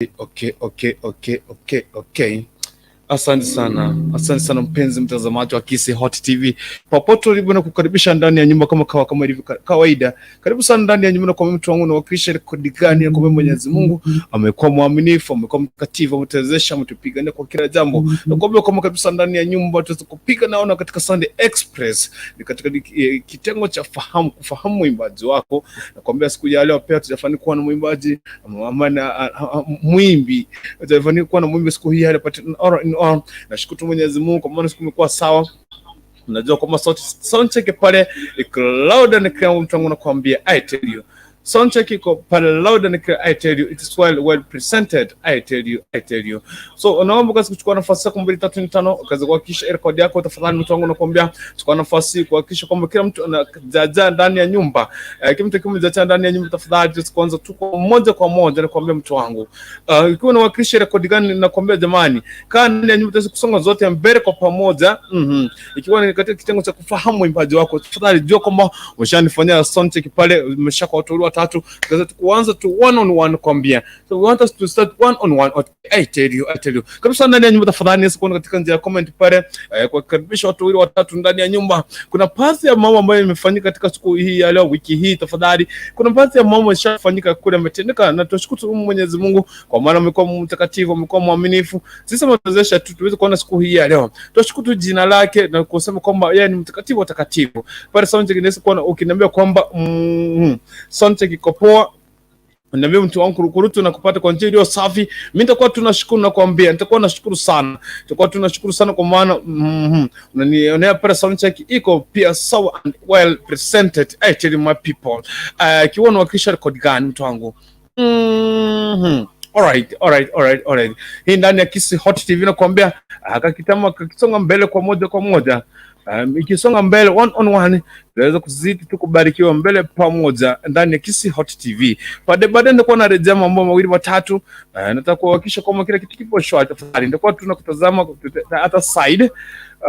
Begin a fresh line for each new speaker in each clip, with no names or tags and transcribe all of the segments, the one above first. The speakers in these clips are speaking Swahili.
Okay. Asante sana mpenzi mtazamaji wa Kisi Hot TV. Popote ulipo na kukaribisha ndani ya nyumba kama ilivyo kawaida. Karibu sana ndani ya nyumba na kwa mtu wangu na wakilisha rekodi gani kwa Mwenyezi Mungu. Amekuwa mwaminifu, amekuwa mtakatifu, ametezesha, ametupigania kwa kila jambo. Na kwa kama kabisa ndani ya nyumba tuweze kupiga naona katika Sunday Express. Ni katika kitengo cha kufahamu mwimbaji wako. Na kwambia siku ya leo pia tutafanikiwa na mwimbaji ama mwimbi. Tutafanikiwa na mwimbi siku hii hapa nashukuru Mwenyezi Mungu kwa maana siku imekuwa sawa. Unajua kwamba sound check pale iko loud and clear, mtu wangu nakwambia, I tell you sound check iko pale loud and clear, I tell you it is well presented, I tell you. So naomba kasi kuchukua nafasi yako 235 kaza kuhakikisha record yako tafadhali, mtu wangu nakwambia, chukua nafasi kuhakikisha kwamba kila mtu anajaja ndani ya nyumba. Kila mtu kimejaja ndani ya nyumba tafadhali, tuanze tu moja kwa moja nakwambia mtu wangu. Ikiwa unawakilisha record gani nakwambia jamani, kaa ndani ya nyumba tuweze kusonga zote mbele kwa pamoja. Ikiwa ni katika kitengo cha kufahamu mwimbaji wako tafadhali jua kwamba umeshanifanyia sound check pale, umeshaka watu watatu kaza kuanza tu one on one kwambia. So we want us to start one on one. I tell you. Kabisa ndani ya nyumba tafadhali nisikuona katika njia ya comment pale kwa kukaribisha watu wawili watatu ndani ya nyumba. Kuna pasi ya mambo ambayo imefanyika katika siku hii ya leo, wiki hii tafadhali. Kuna pasi ya mambo ishafanyika kule ametendeka, na tunashukuru Mwenyezi Mungu kwa maana amekuwa mtakatifu, amekuwa mwaminifu. Sisi tunawezesha tu tuweze kuona siku hii ya leo. Tunashukuru jina lake na kusema kwamba yeye ni mtakatifu watakatifu. Pale sound check inaweza kuona ukiniambia kwamba sound check iko poa, niambie mtu wangu kurutu na kupata kwa njia iliyo safi. Mimi nitakuwa tunashukuru na kuambia, nitakuwa nashukuru sana. Tutakuwa tunashukuru sana kwa maana unanionea pale sound check iko pia sawa and well presented. I tell you my people. Kiwa unawakilisha record gani mtu wangu? Alright. Hii ndani ya Kisi Hot TV na kuambia akakitama kakisonga mbele kwa moja. Ikisonga mbele one on one, tunaweza kuzidi tukubarikiwa mbele pamoja ndani ya Kisi Hot TV. Baadaye nitakuwa na rejea mambo mawili matatu. Nataka kuhakikisha kwamba kila kitu kipo shwari tafadhali. Nitakuwa tunakutazama hata side.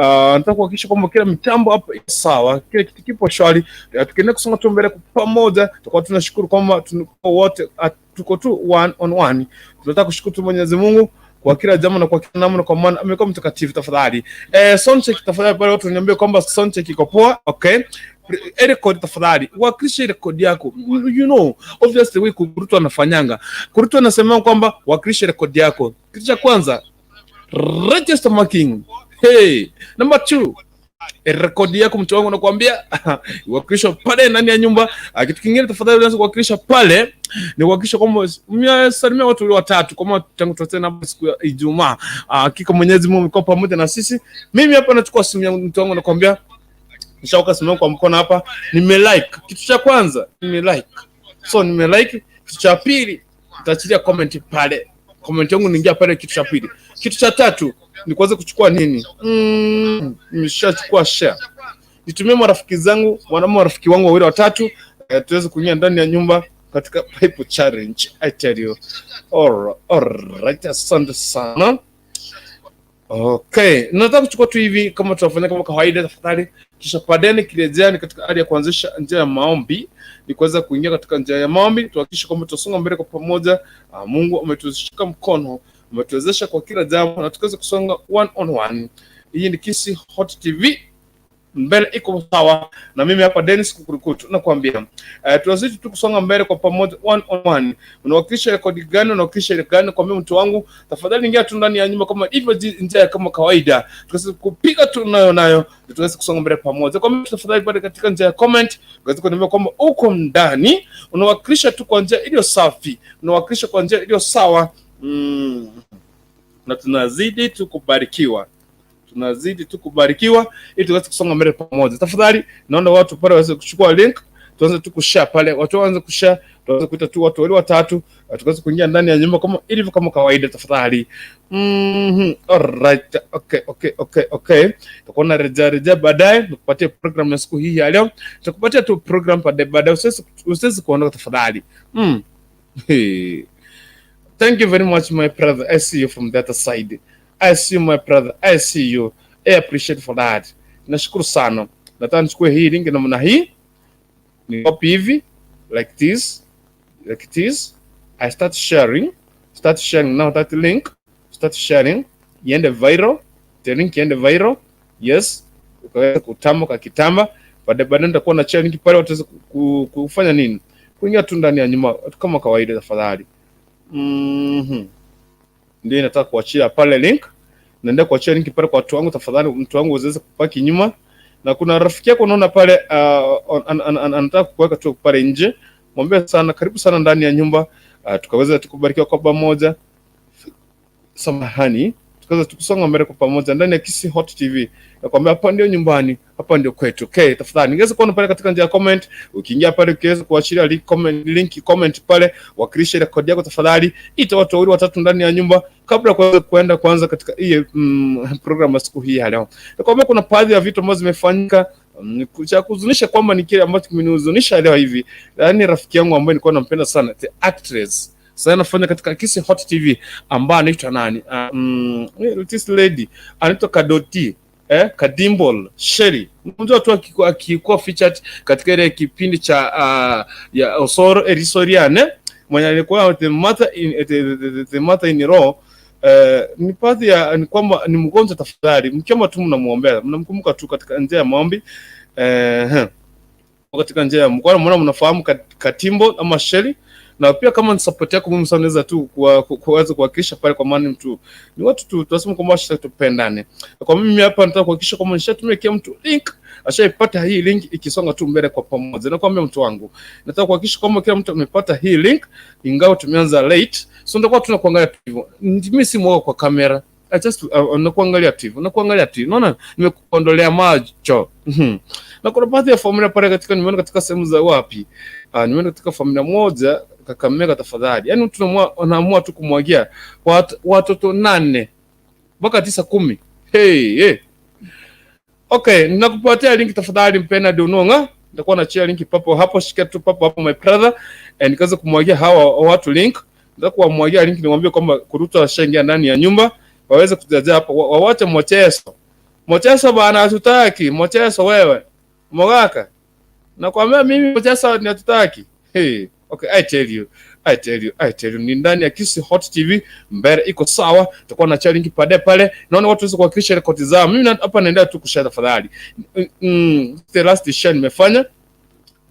Nataka kuhakikisha kwamba kila mitambo hapa iko sawa, kila kitu kipo shwari. Tukiendelea kusonga tu mbele pamoja, tutakuwa tunashukuru kwamba tuko wote tuko tu one on one. Tunataka kushukuru Mwenyezi Mungu kwa kila jambo na kwa kila namna, kwa maana amekuwa mtakatifu tafadhali. Sound check tafadhali pale watu niambie kwamba sound check iko poa. Okay, record tafadhali, wakilisha record yako. You know obviously we kurutu anafanyanga, kurutu anasema kwamba wakilisha record yako. Kitu cha kwanza, register marking. Hey, number 2, record yako mtu wangu nakwambia wakilisha pale ndani ya nyumba. Kitu kingine tafadhali unaweza kuwakilisha pale ni kuhakikisha kwamba mmesalimia watu watatu kama tangu tutana siku ya Ijumaa. Hakika Mwenyezi Mungu yuko pamoja na sisi. Mimi hapa nachukua simu yangu mtu wangu nakwambia, nishaweka simu yangu kwa mkono hapa, nimelike kitu cha kwanza, nimelike. So nimelike. Kitu cha pili nitaachilia comment pale, comment yangu niingia pale. Kitu cha pili. Kitu cha tatu ni kuanza kuchukua nini? Nimeshachukua share. Nitumie marafiki zangu, marafiki wangu wawili watatu, tuweze kuingia ndani ya nyumba katika pipe challenge. I tell you. Alright, asante sana. Okay, nataka kuchukua tu hivi kama tunafanya kama kawaida tafadhali, kisha baadaye kirejea ni katika hali ya kuanzisha njia ya maombi, ni kuweza kuingia katika njia ya maombi, tuhakikishe kwamba tusonga mbele kwa pamoja. Mungu ametushika mkono, ametuwezesha kwa kila jambo na tukaweza kusonga one on one. Hii ni Kisi Hot TV, mbele iko sawa, na mimi hapa Dennis kukurukutu nakwambia tunazidi tu kusonga mbele kwa pamoja one on one. Unawakilisha rekodi gani, unawakilisha ile gani? Kwa mimi mtu wangu tafadhali ingia tu ndani ya nyumba kama hivyo njia kama kawaida, tukaweza kupiga tu nayo tuweze kusonga mbele pamoja. Kwa mimi tafadhali pale katika njia ya comment unaweza kuniambia kwamba uko ndani, unawakilisha tu kwa njia iliyo safi, unawakilisha kwa njia iliyo sawa. Na tunazidi tu kubarikiwa, ili tuweze kusonga mbele pamoja. Tafadhali naona watu pale waweze kuchukua link, tuanze tu kushare pale, watu waanze kushare, tuanze kuita tu watu wale watatu, tuweze kuingia ndani ya nyumba kama ilivyo kama kawaida tafadhali. Alright, okay. Tutakuwa na rejea baadaye, nikupatie program ya siku hii ya leo. Tutakupatia tu program baadaye, usisahau kuondoka tafadhali. Thank you very much my brother. I see you from the other side. I see you my brother. I see you. I appreciate for that. Nashukuru sana. Nataka nichukue hii link namna hii. Ni copy hivi like this. I start sharing. start sharing now that link, start sharing, iende viral, the link iende viral. Yes, ukaweza kutamba kwa kitamba, baadaye nitakuwa na share link pale, wataweza kufanya nini, kuingia tu ndani ya nyumba kama kawaida. Tafadhali ndio nataka kuachia pale link, naenda kuachia link pale kwa watu wangu. Tafadhali mtu wangu uweze kupaki nyuma, na kuna rafiki yako unaona pale anataka kuweka tu pale nje, mwambie sana karibu sana ndani ya nyumba, tukaweza tukubarikiwa kwa pamoja. Samahani, tukaweza tukusonga mbele kwa pamoja ndani ya Kisi Hot TV. Nakwambia hapa ndio nyumbani, hapa ndio kwetu. Okay, tafadhali ningeweza kuona pale katika njia ya comment, ukiingia pale ukiweza kuachilia link comment pale, wakilisha ile kodi yako tafadhali, ita watu wawili watatu ndani ya nyumba kabla kuenda kuanza katika hii program ya siku hii ya leo. Nakwambia kuna baadhi ya vitu ambavyo zimefanyika cha kuhuzunisha, kwamba ni kile ambacho kimenihuzunisha leo hivi. Yaani rafiki yangu ambaye nilikuwa nampenda sana, the actress sasa anafanya katika Kisi Hot TV, ambaye anaitwa nani, this lady anaitwa Kadoti Kadimbol Sherry. Mtu tu akikuwa featured katika ile kipindi cha ya Osoro Erisoriane, mwenye alikuwa the mother in law. Ni baadhi ya ni kwamba ni mgonjwa. Tafadhali mkiomba tu mnamuombea, mnamkumbuka tu katika njia ya maombi, katika njia ya mkono, mnafahamu Katimbo ama Sherry. Na pia kama ni support yako mimi unaweza tu kuweza kuhakikisha pale, kwa maana mtu ni watu tu tunasema kwamba tupendane. Kwa mimi hapa nataka kuhakikisha kwamba nishatumia kila mtu link, ashaipata hii link ikisonga tu mbele kwa pamoja. Na kwambia mtu wangu, nataka kuhakikisha kwamba kila mtu amepata hii link, ingawa tumeanza late. So ndio tunakuangalia hivyo. Mimi si mwoga kwa kamera. I just nakuangalia TV. Unaona nimekuondolea macho. Na kuna baadhi ya familia pale katika, nimeona katika sehemu za wapi? Nimeona katika familia moja Kakamega. Tafadhali, yani mtu anaamua tu kumwagia watoto 8 mpaka 9 10. Hey. Okay, ninakupatia link tafadhali, mpenda Dononga. Nitakuwa na share link papo hapo, shika tu papo hapo my brother, and nikaanza kumwagia hawa watu link. Nitakuwa kumwagia link, niwaambie kwamba kuruta washaingia ndani ya nyumba, waweze kujaza hapo, wawache mocheso bana, hatutaki mocheso wewe mogaka. Nakwambia mimi mocheso ni hatutaki. Hey. Okay, I tell you, ni ndani ya Kisi Hot TV, mbele iko sawa. Tutakuwa na challenge pale. Naona watu waweze kuhakikisha rekodi zao. Mimi hapa naendelea tu kushare tafadhali. The last share nimefanya.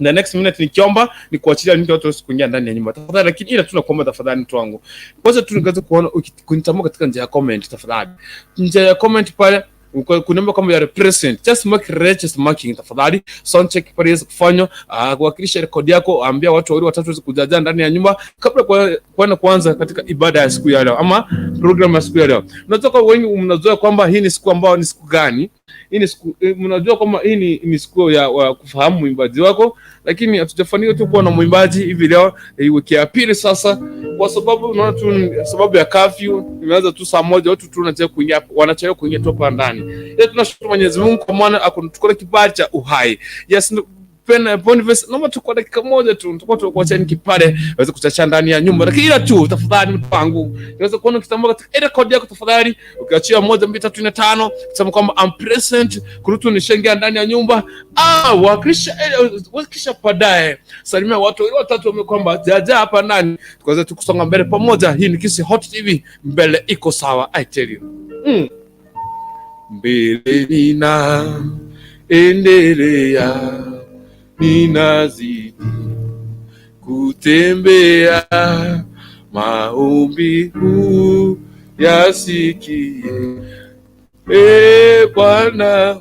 The next minute nikiomba ni kuachilia link watu waweze kuingia ndani ya nyumba. Tafadhali, lakini ila tunakuomba tafadhali mtu wangu, kwanza tu ningeweza kuona ukinitamka katika njia ya comment tafadhali. Njia ya comment pale kunaomba kama ya represent, just make register marking tafadhali. Sound check pale iweze kufanywa, kuwakilisha rekodi yako, ambia watu wawili watatu waweze kujaza ndani ya nyumba kabla kwenda kuanza katika ibada ya siku ya leo ama program ya siku ya leo. Unatoka wengi mnazoea kwamba hii ni siku ambayo ni siku gani? Hii ni siku, mnajua kwamba hii ni siku ya kufahamu mwimbaji wako, lakini hatujafanikiwa tu kuwa na mwimbaji hivi leo, wiki ya pili sasa, kwa sababu unaona tu sababu ya curfew. Imeanza tu saa 1, watu tu wanachelewa kuingia tu hapa ndani. Tunashukuru Mwenyezi Mungu kwa maana akutukole kibali cha uhai. Yes, Boniface, naomba tu kwa dakika moja tu tutakuwa tukuacha kipale waweze kuchacha ndani ya nyumba. Lakini ila tu tafadhali mtu wangu, unaweza kuona kitambaa katika rekodi yako tafadhali, ukiachia 1 2 3 4 5 kusema kwamba I'm present, kurutu ni shengia ndani ya nyumba. Wakisha padae salimia watu watatu wamekwamba jaja hapa ndani, tukaweza tukusonga mbele pamoja. Hii ni Kisi Hot TV, mbele iko sawa. I tell you, mbele nina endelea, ninazidi kutembea, maombi yasikie. Bwana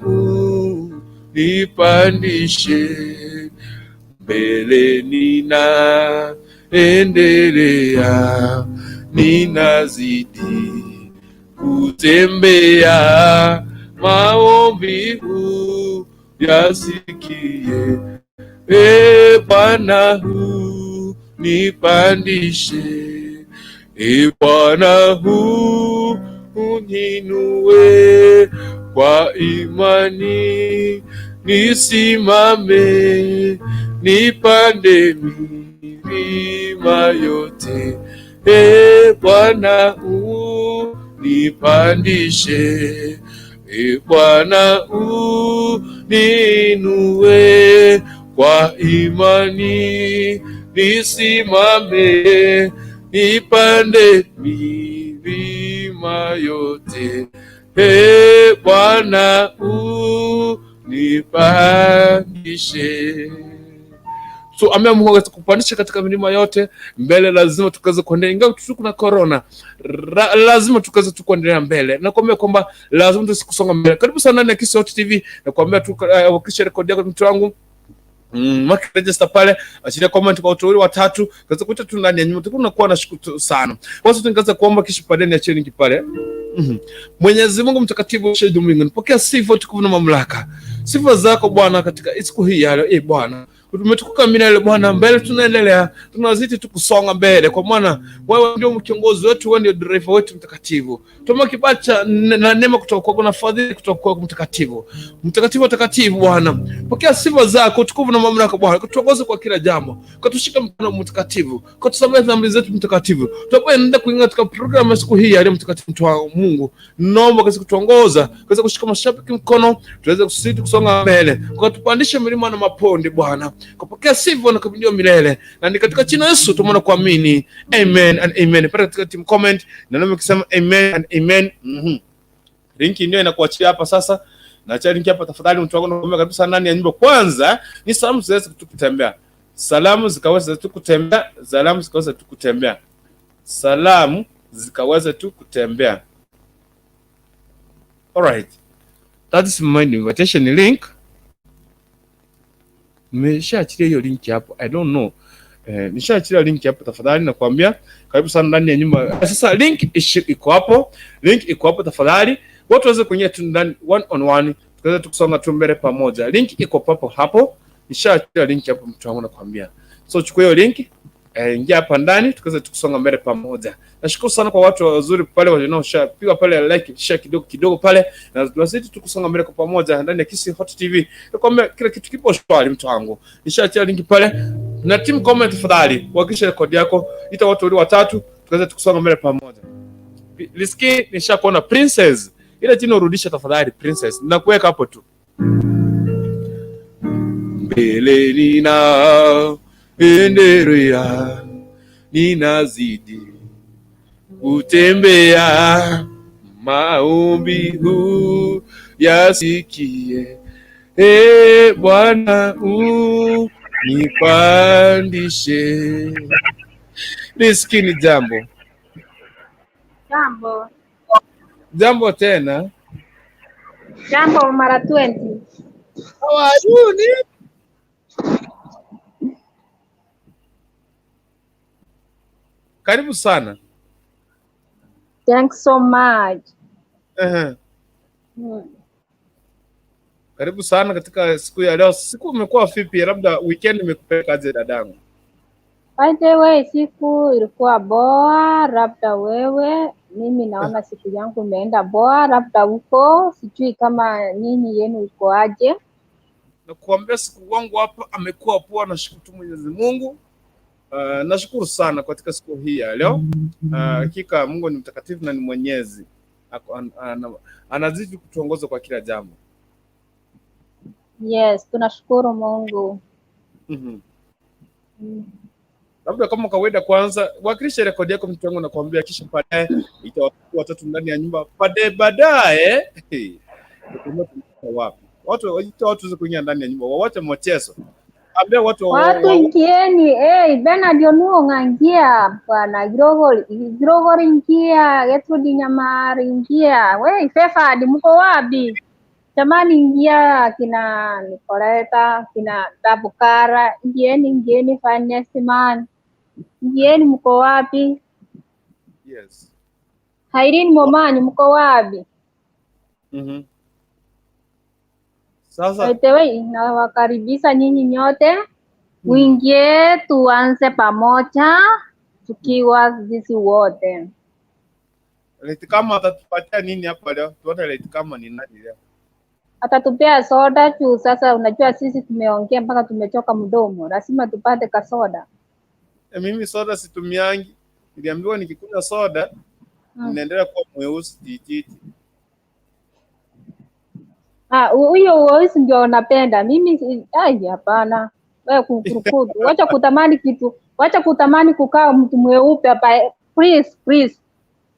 nipandishe, mbele ninaendelea, ninazidi kutembea, maombi yasikie. Bwana nipandishe, Bwana uninue, kwa imani nisimame, nipande milima yote. Bwana nipandishe, Bwana uninue, kwa imani nisimame, nipande milima yote. Bwana unipandishe. So ameamua kupandisha katika milima yote. Mbele lazima tukaweze kuendelea, ingawa kuna corona, lazima tukaweze kuendelea mbele. Nakwambia kwamba lazima tusikusonga mbele. Karibu sana ndani ya Kisi Hot TV. Nakwambia tu wakisha rekodi yako mtu wangu, mark register pale, achilia comment kwa watu watatu, kaza kuita tu ndani ya nyumba. Tunakuwa na shukuru sana. Kwanza tungeanza kuomba kisha baadaye niachie link pale. Mwenyezi Mungu mtakatifu shahidi mbinguni, pokea sifa, utukufu na mamlaka. Sifa zako Bwana katika siku hii ya leo. Bwana, umetukuka milele Bwana, mbele tunaendelea, tunazidi tukusonga mbele, kwa maana wewe ndio kiongozi wetu, wewe ndio driver wetu mtakatifu. Tuma kibacha na neema kutoka kwako na fadhili kutoka kwako mtakatifu. Mtakatifu Bwana, pokea sifa zako, utukufu na mamlaka Bwana, kutuongoza kwa kila jambo, kutushika mkono mtakatifu, kutusamehe dhambi zetu mtakatifu. Tunapoenda kuingia katika program siku hii ya leo mtakatifu, mtu wa Mungu, naomba kazi kutuongoza, kazi kushika mashabiki mkono, tuweze kusidi kusonga mbele, kwa tupandishe milima na maponde Bwana, kupokea sifa na kuabudiwa milele, na ni katika jina la Yesu tumeona kuamini, amen and amen. Pata katika team comment na nami kusema amen and amen. Linki ndio inakuachia hapa sasa, na acha linki hapa tafadhali, mtu wangu, naomba kabisa ndani ya nyumba. Kwanza ni salamu ziweze kututembea, salamu zikaweza tu kutembea, salamu zikaweza tu kutembea, salamu zikaweza tu kutembea. Alright, that is my invitation link. Nimeshaachilia hiyo link hapo, I don't know. Nishaachilia link hapo tafadhali, nakwambia karibu sana ndani ya nyumba. Sasa link iko hapo, link iko hapo tafadhali, watu waweze kuingia tu ndani one on one, tukaweza tukusonga tu mbele pamoja. Link iko hapo, nishaachilia link hapo mtu wangu, nakwambia. So chukua hiyo link, ingia hapa ndani, tukaweza tukusonga mbele pamoja. Nashukuru sana kwa watu wazuri pale wanaoshapiga pale like, share kidogo pale, na tunazidi tukusonga mbele kwa pamoja ndani ya Kisi Hot TV. Nakwambia kila kitu kipo shwari mtu wangu. Nishaachilia link pale, na team comment tafadhali, hakikisha rekodi yako, ita watu watatu, tukaweza tukusonga mbele pamoja. Liski nishakuona princess, ile jina urudisha tafadhali princess, ninakuweka hapo tu. Mbele nina endelea, ninazidi kutembea, maombi huu yasikie. Bwana nipandishe. Liski ni jambo tena,
jambo mara 20.
How are you? Karibu sana.
Thanks so much.
Karibu sana katika siku ya leo. Siku imekuwa vipi? Labda weekend imekupeleka aje dadangu?
By the way, siku ilikuwa boa, labda wewe, mimi naona siku yangu imeenda boa, labda huko, sijui kama nyinyi yenu iko aje.
Nakuambia siku wangu hapa amekuwa poa, nashukuru Mwenyezi Mungu. Nashukuru sana katika siku hii ya leo. Hakika Mungu ni mtakatifu na ni mwenyezi. Anazidi kutuongoza kwa kila jambo.
Yes, tunashukuru Mungu.
Labda kama kawaida, kwanza wakilisha rekodi yako mtu wangu, nakwambia kisha baadaye itawakuwa watatu ndani ya nyumba. Baadaye wapi? Watu kuingia ndani ya nyumba. Wawache mchezo. Ambia watu
ingieni, Bernard Onuonga ingia, bwana Grogor ingia, Gertrude Nyamari ingia. We Fefa mko wapi? Jamani ingia, kina Nicoleta, kina Tabukara, ingieni finance man. Ingieni, mko wapi?
Yes.
Hairini Momanyi mko wapi?
Sasa
nawakaribisha nyinyi nyote, uingie tuanze pamoja tukiwa sisi wote.
Leti kama atatupatia nini hapa leo? Tuone leti kama ni nani leo.
Atatupea soda tu. Sasa unajua sisi tumeongea mpaka tumechoka mdomo, lazima tupate kasoda.
Mimi soda situmiangi. Niliambiwa nikikunywa soda ninaendelea kuwa mweusi tititi.
Huyo ndio unapenda. Mimi hapana. Wewe kukurukudu. Wacha kutamani kitu Wacha kutamani kukaa mtu mweupe hapa. Please.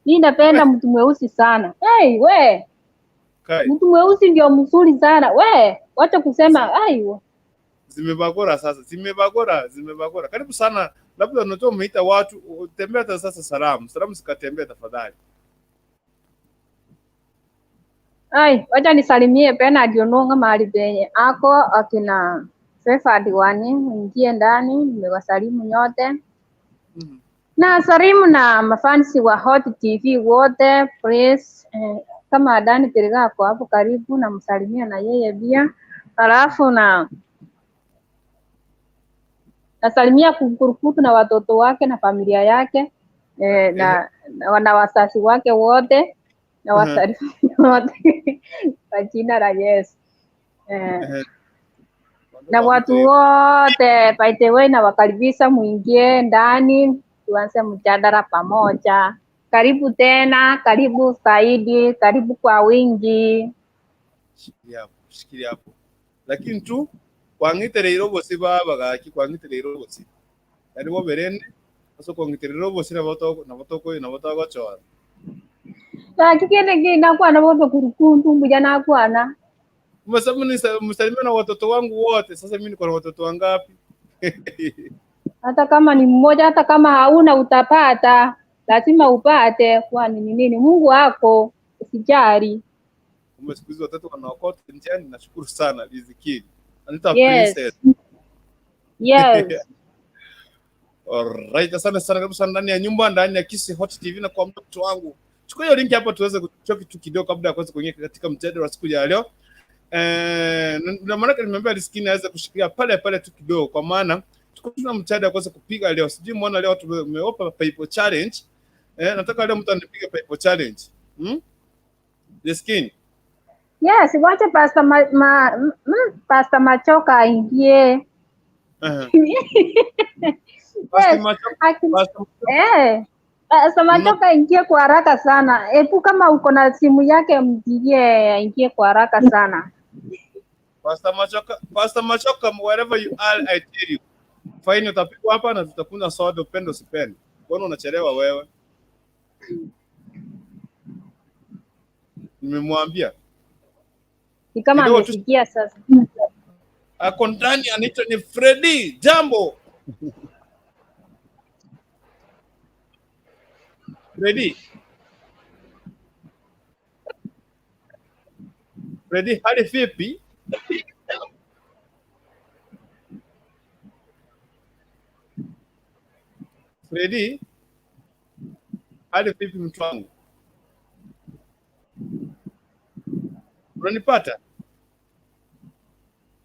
Mimi napenda mtu mweusi sana. Hey, we. Mtu mweusi ndio mzuri sana. We, wacha kusema aiyo.
Zimebagora sasa. Zimebagora. Karibu sana. Labda unatoa umeita watu tembea sasa salamu. Salamu sikatembea tafadhali.
Wacha nisalimie Bernard Ononga mahali penye ako akina Feva Diwani, ingie ndani, nimewasalimu nyote. Na salimu na mafansi wa Hot TV wote, please. Kama Dani Teriga ako hapo karibu na msalimia na yeye pia. Halafu nasalimia Kukurukutu na watoto wake na familia yake na wazazi wake wote na wasalimu wote kwa jina la Yesu. Na watu wote by the way na wakaribisha muingie ndani tuanze mjadala pamoja. Karibu tena, karibu zaidi, karibu kwa wingi.
Shikilia hapo. Lakini tu kwangitire irobosi babagaki kwangitire irobosi. Ari bo berene aso kwangitire irobosi na batoko chora.
Kikende kinakuwa na boto kurukundu mbuja na kwana.
Msalimia na watoto wangu wote. Sasa mimi niko na watoto wangapi?
Hata kama ni mmoja, hata kama hauna utapata, lazima upate. Kwani ni nini? Mungu wako, usijali.
Umesikiza watoto wanaokota njiani, nashukuru sana riziki. Anita princess.
Yes.
Alright, asante sana kabisa ndani ya nyumba, ndani ya Kisi Hot TV na kwa mtoto wangu. Chukua hiyo link hapo tuweze kuchukua kitu kidogo kabla ya kuanza kuingia katika mjadala wa siku ya leo. Na maana nimeambia Riziki aweze kushikilia pale tu kidogo kwa maana tuko tuna mjadala kuweza kupiga leo. Sijui muona leo tumeopa paper challenge. Nataka leo mtu anipiga paper challenge. Riziki.
Yes, wacha Pastor Machoka aingie. Pastor Machoka aingie kwa haraka sana. Hebu kama uko na simu yake mpigie aingie kwa haraka sana.
Pastor Machoka, wherever you are, I tell you. Fine, utapigwa hapa na tutakunywa soda upendo usipende. Mbona unachelewa wewe? Nimemwambia.
Ni kama amesikia sasa.
Ako ndani anaitwa ni Freddy. Jambo. Freddy, hali vipi? Freddy, hali vipi mtu wangu? Unanipata?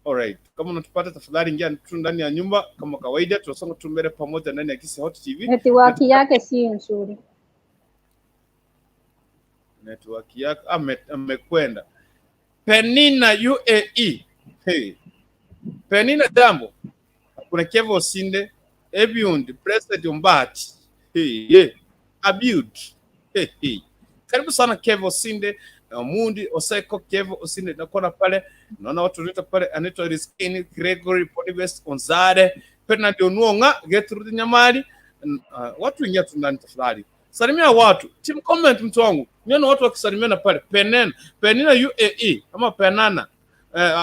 Alright. Kama unatupata tafadhali ingia tu ndani ya nyumba kama kawaida, tunasonga tu mbele pamoja ndani ya Kisi Hot TV.
Network yake si nzuri.
Network yake amekwenda. Penina UAE. Hey. Penina jambo. Kuna Kevo Osinde, Ebiund, Blessed Umbati. Hey. Abud. Hey. Karibu sana Kevo Osinde. Mundi Oseko Kevo Osinde nakona pale. Naona watu wanaita pale anaitwa Rizkini, Gregory Ponibes Onzade, Bernard Ononga, Gertrude Nyamali. Watu wengine tunani tafadhali. Salimia watu. Team comment mtu wangu. Niona watu wakisalimiana pale. Penina UAE ama Penana.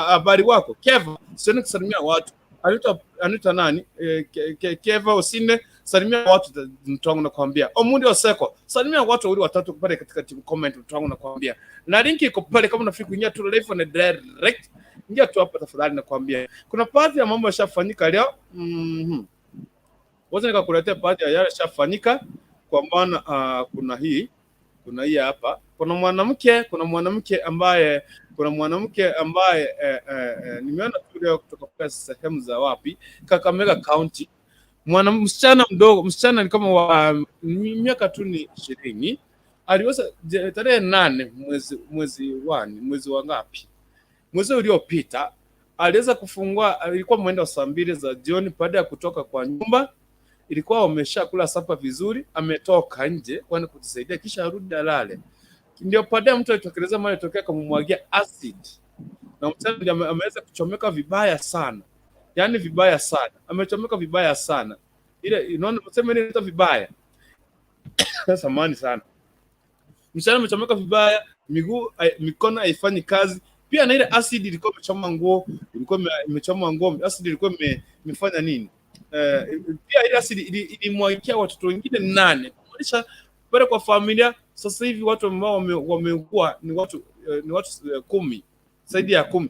Habari wako. Keva, sio kusalimia watu. Anaitwa nani? Keva Osinde, salimia watu mtu wangu nakwambia. Omundi Oseko, salimia watu wawili watatu pale katika team comment mtu wangu nakwambia. Na link iko pale kama unafikiri kuingia tu live na direct. Ingia tu hapa tafadhali nakwambia. Kuna baadhi ya mambo yashafanyika leo. Wacha nikakuletea baadhi ya yale yashafanyika kwa maana kuna hii hapa. Kuna mwanamke ambaye nimeona tu leo kutoka kwa sehemu za wapi Kakamega County. Msichana mdogo, msichana ni kama wa miaka tu ni 20, aliweza tarehe 8 mwezi wa ngapi? Mwezi uliopita aliweza kufungua, ilikuwa mwendo wa saa 2 za jioni baada ya kutoka kwa nyumba. Ilikuwa wameshakula sapa vizuri, ametoka nje kwenda kujisaidia kisha arudi alale. Ndio baadaye mtu alitokeleza mali tokea kumwagia acid. Na msichana ameweza kuchomeka vibaya sana. Yaani vibaya sana. Amechomeka vibaya sana. Ile unaona mseme nini vibaya. Samahani sana. Msichana amechomeka vibaya, mikono haifanyi kazi. Pia na ile acid ilikuwa imechoma nguo, ilikuwa imechoma nguo, acid ilikuwa imefanya nini? Pia ile acid ilimwagikia watoto wengine 8. Kumaanisha pale kwa familia sasa hivi watu ambao wameugua ni watu 10, zaidi ya 10.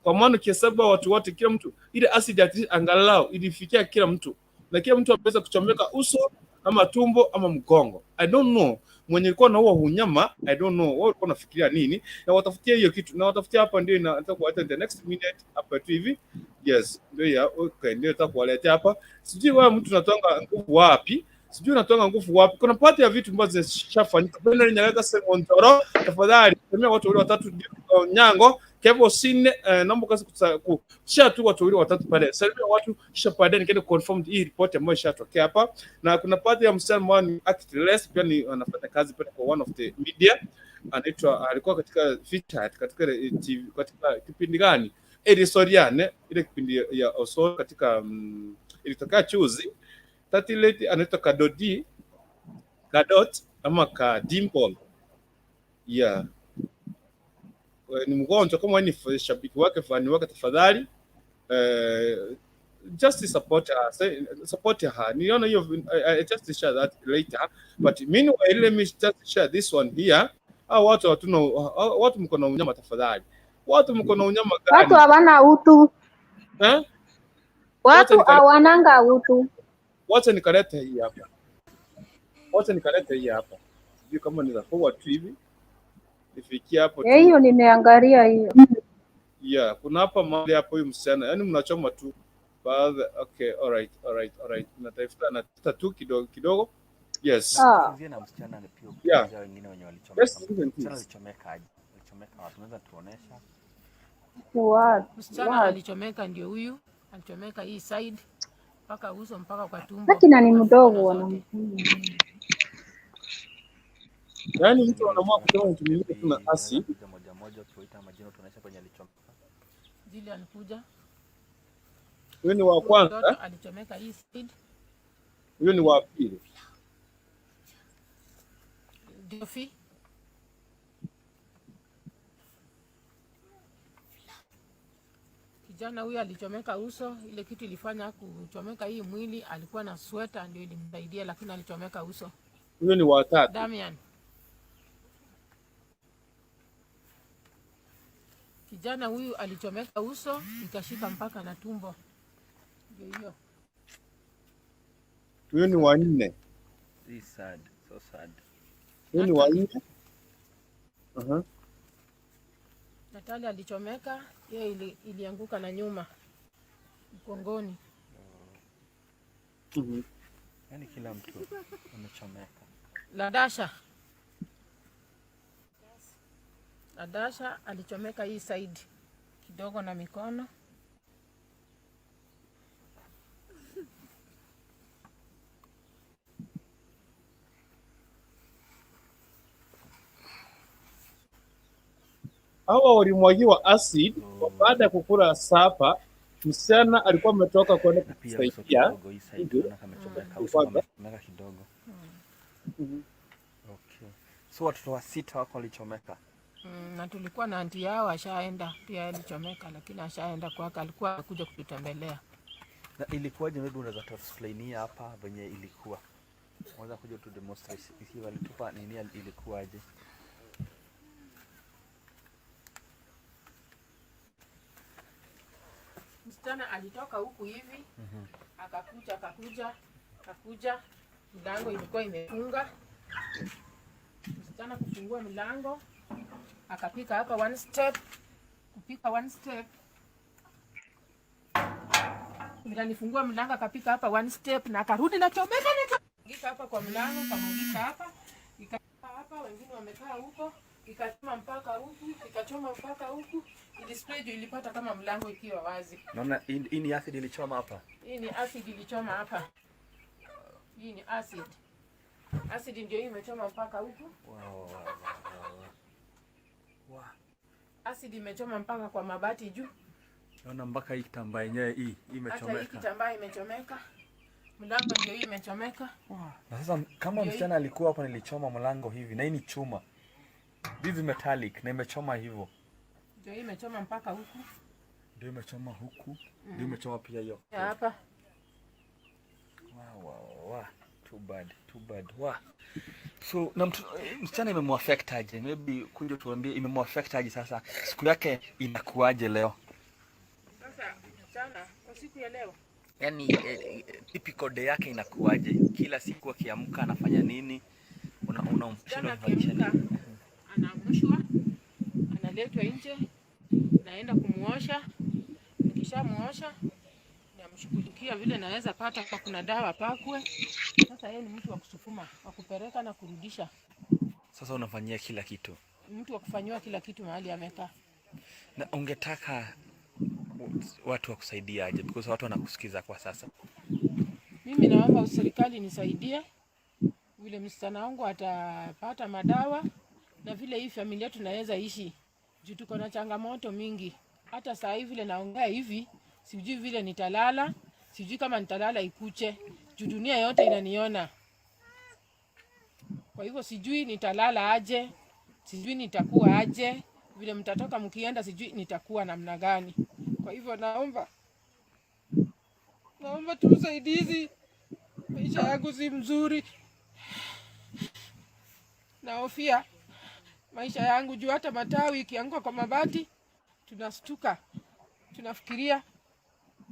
Kwa maana kihesabu watu wote, kila mtu ile acid angalau ilifikia kila mtu, na kila mtu ameweza kuchomeka uso ama tumbo ama mgongo. I don't know mwenye alikuwa na huo unyama, I don't know wao walikuwa nafikiria nini, na watafutia hiyo kitu, na watafutia hapa. Ndio nataka kuwaleta the next minute hapa tu hivi. Yes, ndio ya okay, ndio nataka kuwaleta hapa. Sijui wewe mtu unatoanga nguvu wapi, sijui unatoanga nguvu wapi. Kuna pati ya vitu ambazo zishafanyika. Bwana Nyaga Simon Toro, tafadhali tumia watu wale watatu Nyango Kevo Sine, naomba kasi kushare tu watu wale watatu pale. Salimia watu kisha baadaye nikaenda confirm hii report ambayo ishatokea hapa. Na kuna pati ya msichana ambaye ni actress, pia ni anafanya kazi pale kwa one of the media. Anaitwa, alikuwa katika feature katika TV, katika kipindi gani? Edisoriane, ile kipindi ya Oso katika ilitokea chuzi. Tati lady anaitwa Kadot ama Dimple. Yeah. Ni mgonjwa, kama ni shabiki wake, fani wake, tafadhali just support her. Niona hiyo, I just share that later, but meanwhile let me just share this one here. Watu mko na unyama, tafadhali. Watu mko na unyama gani?
Watu hawana utu. Watu hawananga utu.
Wacha nikalete hii hapa. Sijui kama ni za forward tu hivi. Ifikia hapo tu.
Hiyo nimeangalia hiyo.
Yeah, kuna hapa mahali hapo huyu msichana. Yaani mnachoma tu. Okay, all right. Natafuta tu kidogo. Yes.
Na msichana na pia wengine wenye walichomeka. Msichana alichomeka aje? Alichomeka watu, unaweza tuonesha?
Msichana alichomeka ndio huyu. Alichomeka hii side mpaka uso mpaka kwa tumbo.
Lakini ni mdogo wanamfanya.
Yaani mtu anaamua kutoa mtu mwingine tuna acid
moja tuita majina tunaisha kwenye alichomeka.
Zile alikuja.
Huyo ni wa kwanza.
Alichomeka hii side.
Huyo ni wa pili.
Dofi. Kijana huyu alichomeka uso, ile kitu ilifanya kuchomeka hii mwili, alikuwa na sweta ndio ilimsaidia, lakini alichomeka uso.
Huyo ni wa tatu.
Damian. Kijana huyu alichomeka uso, ikashika mpaka na tumbo. Ndio hiyo.
Huyo ni wa 4.
This sad, so sad.
Huyo ni wa 4.
Natalia alichomeka, yeye ilianguka na nyuma mgongoni.
Yaani kila mtu amechomeka.
Ladasha alichomeka hii side kidogo na mikono.
Hawa walimwagiwa acid baada ya kukula sapa. Msichana alikuwa ametoka kwenda kusaidia
kidogo. Okay. So watoto wa 6 wako walichomeka.
Na tulikuwa na aunti yao ashaenda pia alichomeka, lakini ashaenda kwake, alikuwa anakuja kututembelea.
Na ilikuwaje? Ndio unaweza tuexplainia hapa venye ilikuwa. Unaweza kuja tu demonstrate hii walitupa nini ilikuwaje?
Msichana alitoka huku hivi, akakuja, mlango ilikuwa imefunga. Msichana kufungua mlango, akapika hapa one step, nifungua mlango akapika hapa one step na akarudi na chomeka hapa kwa mlango, kamwagika hapa, ikakaa hapa, wengine wamekaa huko, ikachoma mpaka huku, display ilipata kama mlango ikiwa wazi.
Naona hii ni acid ilichoma hapa.
Hii ni acid ilichoma hapa. Hii ni acid. Acid ndio hii imechoma mpaka huku.
Wow.
Acid imechoma mpaka kwa mabati juu.
Naona mpaka hii kitambaa yenyewe hii imechomeka.
Hata hii kitambaa imechomeka. Mlango ndio hii imechomeka.
Na sasa kama msichana alikuwa hapa, nilichoma mlango hivi na hii ni chuma. Hivi metallic na imechoma hivyo.
Ndio hii imechoma mpaka huku.
Ndio imechoma huku. Ndio imechoma pia hiyo.
Hapa.
Wow. Too bad. Wow. So na msichana imemwaffect aje? Maybe kunje tuambie imemwaffect aje sasa. Siku yake inakuaje leo?
Sasa msichana kwa siku ya leo.
Yaani typical day yake inakuaje? Kila siku akiamka anafanya nini? Unamfundisha kufanya nini?
Anaamshwa, analetwa nje, naenda kumuosha. Nikishamuosha namshughulikia vile naweza pata, kwa kuna dawa pakwe. Sasa yeye ni mtu wa kusukuma, wa kupeleka na kurudisha.
Sasa unafanyia kila kitu.
Mtu wa kufanywa kila kitu mahali amekaa.
Na ungetaka watu wakusaidia aje? Because watu wanakusikiza kwa sasa.
Mimi naomba serikali nisaidie vile msichana wangu atapata madawa, na vile hii familia tunaweza ishi. Juu tuko na changamoto mingi. Hata saa hivi vile naongea hivi, sijui vile nitalala, sijui kama nitalala ikuche. Juu dunia yote inaniona. Kwa hivyo sijui nitalala aje, sijui nitakuwa aje, vile mtatoka mkienda sijui nitakuwa namna gani. Kwa hivyo naomba tu usaidizi. Maisha yangu si mzuri. Nahofia maisha yangu juu hata matawi ikianguka kwa mabati tunastuka. Tunafikiria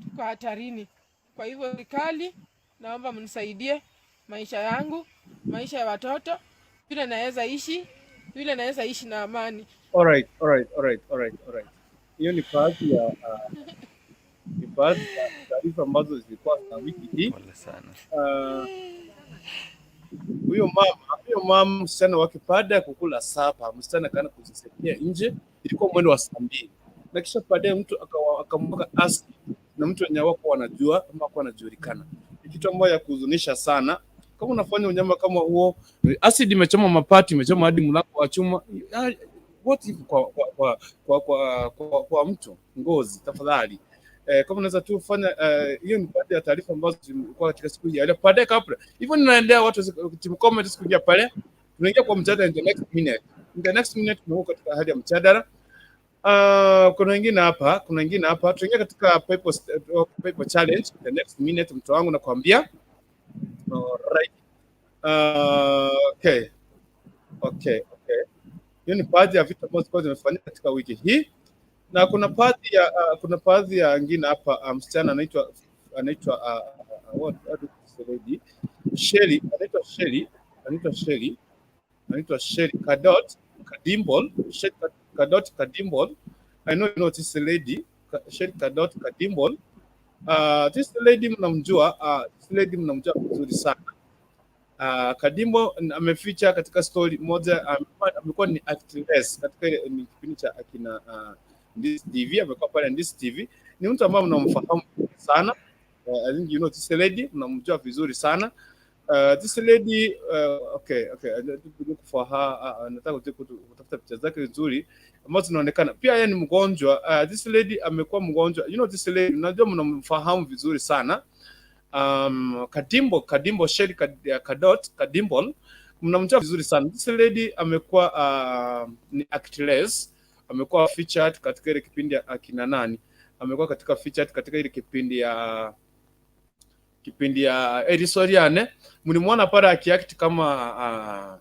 tuko hatarini. Kwa hivyo serikali naomba mnisaidie maisha yangu, maisha ya watoto, vile naweza ishi na amani.
Alright. Hiyo ni baadhi ya taarifa ambazo zilikuwa na wiki hii.
Pole sana.
Huyo mama msichana wake baada ya kukula sapa, msichana kaenda kujisaidia nje, ilikuwa mwendo wa saa 2. Na kisha baadaye mtu akamwaga asidi, na mtu wenye wako wanajua ama kwa anajulikana. Ni kitu ambacho ya kuhuzunisha sana. Kama unafanya unyama kama huo, asidi imechoma mapati, imechoma hadi mlango wa chuma. What if kwa mtu ngozi, tafadhali. Kama unaweza tu fanya hiyo ni baadhi ya taarifa ambazo zilikuwa katika siku hii. Ile baadaye kabla hivyo ninaendelea watu comment siku pale, tunaingia kwa mjadala in the next minute tunakuwa katika hali ya mjadala. Kuna wengine hapa tunaingia katika paper challenge the next minute, mtu wangu nakwambia. Alright. Okay. Hiyo ni baadhi ya vitu ambavyo zimefanyika katika wiki hii, na kuna baadhi ya wengine hapa. Msichana anaitwa Shelly Kadimbol. I know this lady, Shelly Kadimbol. This lady mnamjua, vizuri sana. Kadimbo ameficha katika story moja, amekuwa ni actress katika kipindi cha akina this TV, amekuwa pale this TV. Ni mtu ambaye mnamfahamu sana. I think you know this lady, mnamjua vizuri sana. This lady okay, look for her. Nataka kutafuta picha zake nzuri ambazo zinaonekana. Pia yeye ni mgonjwa. This lady amekuwa mgonjwa. You know this lady, unajua mnamfahamu vizuri sana. Kadimbo Shelly Kadimbol, mnamjua vizuri sana. This lady amekuwa ni actress, amekuwa featured katika ile kipindi ya akina nani, amekuwa katika featured katika ile kipindi ya Erisoriane. Mlimwona pale akiact kama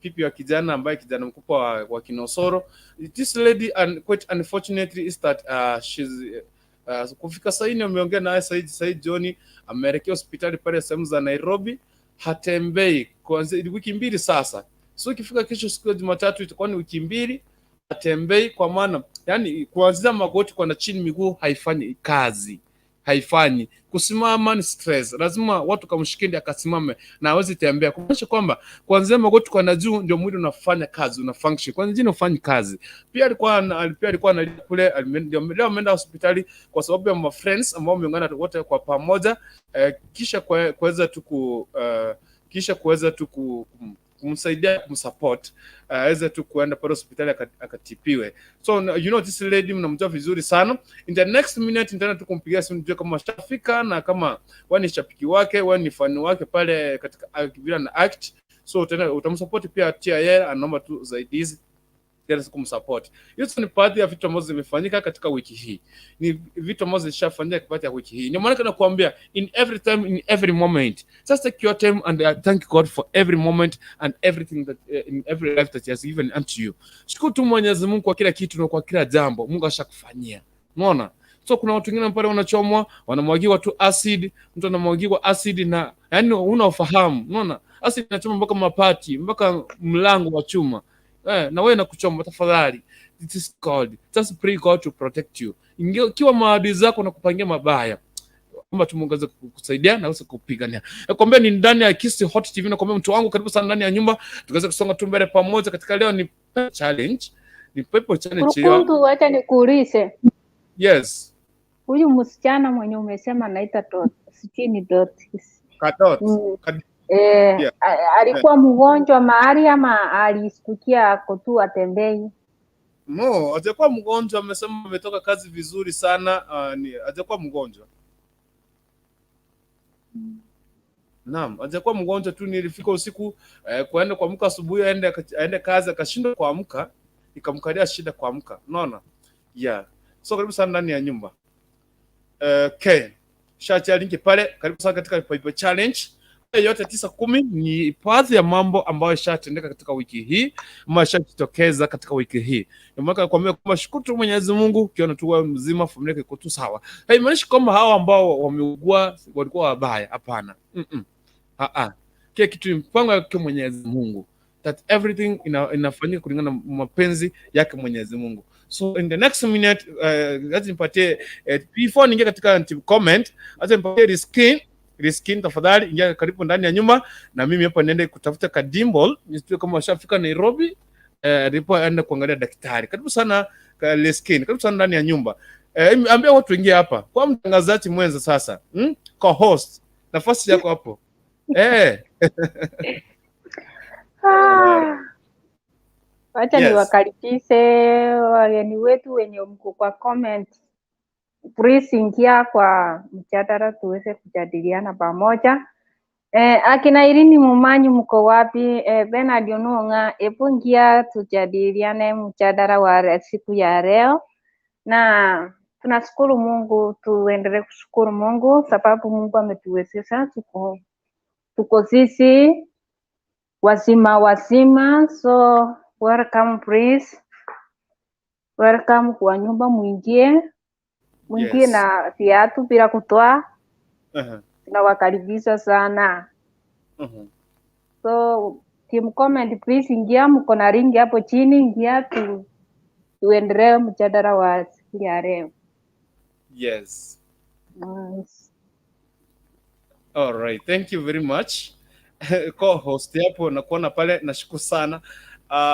pipi wa kijana ambaye kijana mkubwa wa Kinosoro. This lady, and quite unfortunately is that she's kufika sasa hivi ameongea naye Said John, ameelekea hospitali pale sehemu za Nairobi, hatembei kuanzia wiki 2 sasa. So ikifika kesho siku ya Jumatatu itakuwa ni wiki 2 hatembei, kwa maana yani kuanzia magoti kwa na chini miguu haifanyi. Kusimama ni stress. Lazima watu kamshikilia akasimame na hawezi tembea. Kumaanisha kwamba kuanzia magoti kwa na juu ndio mwili unafanya kazi, una function. Kwanza jini ufanye kazi. Pia alikuwa analia kule, ndio ameenda hospitali kwa sababu ya my friends ambao wameungana wote kwa pamoja, kisha kuweza tu kumsaidia, kumsupport aweze tu kuenda pale hospitali akatipiwe. So you know this lady mnamjua vizuri sana. In the next minute nitaenda tu kumpigia simu nijue kama shafika na kama wani shabiki wake, wani fan wake pale katika vile na act. So tena utamsupport pia TIL, anaomba tu usaidizi ili kumsupport. Hizo ni baadhi ya vitu ambazo zimefanyika katika wiki hii. Ni vitu ambazo zilishafanyika katika wiki hii. Ndio maana nakuambia in every time, in every moment. Just take your time and thank God for every moment and everything that in every life that he has given unto you. Shukuru tu Mwenyezi Mungu kwa kila kitu na kwa kila jambo Mungu ashakufanyia. Unaona? So kuna watu wengine pale wanachomwa, wanamwagiwa tu acid, mtu anamwagiwa acid na yani unaofahamu. Unaona? Acid inachoma mpaka mapati, mpaka mlango wa chuma. Na wewe nakuchoma tafadhali. It is God. Just pray God to protect you. Ikiwa maadui zako na kupangia mabaya, kwamba tumongeze kukusaidia na uweze kupigania. Nakwambia ni ndani ya Kisi Hot TV, nakwambia mtu wangu karibu sana ndani ya nyumba. Tukaweza kusonga tu mbele pamoja katika leo ni challenge. Ni pepo challenge leo.
Rukundu, acha nikuulize.
Yes.
Huyu msichana mwenye umesema anaita Dot, sijui ni Dot.
Kadot.
Yeah. Alikuwa mgonjwa mahali ama alistukia ako tu atembei?
No, hajakuwa mgonjwa, amesema ametoka kazi vizuri sana, hajakuwa mgonjwa. Naam, hajakuwa mgonjwa tu, nilifika usiku kuenda kuamka asubuhi aende kazi akashindwa kuamka, ikamkalia shida kuamka. Unaona? Yeah. So karibu sana ndani ya nyumba. Okay. Share link pale, karibu sana katika Bible challenge. Yote 9-10 ni baadhi ya mambo ambayo yashatendeka katika wiki hii, ama yashatokeza katika wiki hii. Ndio maana nakwambia kwamba shukuru Mwenyezi Mungu, ukiona tu wewe mzima, familia yako tu sawa. Haimaanishi kwamba hao ambao wameugua walikuwa wabaya, hapana. Kile kitu ni mpango wake Mwenyezi Mungu. That everything inafanyika kulingana na mapenzi yake Mwenyezi Mungu. So in the next minute, let's nipatie before ninge katika comment, acha nipatie riskin tafadhali, ingia karibu ndani ya nyumba na mimi hapa niende kutafuta kadimbol, nisijue kama washafika Nairobi, ndipo aende kuangalia daktari. Karibu sana riskin, karibu sana ndani ya nyumba. Ambia watu wengine hapa, kwa mtangazaji mwenza sasa, co-host, nafasi yako hapo.
Wacha niwakaribishe wageni wetu wenye mko kwa comment. Please ingia kwa mjadala tuweze kujadiliana pamoja. Akina Irini Mumanyi mko wapi? Bernard Ononga, hebu ingia tujadiliane mjadala wa siku ya leo. Na tunashukuru Mungu, tuendelee kushukuru Mungu sababu Mungu ametuwezesha tuko sisi wazima. So welcome please. Welcome kwa nyumba, muingie na viatu bila kutoa. Tunawakaribisha sana. So team comment please ingia, mko na ringi hapo chini, ingia tuendelee mjadala wa siku ya leo.
Yes. All right, thank you very much. Co-host hapo nakuona pale, nashukuru sana.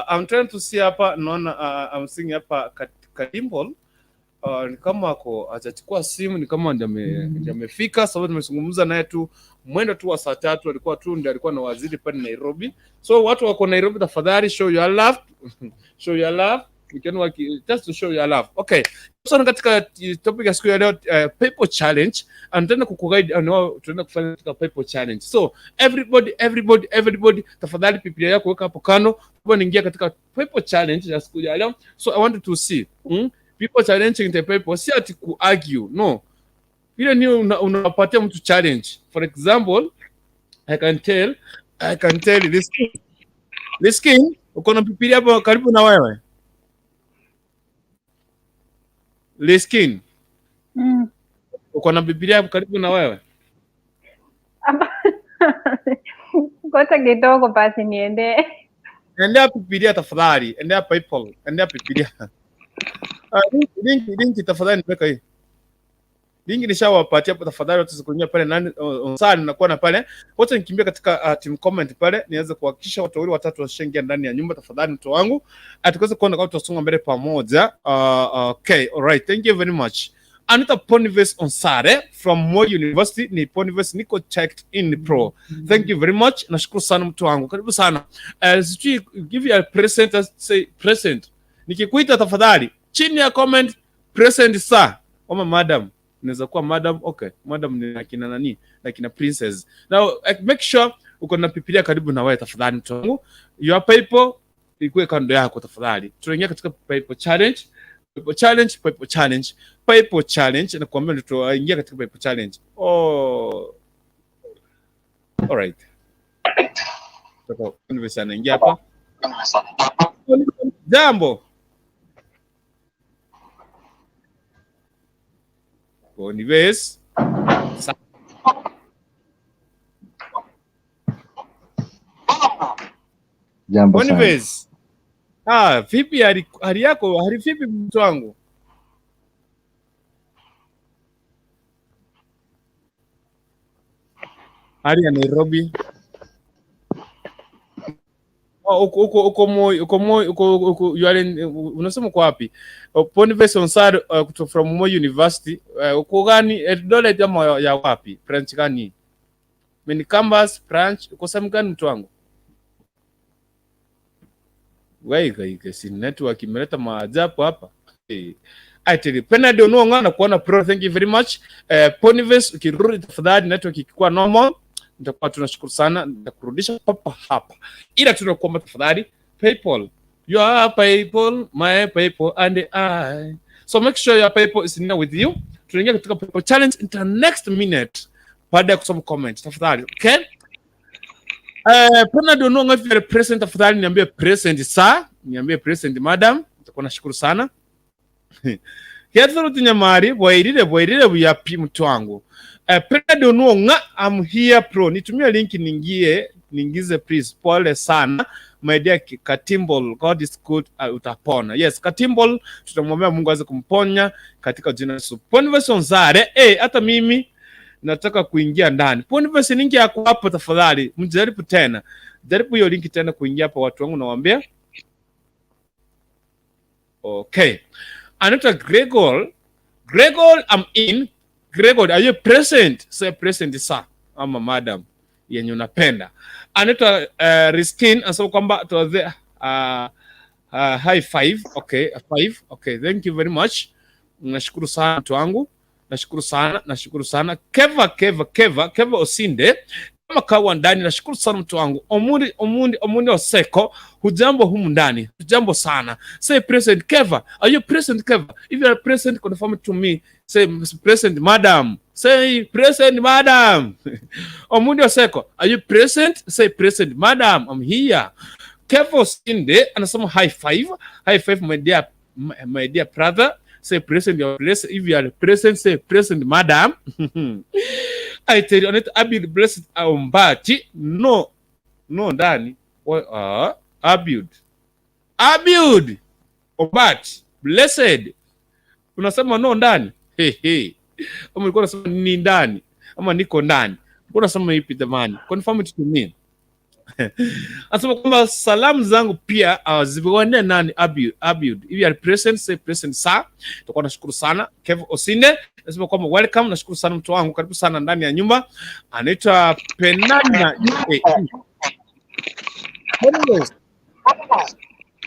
I'm trying to see hapa, naona I'm seeing hapa Kadimbol. Ni kama ako hajachukua simu, ni kama ndio amefika, sababu tumezungumza naye tu mwendo tu wa saa 3, alikuwa na waziri pale Nairobi. So watu wako Nairobi, tafadhali show your love. Show your love. We can work just to show your love. Okay. So katika topic ya siku ya leo, people challenge, and tena kukuguide tunaenda kufanya katika people challenge. So everybody tafadhali Biblia yako weka hapo kando, kwa niingia katika people challenge ya siku ya leo. So I want to see people challenging the people, si ati ku argue, no. Ile ni unapatia mtu challenge. For example, I can tell this king uko na Biblia hapo karibu na wewe. Leskin. Uko na Biblia hapo karibu na wewe?
Ngoja kidogo basi niende.
Endea Biblia tafadhali, endea PayPal, endea Biblia. Link tafadhali niweka hii. Link nishawapatia hapo tafadhali, tusikunyia pale nani sana nakuwa na pale. Wote nikimbia katika team comment pale, niweze kuhakikisha watu wawili watatu washengia ndani ya nyumba tafadhali, mtu wangu. Atukaweze kuona kama tutasonga mbele pamoja. Okay, all right. Thank you very much. Anita Boniface Onsare from Moi University. Ni Boniface niko checked in pro. Thank you very much. Nashukuru sana mtu wangu. Karibu sana. Give you a present, say present. Nikikuita tafadhali chini ya comment present sir. Oma madam. Inaweza kuwa madam. Okay. Madam ni akina nani? Na kina princess. Now make sure uko na Biblia karibu na wewe tafadhali mtu wangu. Your PayPal ikuwe kando yako tafadhali. Tunaingia katika PayPal challenge. PayPal challenge na kuambia tutaingia katika PayPal challenge. Oh. All right. Sasa Boniface anaingia hapa. Jambo. Boniface.
Jambo sana.
Boniface. Vipi hali yako? Hali vipi mtu wangu? Hali ya Nairobi. Uko unasema kwa wapi? Boniface Onsare kutoka from Moi University. Uko gani? Eldoret ama ya wapi? Branch gani? Mini campus branch uko sehemu gani mtu wangu? Wewe si network imeleta maajabu hapa. Aiteli Penadi unaongana kuona pro, thank you very much. Boniface ukirudi tafadhali network ikikuwa normal nitakuwa tunashukuru sana, nitakurudisha papa hapa. Ila tunakuomba tafadhali PayPal. Your PayPal, my PayPal and I. So make sure your PayPal is in there with you. Tunaingia katika PayPal challenge in the next minute. Baada ya kusoma comment tafadhali. Okay? Penadi unaongana vile present tafadhali niambie present sir, niambie present madam. Nitakuwa nashukuru sana. Kiathuruti nyamari boirire buyapi mtu wangu. Penadi unuonga I'm here pro. Nitumia link ningize please. Pole sana my dear Katimbol, God is good, utapona. Yes, Katimbol tutamwomba Mungu aweze kumponya katika jina la Yesu. Boniface Onsare, hata mimi nataka kuingia ndani. Boniface link yako hapo tafadhali. Mjaribu tena. Jaribu hiyo link tena kuingia hapa watu wangu nawaambia. Okay. Anita Gregor, I'm in. Gregor, are you present? Say present sir. Ama madam. Yenye unapenda. Anita Riskin anasema kwamba tuwaze high five. Okay, a 5. Okay, thank you very much. Nashukuru sana mtu wangu. Nashukuru sana. Keva Osinde. Kama kawa ndani nashukuru sana mtu wangu. Omundi Oseko, hujambo humu ndani. Hujambo sana. Say present Keva. Are you present Keva? If you are present, confirm it to me. Say present madam. Say present madam. Omundi Oseko, are you present? Say present madam. I'm here. Keva Osinde anasema high five. High five my dear brother. Say present your place. If you are present, say present madam. I tell you, Abud blessed Umbati. No ndani. Abud Umbati blessed. Unasema no ndani. Ama ulikuwa unasema ni ndani ama niko ndani. Unasema ipi jamani? Confirm it to me. Anasema kwamba salamu zangu pia zimewaendea nani? Abud. If you are present, say present sir. Tutakuwa nashukuru sana. Kev Osinde anasema kwamba welcome, nashukuru sana mtu wangu, karibu sana ndani ya nyumba. Anaitwa Penana.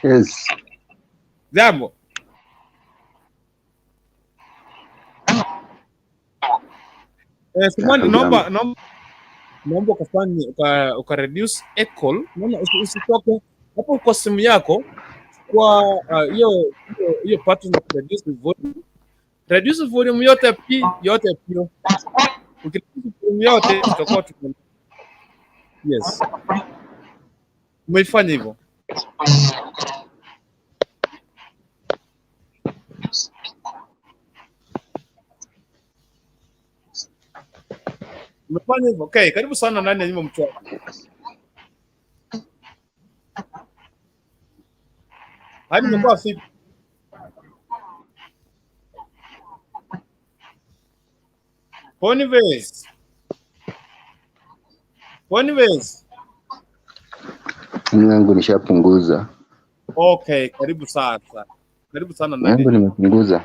Yes.
Jambo. Simani naomba ukafanye uka reduce echo. Naona usitoke hapo kwa simu yako kwa hiyo pattern of reduce volume. Reduce volume yote pia. Ukireduce volume yote tutakuwa tuko. Yes. Umefanya hivyo. Umefanya hivyo. Okay, karibu sana ndani ya nyumba mtu wako. Hadi nimekuwa vipi? Boniface.
Mwanangu nishapunguza.
Okay, karibu sana. Karibu sana ndani.
Mwanangu nimepunguza.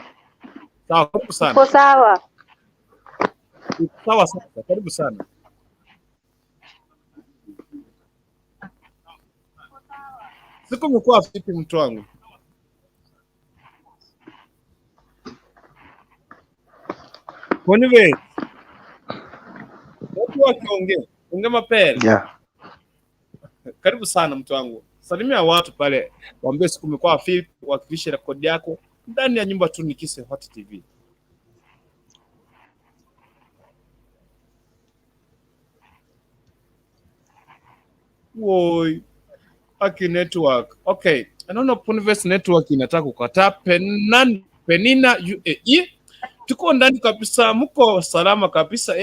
Sawa, karibu sana.
Uko sawa?
Sawa sasa, karibu sana. Siku imekuwa vipi mtu wangu? Kwani wewe? Watu wakiongea, ongea mapema.
Yeah.
Karibu sana mtu wangu. Salimia watu pale, waambie siku imekuwa vipi, wakilishe rekodi yako ndani ya nyumba tu Nikise Hot TV. Woi. Aki network. Okay. Anaona Puniverse network inataka kukataa. Penina UAE. Tuko ndani kabisa, mko salama kabisa.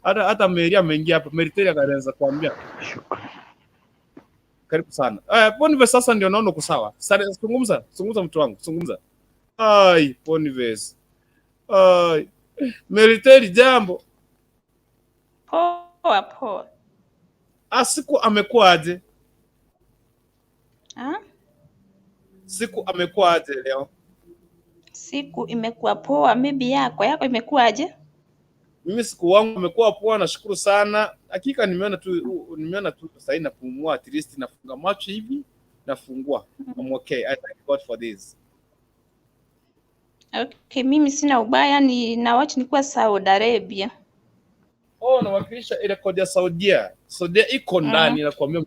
Hata Mary ameingia hapa. Mary tena kaanza kuambia. Karibu sana. Puniverse sasa ndio naona uko sawa. Zungumza mtu wangu, zungumza. Ai, Puniverse. Ai. Mary tena jambo.
Poa.
Siku amekuwa aje? Siku amekuwa aje leo?
Siku imekuwa poa. Maybe yako imekuwa aje?
Mimi siku wangu amekuwa poa, nashukuru sana. Hakika nimeona tu sasa napumua, at least nafunga macho hivi, nafungua. I'm okay. I thank God for this.
Okay, mimi sina ubaya, nawacha nikuwa Saudi Arabia.
Nawakilisha ile kodi ya Saudia. Saudia iko ndani na kuambia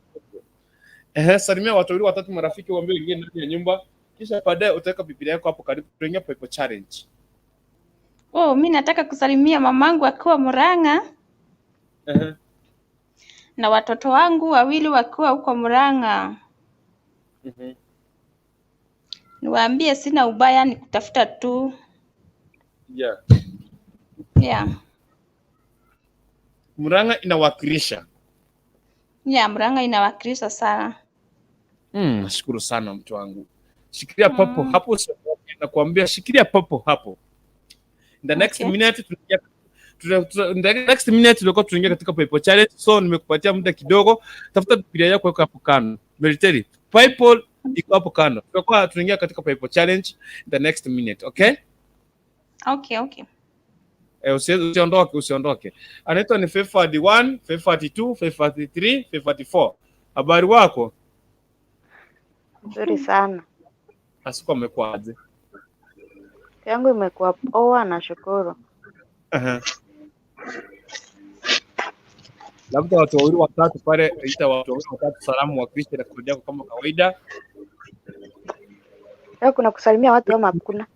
salimia watu wawili watatu marafiki, waambie wengine ndani ya nyumba, kisha baadaye utaweka Biblia yako hapo karibu, tuingia pepo challenge.
Mimi nataka kusalimia mamangu akiwa Murang'a. Na watoto wangu wawili wakiwa huko Murang'a. Niwaambie sina ubaya, ni kutafuta tu. Yeah.
Murang'a inawakilisha.
Murang'a inawakilisha sana.
Nashukuru sana mtu wangu. Shikilia papo hapo, nakwambia shikilia papo hapo. The next minute tulikuwa tunaingia katika Bible challenge, so nimekupatia muda kidogo, tafuta Biblia yako weka hapo kando. Military Bible iko hapo kando. Tutakuwa tunaingia katika Bible challenge the next minute, okay?
Okay.
Usiondoke. Anaitwa ni Fefadi 1, Fefadi 2, Fefadi 3, Fefadi 4. Habari wako?
Nzuri sana.
Asiku amekuwa aje?
Yangu imekuwa poa, nashukuru.
Labda watu wawili watatu pale, watu wawili watatu salamu wakilishe na kurudi yako kama kawaida.
Leo kuna kusalimia watu ama hakuna?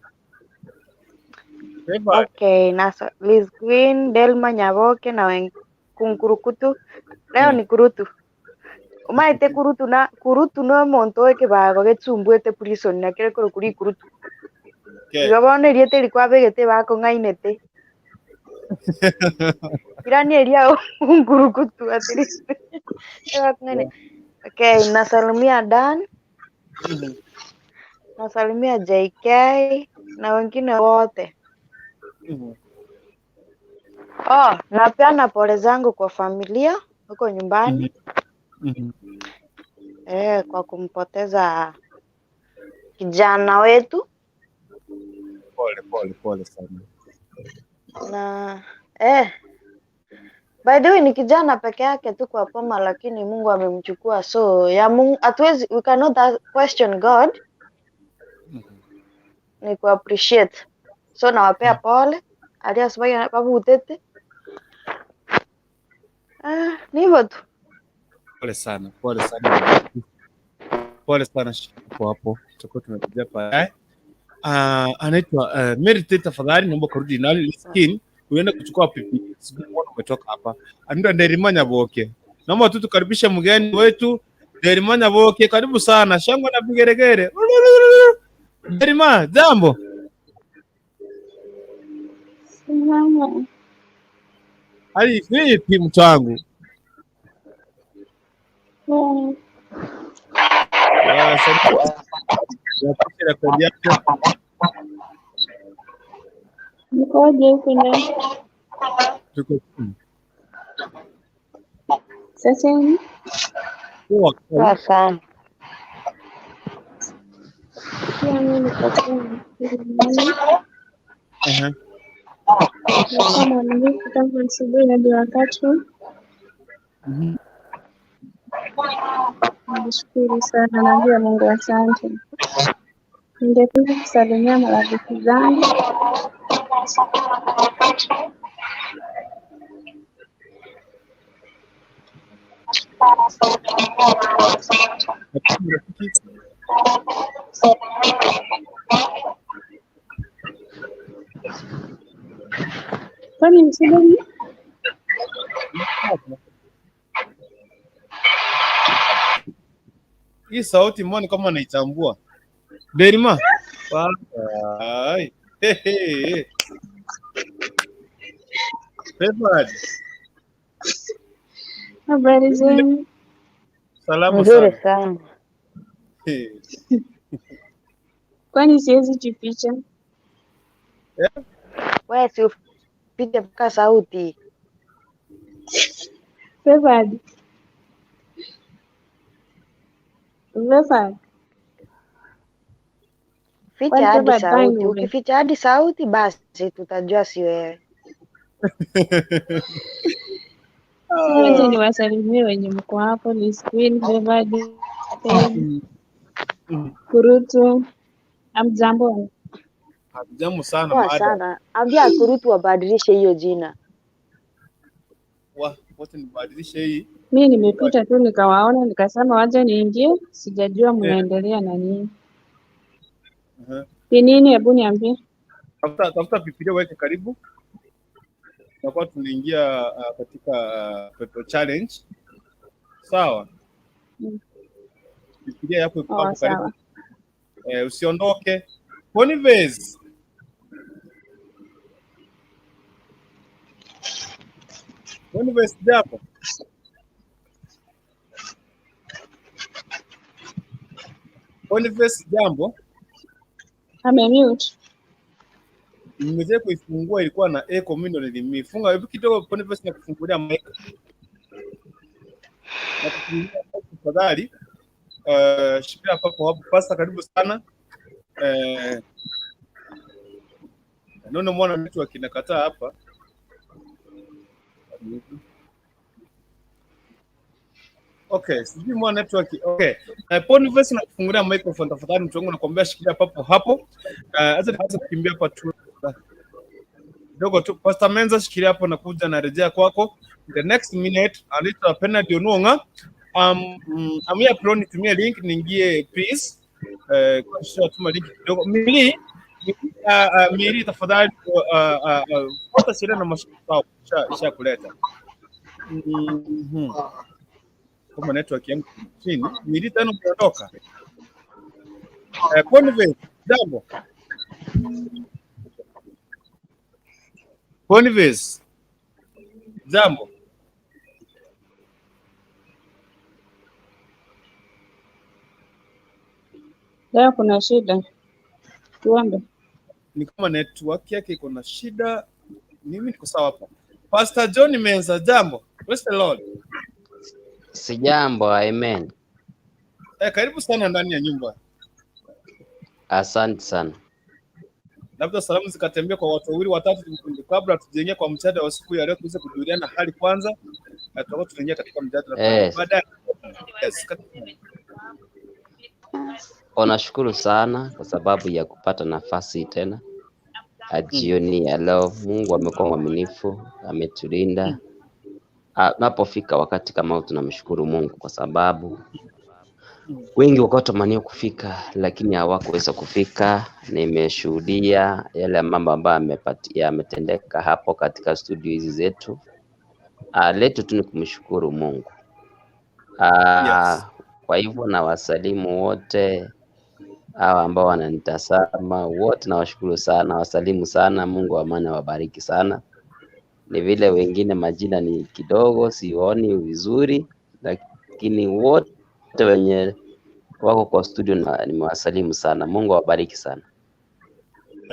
Okay, nasa Liz Queen, Delma Nyaboke na Kunkurukutu. Leo ni kurutu. Umaite kurutu no monto ekibago getsumbwete prison na kire kuri kurutu. Igabone riete likwa begete bako ngainete. Irani eria Kunkurukutu atiri. Okay, nasalimia Dan. Nasalimia JK na wengine wote. Napeana pole zangu kwa familia huko nyumbani. Kwa kumpoteza kijana wetu.
Pole sana.
Na by the way ni kijana peke yake tu kwa poma, lakini Mungu amemchukua, so ya Mungu we cannot question God. Ni ku appreciate. So nawapea pole. Alias baya babu utete. Ni hivyo tu.
Pole sana. Pole sana hapo. Tutakuwa tumekuja pale. Anaitwa Mary, tafadhali naomba kurudi na skin uende kuchukua pipi. Sikuona umetoka hapa. Anaitwa Nderimanya Boke. Naomba tu tukaribishe mgeni wetu Nderimanya Boke. Karibu sana. Shangwe na vigeregere. Nderima, jambo. Hali vipi mtu wangu?
Nikoje kuna? Sasa ni? Sasa. Nilikuwa mwaminifu tangu asubuhi hadi wakati huu. Nashukuru sana, naambia Mungu asante. Ningependa kusalimia marafiki zangu. Kwani msibani?
Hii sauti mbona kama naitambua? Berima. Ai. Favored.
Habari zenu?
Salama
Nzuri
sana.
sana.
Kwani siwezi jificha?
Wewe si upige mpaka sauti.
Favored. Favored.
Ficha hadi
Favored
sauti.
fine.
Ukificha hadi sauti basi tutajua si wewe.
Wacha niwasalimie wenye mko hapo. Liz Queen, Favored, Kurutu. Amjambo.
Jambo sana
Poa
maada.
sana. Ambia Kurutu wabadilishe hiyo jina.
Wote nibadilishe hii.
Mimi nimepita tu nikawaona nikasema waje niingie, sijajua mnaendelea na nini. Ni nini, hebu niambie.
Tafuta Biblia weke karibu. Tutakuwa tunaingia katika pepo challenge. Sawa? Biblia yako iko hapo karibu. Usiondoke. Boniface. Boniface japo. Boniface jambo.
Amemute.
Nimeweza kuifungua ilikuwa na echo, mimi ndo nilimifunga. Hebu kidogo Boniface na kufungulia mic. Na kufungulia tafadhali. Shikilia hapo pasta, karibu sana. Naona mwana network inakataa hapa. Okay, sijui mwana network. Okay. Boniface na kufungulia microphone tafadhali, mtu wangu nakwambia shikilia papo hapo. Acha nianze kukimbia hapa tu. Dogo tu Pastor Menza, shikilia hapo na kuja na rejea kwako. The next minute alita Penad Ononga. I'm here pro nitumie link niingie please. Kwa sure tuma link kidogo. Miri tafadhali fuata sheria na masharti sha kuleta. Kama network yangu chini, Miri tano kuondoka. Boniface, jambo. Boniface. Jambo.
Leo kuna shida. Tuombe.
Ni kama network yake iko na shida. Mimi niko sawa hapa. Pastor John Menza, jambo. Praise the Lord.
Si jambo, amen.
Karibu sana ndani ya nyumba.
Asante sana.
Labda salamu zikatembea kwa watu wawili watatu kabla tujengea kwa mjadala wa siku ya leo, tuweze kujuliana hali kwanza. Tutakuwa tunaingia katika mjadala baadaye.
Nashukuru sana kwa sababu ya kupata nafasi tena jioni ya leo. Mungu amekuwa mwaminifu, ametulinda. Napofika wakati kama huu tunamshukuru Mungu kwa sababu wengi wakatamania kufika lakini hawakuweza kufika. Nimeshuhudia yale mambo ambayo yametendeka hapo katika studio hizi zetu. Letu tu ni kumshukuru Mungu. Kwa hivyo na wasalimu wote hao ambao wananitazama wote, nawashukuru sana, wasalimu sana. Mungu wa amani awabariki sana. Ni vile wengine majina ni kidogo sioni vizuri, lakini wote wenye wako kwa studio nimewasalimu sana. Mungu awabariki sana.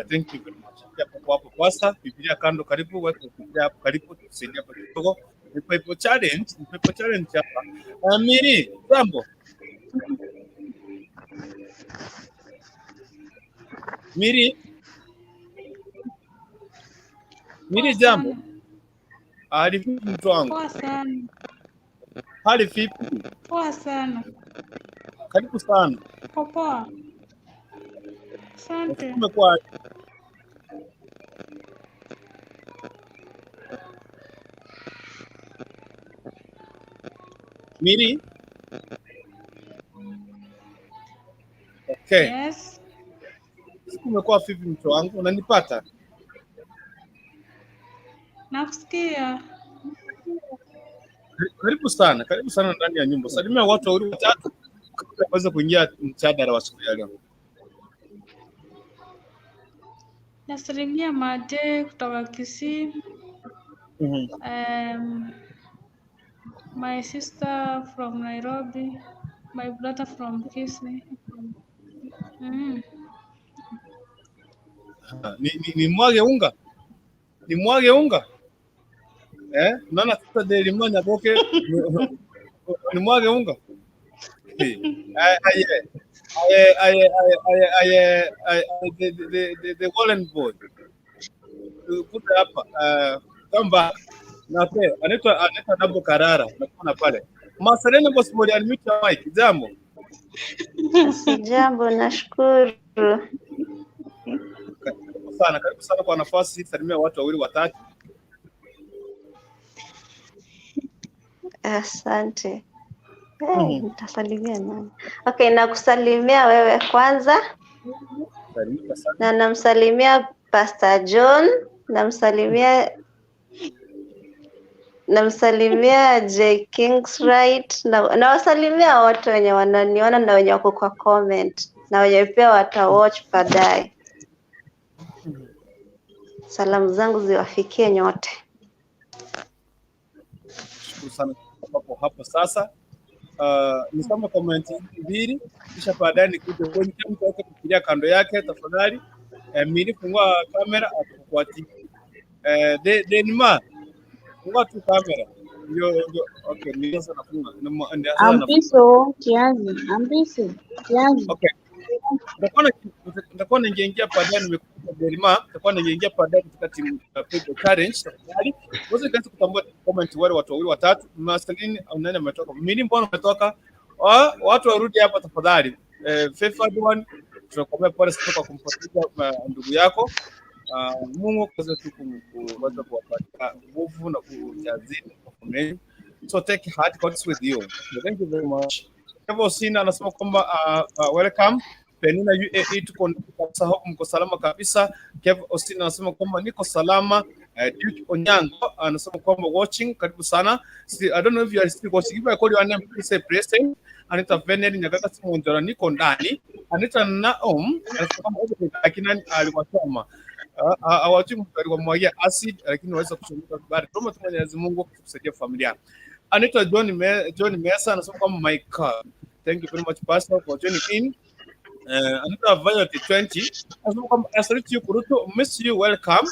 Thank you very much. Hapo Pastor, Biblia kando karibu, watu Biblia hapo karibu, tusaidia hapo kidogo. Pepo challenge hapa. Miri, jambo. Miri. Miri jambo. Hali vipi mtu wangu?
Poa sana.
Hali vipi?
Poa sana.
Karibu sana.
Poa. Asante.
Umekuwa Miri? Okay.
Yes.
Umekuwa vipi mtu wangu? Unanipata?
Nakusikia.
Karibu sana ndani ya nyumba. Salimia watu wawili watatu waweze kuingia mjadala wa siku ya leo.
Nasalimia Made kutoka Kisii. My sister from Nairobi. My brother from Kisii.
Ni mwage unga? Ni mwage unga? Nana sasa deli manya boke ni mwage unga? The Golden Boy. Kuja hapa kamba na pe anaitwa Double Karara nakuona pale. Masaleni boss body unmute mic. Jambo.
Jambo, nashukuru.
Karibu sana kwa nafasi. Salimia watu wawili watatu.
Asante. Nitasalimia nani? Okay, nakusalimia wewe kwanza. Na namsalimia Pastor John, namsalimia J Kingsright, na wasalimia wote wenye wananiona na wenye wako kwa comment na wenye pia watawatch baadaye. Salamu zangu ziwafikie nyote.
Shukuru sana hapo sasa. Nisome comment mbili kisha baadaye nikuje kwenye mtu wake kufikiria kando yake tafadhali. Mimi fungua kamera atakufuatia. Denima fungua tu kamera. Ndio okay, mimi sasa nafunga.
Ambiso kianzi.
Okay. Nitakuwa naingia baadaye nimekuja Denima, nitakuwa naingia baadaye katika timu ya Challenge tafadhali. Wewe kaanza kutambua comment wale watu wawili watatu. Mnasalini au nani ametoka? Mimi mbona umetoka? Watu warudi hapa tafadhali. Favored one tunakomea pale sitoka kumpoteza ndugu yako. Mungu kaza tu kuweza kuwapatia nguvu na kujazini kwa. So take heart, God's with you. Thank you very much. Kevo Sina anasema kwamba welcome. Penina UAE tuko mko salama kabisa. Kevo Osina anasema kwamba niko salama. Duke Onyango anasema kwamba watching, karibu sana. I don't know if you are still watching. If I call your name, please say present. Anita Veneri Nyagaga Simonjora niko ndani. Anita Naom anasema kwamba akina aliwasoma. Hawajui mtu alimwagia acid lakini waweza kushiriki habari. Tuombe tu Mwenyezi Mungu kusaidia familia. Anita John Mesa anasema kwamba my God. Thank you very much Pastor for joining in. Anita Violet 20 anasema kwamba I salute you Kuruto, miss you, welcome.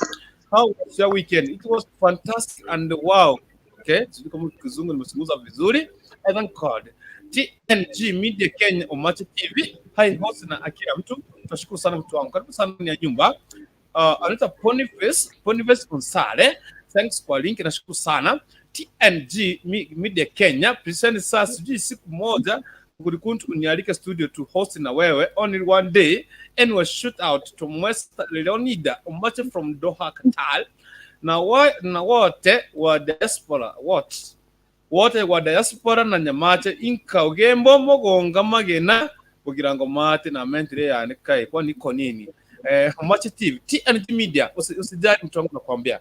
How was your weekend? It was fantastic and wow. Okay, sisi kama kizungu nimezungumza vizuri. I thank God. TNG Media Kenya Omache TV. Hi host na akira mtu. Tunashukuru sana mtu wangu. Karibu sana ndani ya nyumba. Anita Boniface Onsale. Thanks kwa link, nashukuru sana. TNG Media Kenya present sasa sijui siku moja kulikuntu unialike studio to host na wewe only one day and we shoot out to West Leonida Omache from Doha Qatar. Na wote wa diaspora wote wa diaspora na nyamache inka ugembo mogonga magena kugira ngo mate na mentire yani kai kwa niko nini Omache TV TNG Media usijali mtu wangu nakwambia.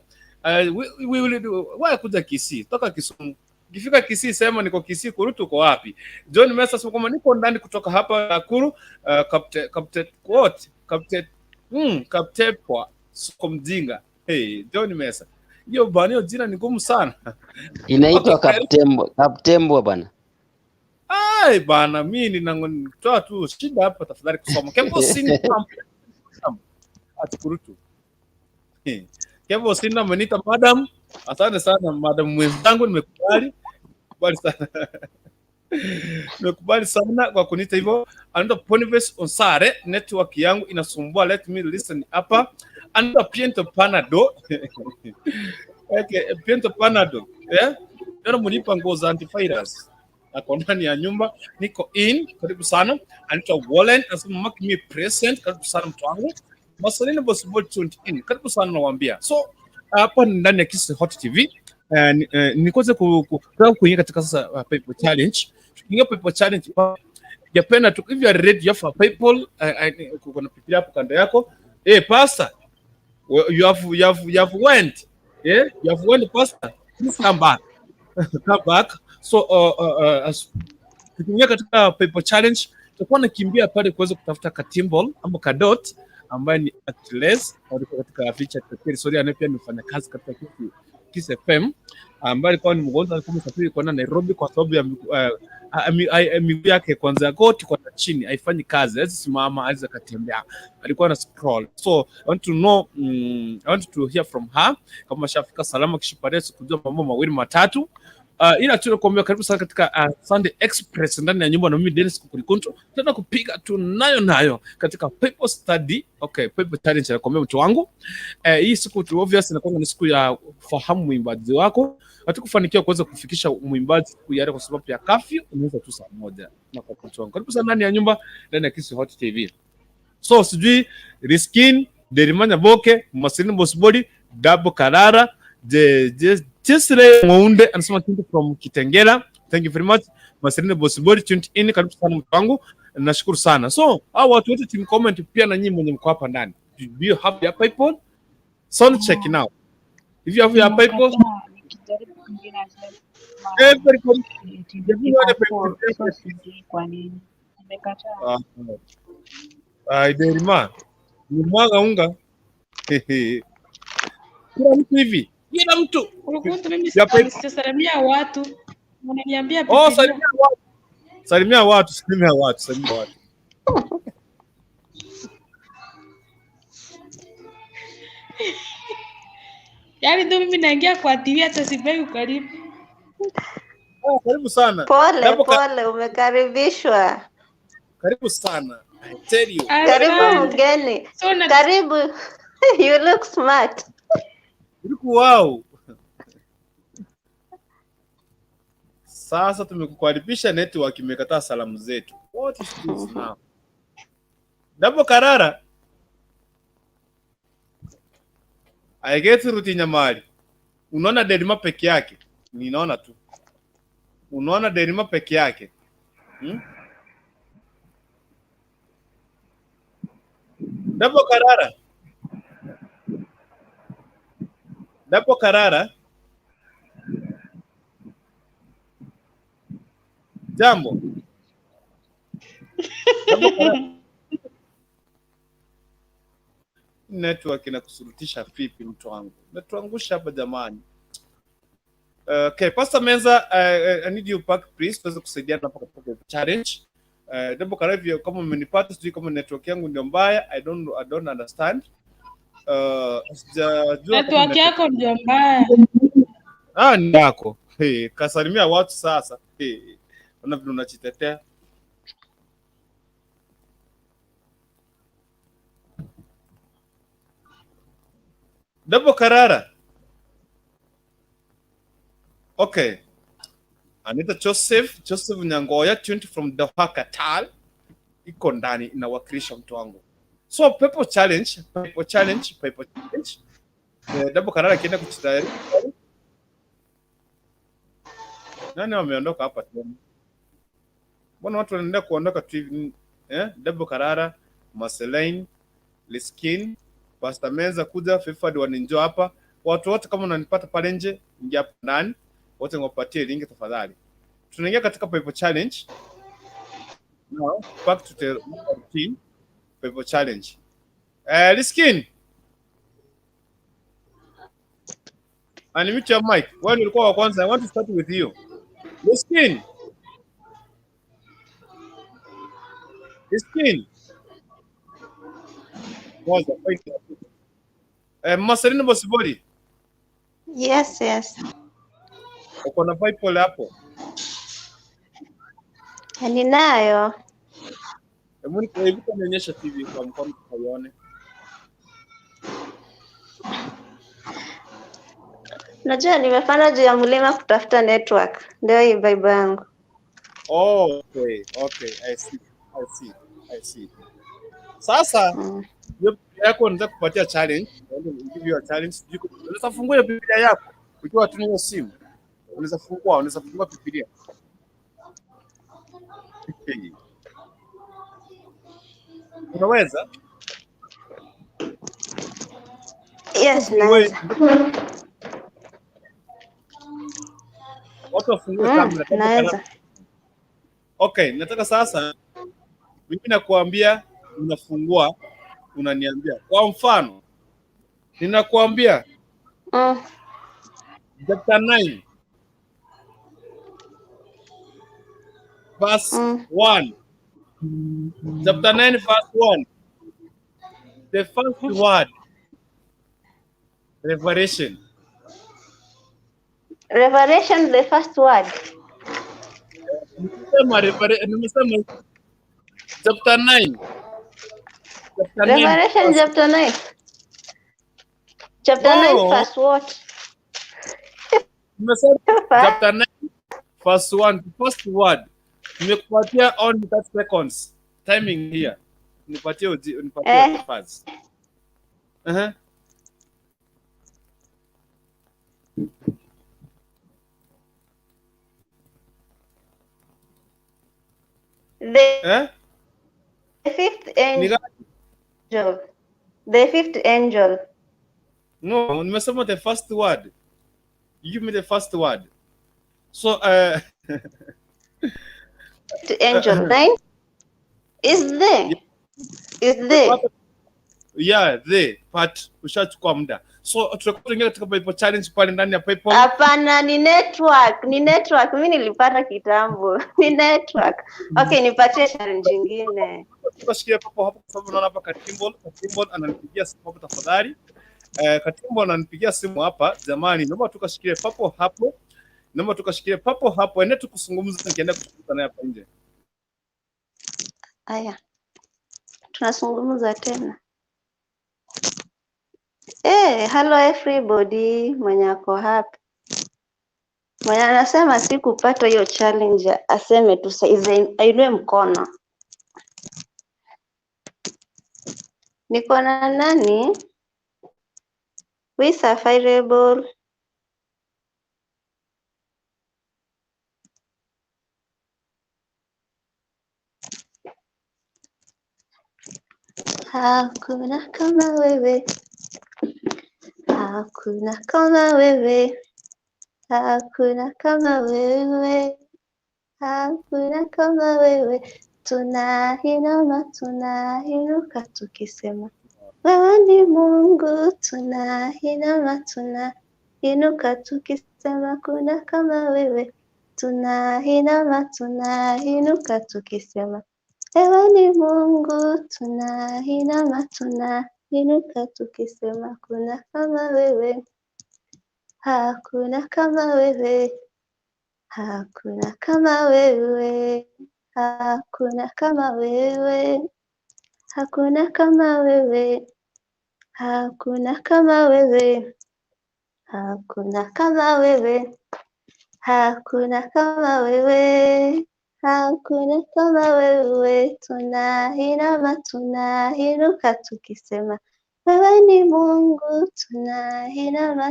We will do. Why kuja Kisii? Toka Kisumu. Ukifika Kisii sema niko Kisii, Kurutu uko wapi? John Mesa sema kama niko ndani kutoka hapa Nakuru, Captain kwa soko mjinga. Hey, John Mesa. Hiyo bwana hiyo jina ni ngumu sana.
Inaitwa Kaptembo bwana.
Ai bana mimi ninangotoa tu shida hapa tafadhali kusoma. Kevo sini Kurutu. Kevo sina amenita madam. Asante sana madam mwenzangu, nimekubali sana. Nimekubali sana kwa kunita hivyo. Anaitwa Boniface Onsare, network yangu inasumbua, let me listen hapa. anaitwa Piento Panado. Okay, Piento Panado. Ndio mnipa nguo za antivirus. Ako ndani ya nyumba, niko in, karibu sana. Anaitwa Wallen, anasema mark me present, karibu sana mtu wangu. Masalini boss boy tuned in, karibu sana nawaambia. So hapa ndani ya Kiss Hot TV nikoze kuingia katika sasa PayPal challenge. Tukiingia PayPal challenge Japena tu, if you are ready for PayPal, kuna pipi hapo kando yako. Pastor, you have went. You have went, Pastor. Please come back. Come back. So tukiingia katika PayPal challenge, tutakuwa nakimbia pale kuweza kutafuta katimbol ama kadot ambaye ni Atlas katika feature tekeri. Sorry, anapia nifanya kazi katika Kiss FM ambaye alikuwa ni mgonjwa, alikuwa msafiri kwenda Nairobi kwa sababu ya miguu yake kwanza goti kwa chini haifanyi kazi, hawezi simama, hawezi kutembea, alikuwa na scroll. So I want to hear from her kama shafika salama kishiparesi kujua mambo mawili matatu. Ila tunakuambia karibu sana katika Sunday Express ndani ya nyumba na mimi Dennis Kukulikunto. Tena kupiga tunayo katika PayPal study. Okay, PayPal challenge nakwambia mtu wangu. Hii siku tu obvious inakuwa ni siku ya fahamu mwimbaji wako. Hatukufanikiwa kuweza kufikisha mwimbaji siku ya kwa sababu ya curfew, unaweza tu saa moja na kwa mtu wangu. Karibu sana ndani ya nyumba ndani ya Kiss Hot TV. So sijui Riskin, Derimanya Boke, Masilini Bosbody, Dabo Karara, Jesre Mounde anasema kitu from Kitengela. Thank you very much. Masilini Bosbody tuned in, karibu sana mtu wangu. Nashukuru sana. So, hao watu wote team comment pia na nyinyi mwenye mko hapa ndani. Do you have your PayPal? Sound check now. If you have your PayPal, everybody Derima, ni mwaga unga. Kila mtu hivi. Kila mtu.
Salimia watu. Unaniambia
salimia watu.
Yaani ndio mimi naingia kwa TV hata sibegi karibu.
Karibu sana.
Pole, umekaribishwa.
Karibu sana. I tell you.
Karibu mgeni. Karibu. You look smart.
Wow. Sasa tumekukaribisha, network imekataa salamu zetu. What is this now? Dabo Karara. I get ruti Nyamali. Unaona Derima peke yake? Ninaona tu. Unaona Derima peke yake? Dabo Karara. Jambo. Dabo Karara. Network inakusurutisha vipi mtu wangu? Natuangusha hapa jamani. Okay, Pastor Menza, I need you back please, tuweze kusaidiana hapa katika challenge. Dabo Karara, kama umenipata sijui kama network yangu ndio mbaya, I don't understand.
Network yako ndio mbaya.
Ni yako. Kasalimia watu sasa. Una vile unachitetea. Dabo Karara. Okay. Anita Joseph Nyangoya tuned from Doha, Qatar. Iko ndani inawakilisha mtu wangu. So PayPal challenge. Dabo Karara kienda kuchitayari. Nani wameondoka hapa tena? Mbona watu wanaendelea kuondoka tu hivi? Dabo Karara, Marceline, Liskin, Pastor Menza kuja, Fifad waninjo hapa. Watu wote kama unanipata pale nje, ingia hapa ndani. Wote ngopatie link tafadhali. Tunaingia katika PayPal challenge. Now, back to the routine. PayPal challenge. Liskin. Unmute your mic. Wewe ulikuwa wa kwanza. I want to start with you. Liskin. Kwanza, wait. Masalini Bosibori.
Yes.
Uko na PayPal hapo?
Ninayo.
Hebu nionyeshe TV kwa mkono tuone.
Najua nimepanda juu ya mlima kutafuta network. Ndio hii Bible yangu.
Oh, okay. I see. Sasa hiyo Biblia yako unaweza kupatia challenge. Give you a challenge. Unaweza fungua Biblia yako ukiwa tu na simu. Unaweza fungua Biblia. Unaweza?
Yes, naweza.
Watu wafungue kamera.
Naweza.
Okay, nataka sasa mimi nakuambia unafungua, unaniambia. Kwa mfano, ninakuambia chapter 9 verse 1. Chapter 9 verse 1. The first word, revelation.
Revelation, the first word.
Nimesema chapter 9.
Revelation chapter 9. Chapter 9 verse what?
Nimesema chapter 9 verse 1. The first word. Nimekupatia only 30 seconds. Timing here. Nipatie first.
The fifth angel. The fifth angel.
No, nimesema the first word. You give me the first word. So
the angel 9 is there. Is there.
Yeah, there. But ushachukua muda. So tutakuingia katika Bible challenge pale ndani ya PayPal.
Hapana, ni network. Mimi nilipata kitambo. Ni network. Okay, nipatie challenge nyingine.
Tukashikia papo hapo kwa sababu unaona hapa Katimbol ananipigia simu hapo tafadhali. Katimbol ananipigia simu hapa. Jamani, naomba tukashikie papo hapo. Ende tukuzungumza nikienda kuzungumza naye hapa nje.
Aya. Tunazungumza tena. Hello everybody, mwenye ako hapa. Mwenye anasema sikupata hiyo challenge aseme tu saizi ainue mkono. Niko na nani? Who is available? Hakuna kama wewe. Hakuna kama wewe. Hakuna kama wewe. Hakuna kama wewe. Tunainuka tukisema wewe ni Mungu. Tunainuka tukisema kuna kama wewe. Tunainuka tukisema wewe ni Mungu. Tunainuka tukisema kuna kama wewe. Hakuna kama wewe. Hakuna kama wewe. Hakuna kama wewe. Hakuna kama wewe. Hakuna kama wewe. Hakuna kama wewe. Hakuna kama wewe. Hakuna kama wewe. Tunainuka tukisema wewe ni Mungu.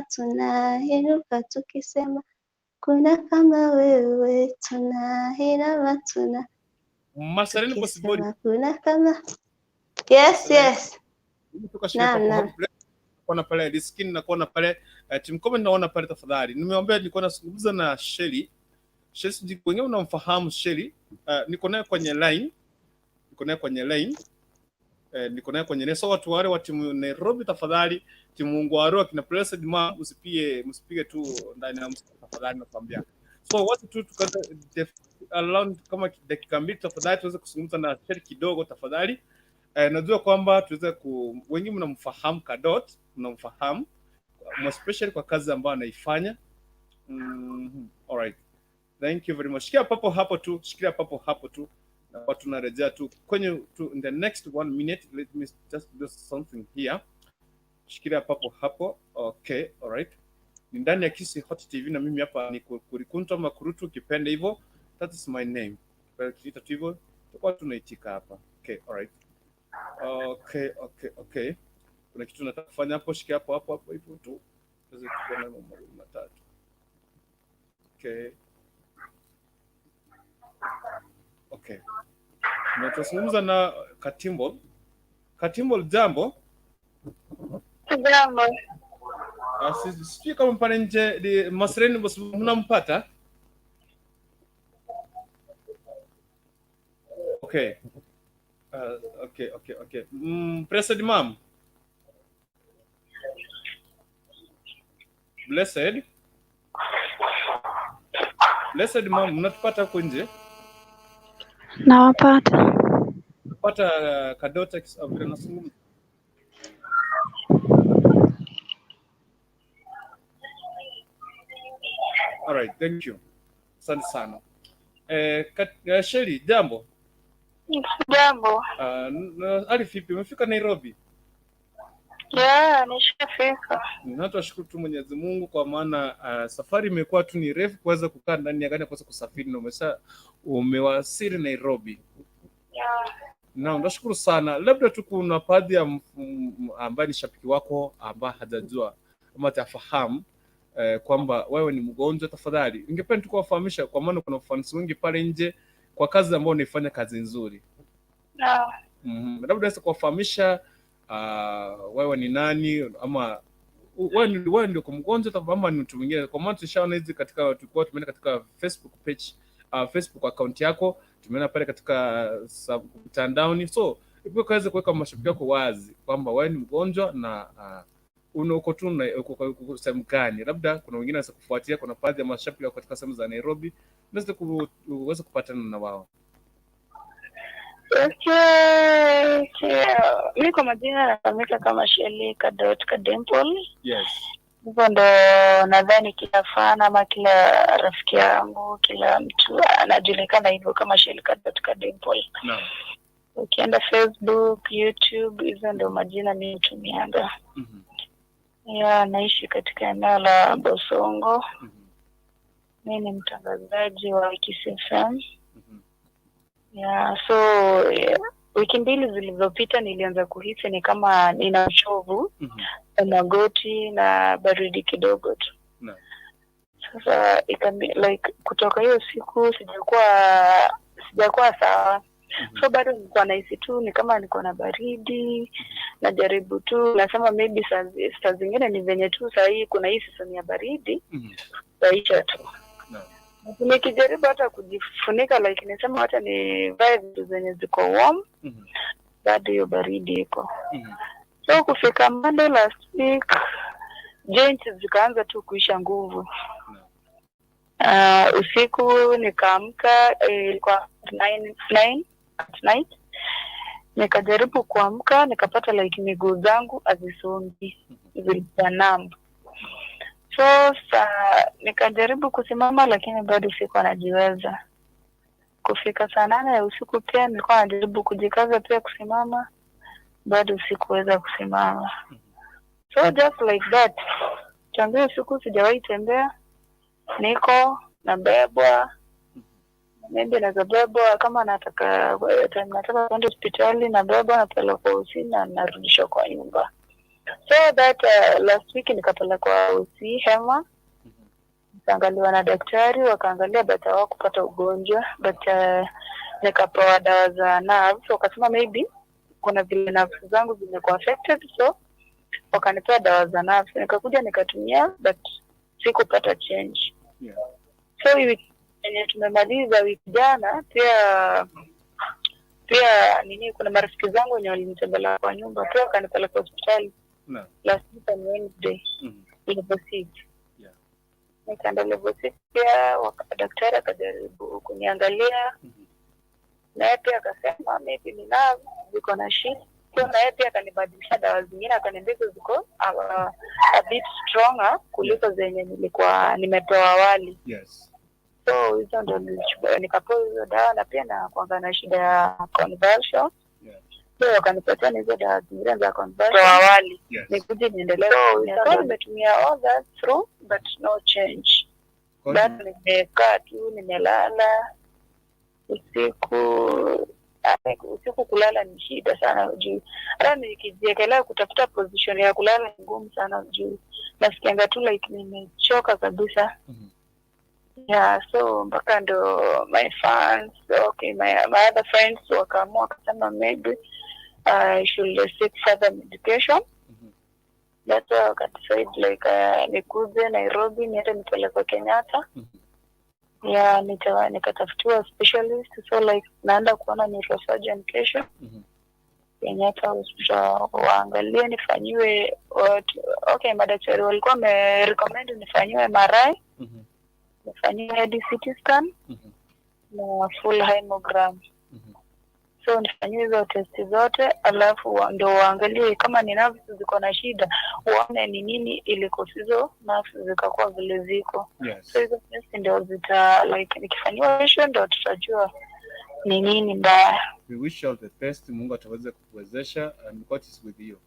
Tunainuka tukisema kuna kama wewe.
Masaleni kwa sibodi.
Kuna kama. Yes.
Kuna pale diskin na kuona pale team comment naona pale tafadhali. Nimeombea nilikuwa nazungumza na Shelly. Shelly wengine unamfahamu Shelly. Niko naye kwenye line. Niko naye kwenye so watu wale wa timu Nairobi tafadhali, timu Ngwaro kina Blessed Ma msipige tu ndani ya msiku tafadhali nakwambia. So watu tu tukaza around kama dakika 2 tafadhali tuweze kuzungumza na Shelly kidogo tafadhali. Najua kwamba tuweze wengi mnamfahamu Kadot, mnamfahamu especially kwa kazi ambayo anaifanya. All right. Thank you very much. Shikilia papo hapo tu. Na watu tunarejea tu kwenye in the next 1 minute. Let me just do something here. Shikilia papo hapo. Okay, all right. ni ndani ya Kisi Hot TV, na mimi hapa ni Kurikunto ama Kurutu kipende hivyo. That is my name. Kwa kiita tu hivyo tutakuwa tunaitika hapa. Okay, alright. Okay. Kuna kitu nataka kufanya hapo, shika hapo hivyo tu. Tuweze kuona mambo matatu. Okay. Na tutazungumza na Katimbol. Katimbol, jambo.
Jambo.
Sijui kama pale nje di Masreni boss mnampata? Okay. Okay. Blessed mom. Blessed mom, mnatupata huko nje?
Nawapata.
Pata Kadota vile nasungumza. Alright, thank you. Asante sana. Sheri, jambo.
Jambo.
Ali vipi? Umefika Nairobi?
Yeah, nishafika.
Tunashukuru tu Mwenyezi Mungu kwa maana safari imekuwa tu ni refu kuweza kukaa ndani ya gari kuweza kusafiri na umewasili Nairobi.
Yeah.
Na nashukuru sana. Labda tu kuna baadhi ya ambaye ni shabiki wako ambaye hajajua ama tafahamu kwamba wewe ni mgonjwa, tafadhali ningependa tu kuwafahamisha kwa maana kuna fans wengi pale nje kwa kazi ambayo unaifanya, kazi nzuri.
Yeah.
Labda unaweza kuwafahamisha wewe ni nani, ama wewe ndio mgonjwa ama ni mtu mwingine? Kwa maana tushaona hizi katika tulikuwa tumeenda katika Facebook page, Facebook account yako tumeona pale katika mtandaoni, so ipo kaweza kuweka mashabiki yako wazi kwamba wewe ni mgonjwa na uko tu na uko sehemu gani. Labda kuna wengine wanaweza kufuatia, kuna baadhi ya mashabiki wako katika sehemu za Nairobi, unaweza kuweza kupatana na wao.
Okay. Mimi kwa majina nafahamika kama Shelly Kademple.
Yes.
Hivyo ndo nadhani kila fan ama kila rafiki yangu, kila mtu anajulikana hivyo kama Shelly Kademple.
Naam.
Ukienda Facebook, YouTube, hizo ndo majina mimi hutumianga. Yeah, naishi katika eneo la Bosongo. Mimi ni mtangazaji wa Kisi FM. Yeah, so wiki mbili zilizopita nilianza kuhisi ni kama nina uchovu na magoti na baridi kidogo tu. Sasa like kutoka hiyo siku sijakuwa sawa. So bado nilikuwa nahisi tu ni kama niko na baridi, najaribu tu nasema maybe saa zingine ni venye tu saa hii kuna hii season ya baridi. Taisha tu. Nikijaribu hata kujifunika like nisema hata ni vae vitu zenye ziko warm, bado hiyo baridi iko. So kufika Monday last week joints zikaanza tu kuisha nguvu. Usiku nikaamka ilikuwa 9 at night. Nikajaribu kuamka nikapata like miguu zangu hazisongi, zilikuwa numb. So nikajaribu kusimama lakini bado sikuwa najiweza. Kufika saa 8 ya usiku pia nilikuwa najaribu kujikaza pia kusimama, bado sikuweza kusimama. So just like that, tangu usiku sijawahi tembea, niko nabebwa, maybe nazabebwa kama nataka kwenda hospitali, nabebwa napelekwa hospitali na narudishwa kwa nyumba. So that last week nikapelekwa hospitali Hema, nikaangaliwa na daktari, wakaangalia bata wao kupata ugonjwa, but nikapewa dawa za nerves, wakasema maybe kuna vile nerves zangu zimekuwa affected, so wakanipea dawa za nerves. Nikakuja nikatumia but sikupata change. So wiki yenye tumemaliza wiki jana pia nini, kuna marafiki zangu wenye walinitembelea kwa nyumba pia wakanipeleka hospitali. Last week on Wednesday, level 6. Nikaenda level 6 pia, daktari akajaribu kuniangalia. Na pia akasema maybe nina ziko na shida. So na pia akanibadilisha dawa zingine, akaniambia ziko a bit stronger kuliko zenye nilikuwa nimepewa awali.
Yes.
So hizo ndo nikapewa hizo dawa, na pia na kuanga na shida ya convulsion. So wakanipatia hizo dawa zingine za conversion awali. Nikuje niendelee. So nimetumia all that through but no change. Bado nimekaa tu nimelala usiku kulala ni shida sana juu. Hata nikijiekelea kutafuta position ya kulala ni ngumu sana juu. Nasikianga tu like nimechoka kabisa. Yeah, so mpaka ndo my fans, okay, my other friends wakaamua kusema maybe I should seek further medication. That's why I decide like nikuje Nairobi niende nipeleke Kenyatta. Yeah, nikatafutiwa specialist, so like naenda kuona neurosurgeon kesho. Kenyatta hospital waangalie nifanyiwe okay, madaktari walikuwa wamerecommend nifanyiwe MRI. Nifanyiwe CT scan na full hemogram. So nifanyiwe hizo testi zote alafu ndio waangalie kama ni nerves ziko na shida, waone ni nini ilikosizo nerves zikakuwa vile ziko. So hizo testi ndio zita like nikifanyiwa kesho ndio tutajua ni nini mbaya.
We wish you all the best. Mungu ataweza kukuwezesha and God is with you.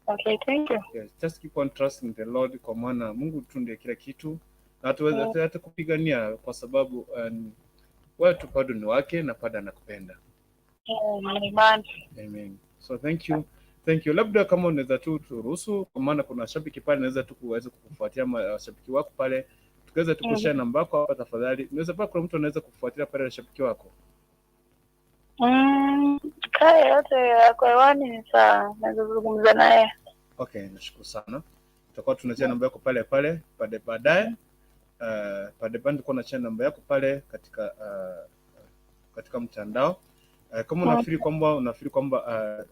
Okay, thank you.
Yes, just keep on trusting the Lord kwa maana Mungu tu ndiye kila kitu. Na tuweze hata kupigania kwa sababu wewe tu bado ni wake na bado anakupenda. Amen. So thank you. Thank you. Labda kama unaweza tu turuhusu kwa maana kuna shabiki pale naweza tu kuweza kukufuatia shabiki wako pale. Tukaweza tu kushare namba yako hapa tafadhali. Unaweza pia kuna mtu anaweza kukufuatilia pale shabiki wako.
Kaya yote kwa hewani ni sawa. Naweza kuzungumza naye.
Okay, nashukuru sana. Tutakuwa tunachia namba yako pale baadaye. Baadaye kuna channel namba yako pale katika mtandao. Kama unafikiri kwamba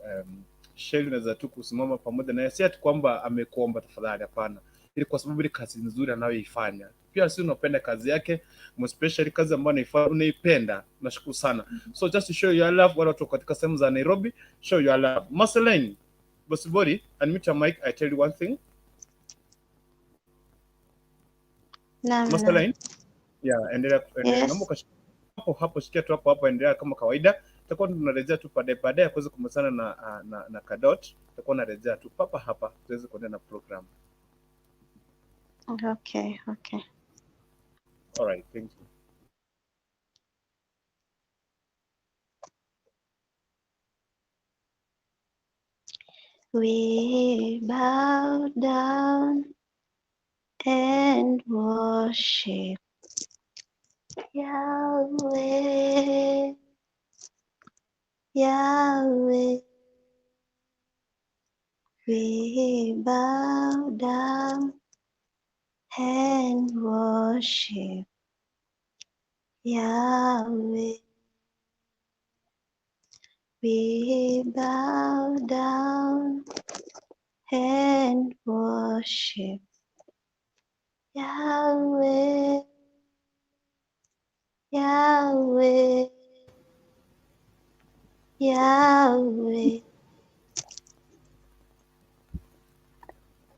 Shelley anaweza tu kusimama pamoja naye, si ati kwamba amekuomba tafadhali, hapana. Ili kwa sababu ile kazi nzuri anayoifanya. Pia si unapenda kazi yake, especially kazi ambayo anaifanya unaipenda. Nashukuru sana. So just to show your love watu katika sehemu za Nairobi, show your love. Marceline, Bossibody, unmute your mic. I tell you one thing. Marceline? Yeah, endelea. Hapo shikia tu hapo endelea kama kawaida. Tutakuwa tunarejea tu baadaye kuweza kumsana na Kadot. Tutakuwa tunarejea tu hapa tuweze kuendelea na program.
Okay.
All right, thank you.
We bow down and worship Yahweh, Yahweh. We bow down and worship Yahweh. We bow down and worship Yahweh, Yahweh, Yahweh.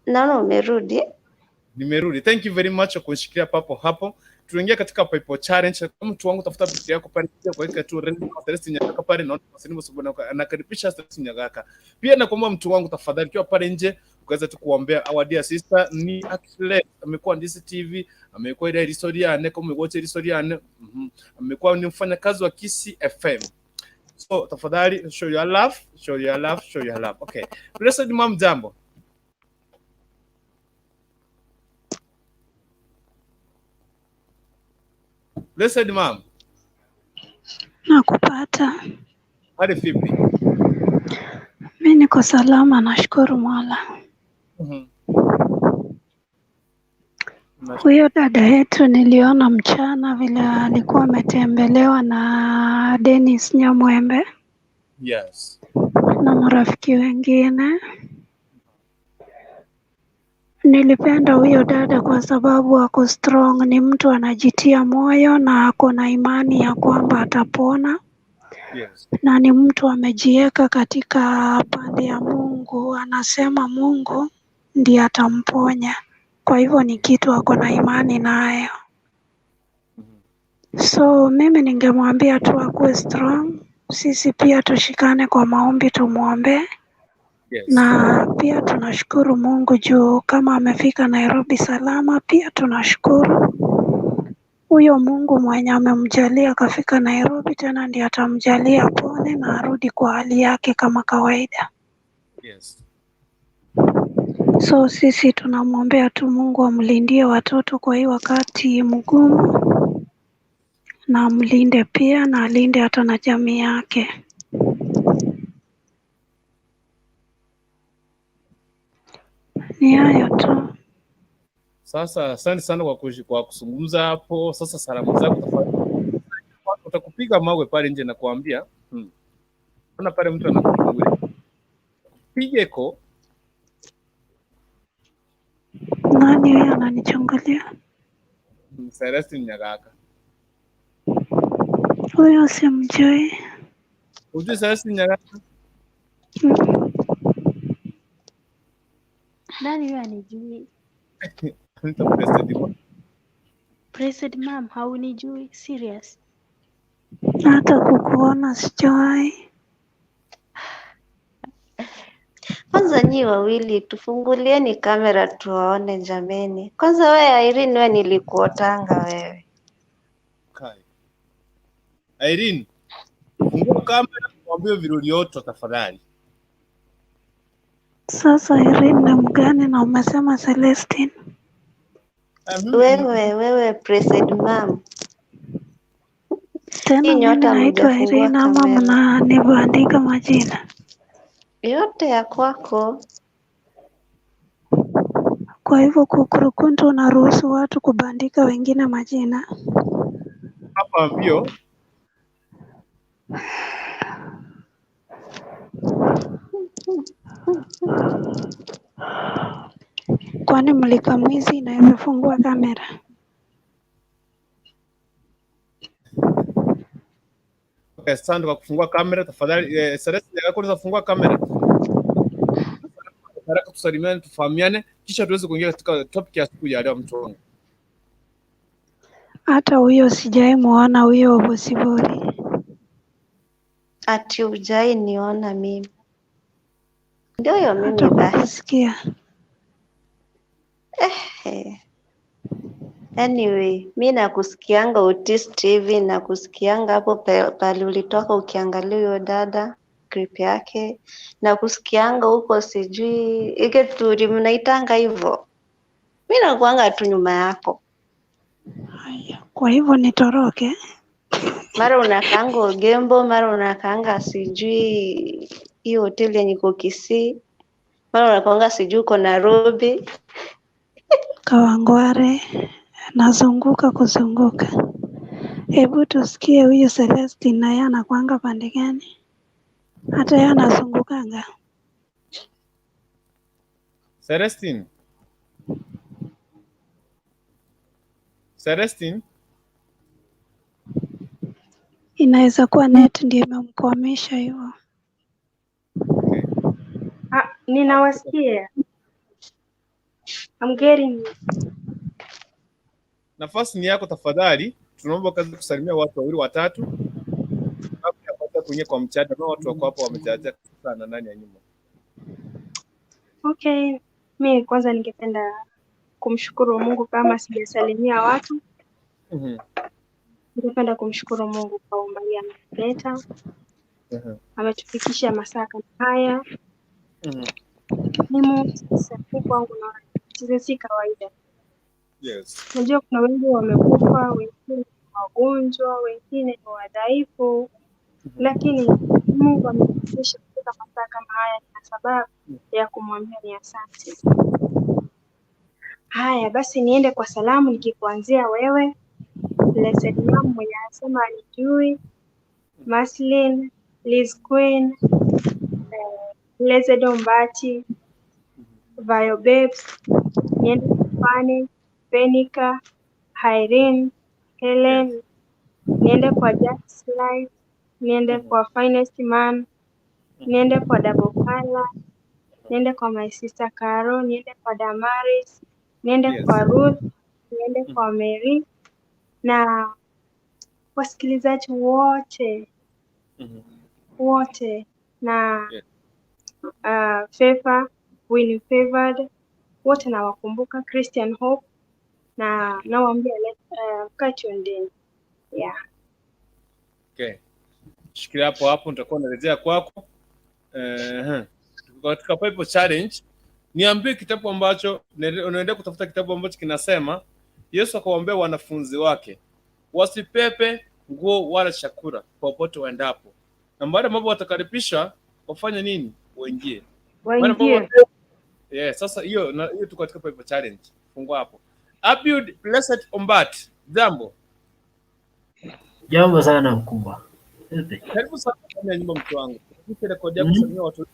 Naona umerudi.
Nimerudi. Thank you very much kwa kushikilia papo hapo. Tuingia katika Pipe Challenge. Kama mtu wangu tafuta picha yako pale kwa weka tu Celeste Nyagaka pale naona Pasini Msubona anakaribisha Celeste Nyagaka. Pia nakuomba mtu wangu tafadhali kiwa pale nje ukaweza tu kuombea our dear sister ni Akile amekuwa ndisi TV, amekuwa ile historia ne kama umewatch historia ne. Amekuwa ni mfanyakazi wa Kisi FM. So tafadhali show your love. Okay. Blessed mom, jambo. Blessed mom.
Nakupata.
Hali vipi?
Mimi niko salama, nashukuru Mola. Huyo dada yetu niliona mchana vile alikuwa ametembelewa na Dennis Nyamwembe.
Yes.
Na marafiki wengine. Nilipenda huyo dada kwa sababu ako strong, ni mtu anajitia moyo na ako na imani ya kwamba atapona.
Yes.
Na ni mtu amejiweka katika pande ya Mungu, anasema Mungu ndiye atamponya. Kwa hivyo ni kitu ako na imani nayo. So mimi ningemwambia tu akuwe strong sisi pia tushikane kwa maombi tumuombe.
Yes.
Na pia tunashukuru Mungu juu kama amefika Nairobi salama, pia tunashukuru. Huyo Mungu mwenye amemjalia akafika Nairobi tena ndiye atamjalia apone na arudi kwa hali yake kama kawaida.
Yes.
So sisi tunamwombea tu Mungu amlindie watoto kwa hii wakati mgumu, na amlinde pia na alinde hata na jamii yake. Ni hayo tu.
Sasa asante sana kwa kuzungumza hapo. Sasa salamu zako tafadhali. Utakupiga mawe pale nje na kuambia. Kuna pale mtu anakuchungulia. Pigeko.
Nani huyo ananichungulia?
Celestine Nyagaka.
Huyo simjui.
Hujui Celestine Nyagaka?
Nani huyo anijui?
Anaitwa Blessed Mom.
Blessed Mom, haunijui? Serious?
Hata kukuona sijui.
Kwanza nyi wawili tufungulieni kamera tuwaone jameni. Kwanza wewe Irene, wewe nilikuotanga wewe.
Kai. Irene, fungua kamera tuambie vilolioto tafadhali.
Sasa Irene na mgani na umesema Celestine?
Wewe Blessed Mom.
Tena mimi naitwa Irene ama mnanibandika majina?
Yote ya kwako.
Kwa hivyo kukurukuntu unaruhusu watu kubandika wengine majina?
Hapa mbio.
Kwani mlika mwizi inaweza fungua kamera?
Asante kwa kufungua kamera tafadhali. Celestine Nyagaka, unaweza fungua kamera. Haraka tusalimiane, tufahamiane kisha tuweze kuingia katika topic ya siku ya leo mtu wangu.
Hata huyo sijai muona huyo Bosibori.
Ati hujai niona mimi. Ndio hiyo mimi basi. Anyway, mi nakusikianga Utist TV, nakusikianga hapo pale ulitoka ukiangalia huyo dada clip yake, nakusikianga huko sijui ike turi mnaitanga hivyo. Mi nakuanga tu nyuma yako.
Kwa hivyo nitoroke?
Mara unakaanga Ogembo, mara unakaanga sijui hiyo hoteli yenye iko Kisii, mara unakuanga sijui uko Nairobi.
Kawangware, nazunguka kuzunguka. Hebu tusikie huyu Celestine na yeye anakuanga pande gani? Hata yeye anazungukanga.
Celestine. Celestine.
Inaweza kuwa net ndio imemkwamisha hivyo.
Ninawasikia. I'm getting you.
Nafasi ni yako tafadhali. Tunaomba kazi kusalimia watu wawili watatu. Kabla ya kuanza kuingia kwa mchana, na watu wako hapo wamejaja sana ndani ya nyumba.
Okay, mimi kwanza ningependa kumshukuru Mungu kama sijasalimia watu. Ningependa kumshukuru Mungu kwa umbali ametuleta. Ametufikisha masaa kama haya. Mimi sasa kwangu na si kawaida.
Yes.
Najua kuna wengi wamekufa, wengine wagonjwa, wengine ni wadhaifu. Lakini Mungu ametufikisha katika masaa kama haya kwa sababu ya kumwambia ni asante. Haya basi niende kwa salamu nikikuanzia wewe. Blessed Mom mwenye anasema alijui. Maslin, Liz Queen, Blessed Ombati, Vio Babes, niende kwa Fanny, Benika, Irene, Helen, niende kwa Jack's Life, niende kwa Finest Man, niende kwa Double Kala, niende kwa my sister Caro, niende kwa Damaris, niende kwa Ruth, niende kwa Mary na wasikilizaji wote wote na
Yeah.
Fefa, Winnie Favored, wote nawakumbuka, Christian Hope na nawaambia catch on day. Yeah.
Okay. Shikilia hapo hapo, nitakuwa narejea kwako. Katika Bible challenge, niambie kitabu ambacho unaendelea kutafuta, kitabu ambacho kinasema Yesu akawaambia wanafunzi wake wasipepe nguo wala chakula popote waendapo, na baada ambapo watakaribisha wafanye nini? Waingie. Yeah, sasa hiyo tuko katika Bible challenge. Fungua hapo. Abud Blessed Ombat. Jambo.
Jambo sana mkubwa.
Karibu sana kwa nyumba mtu wangu. Nipe rekodi yako kusalimia watu.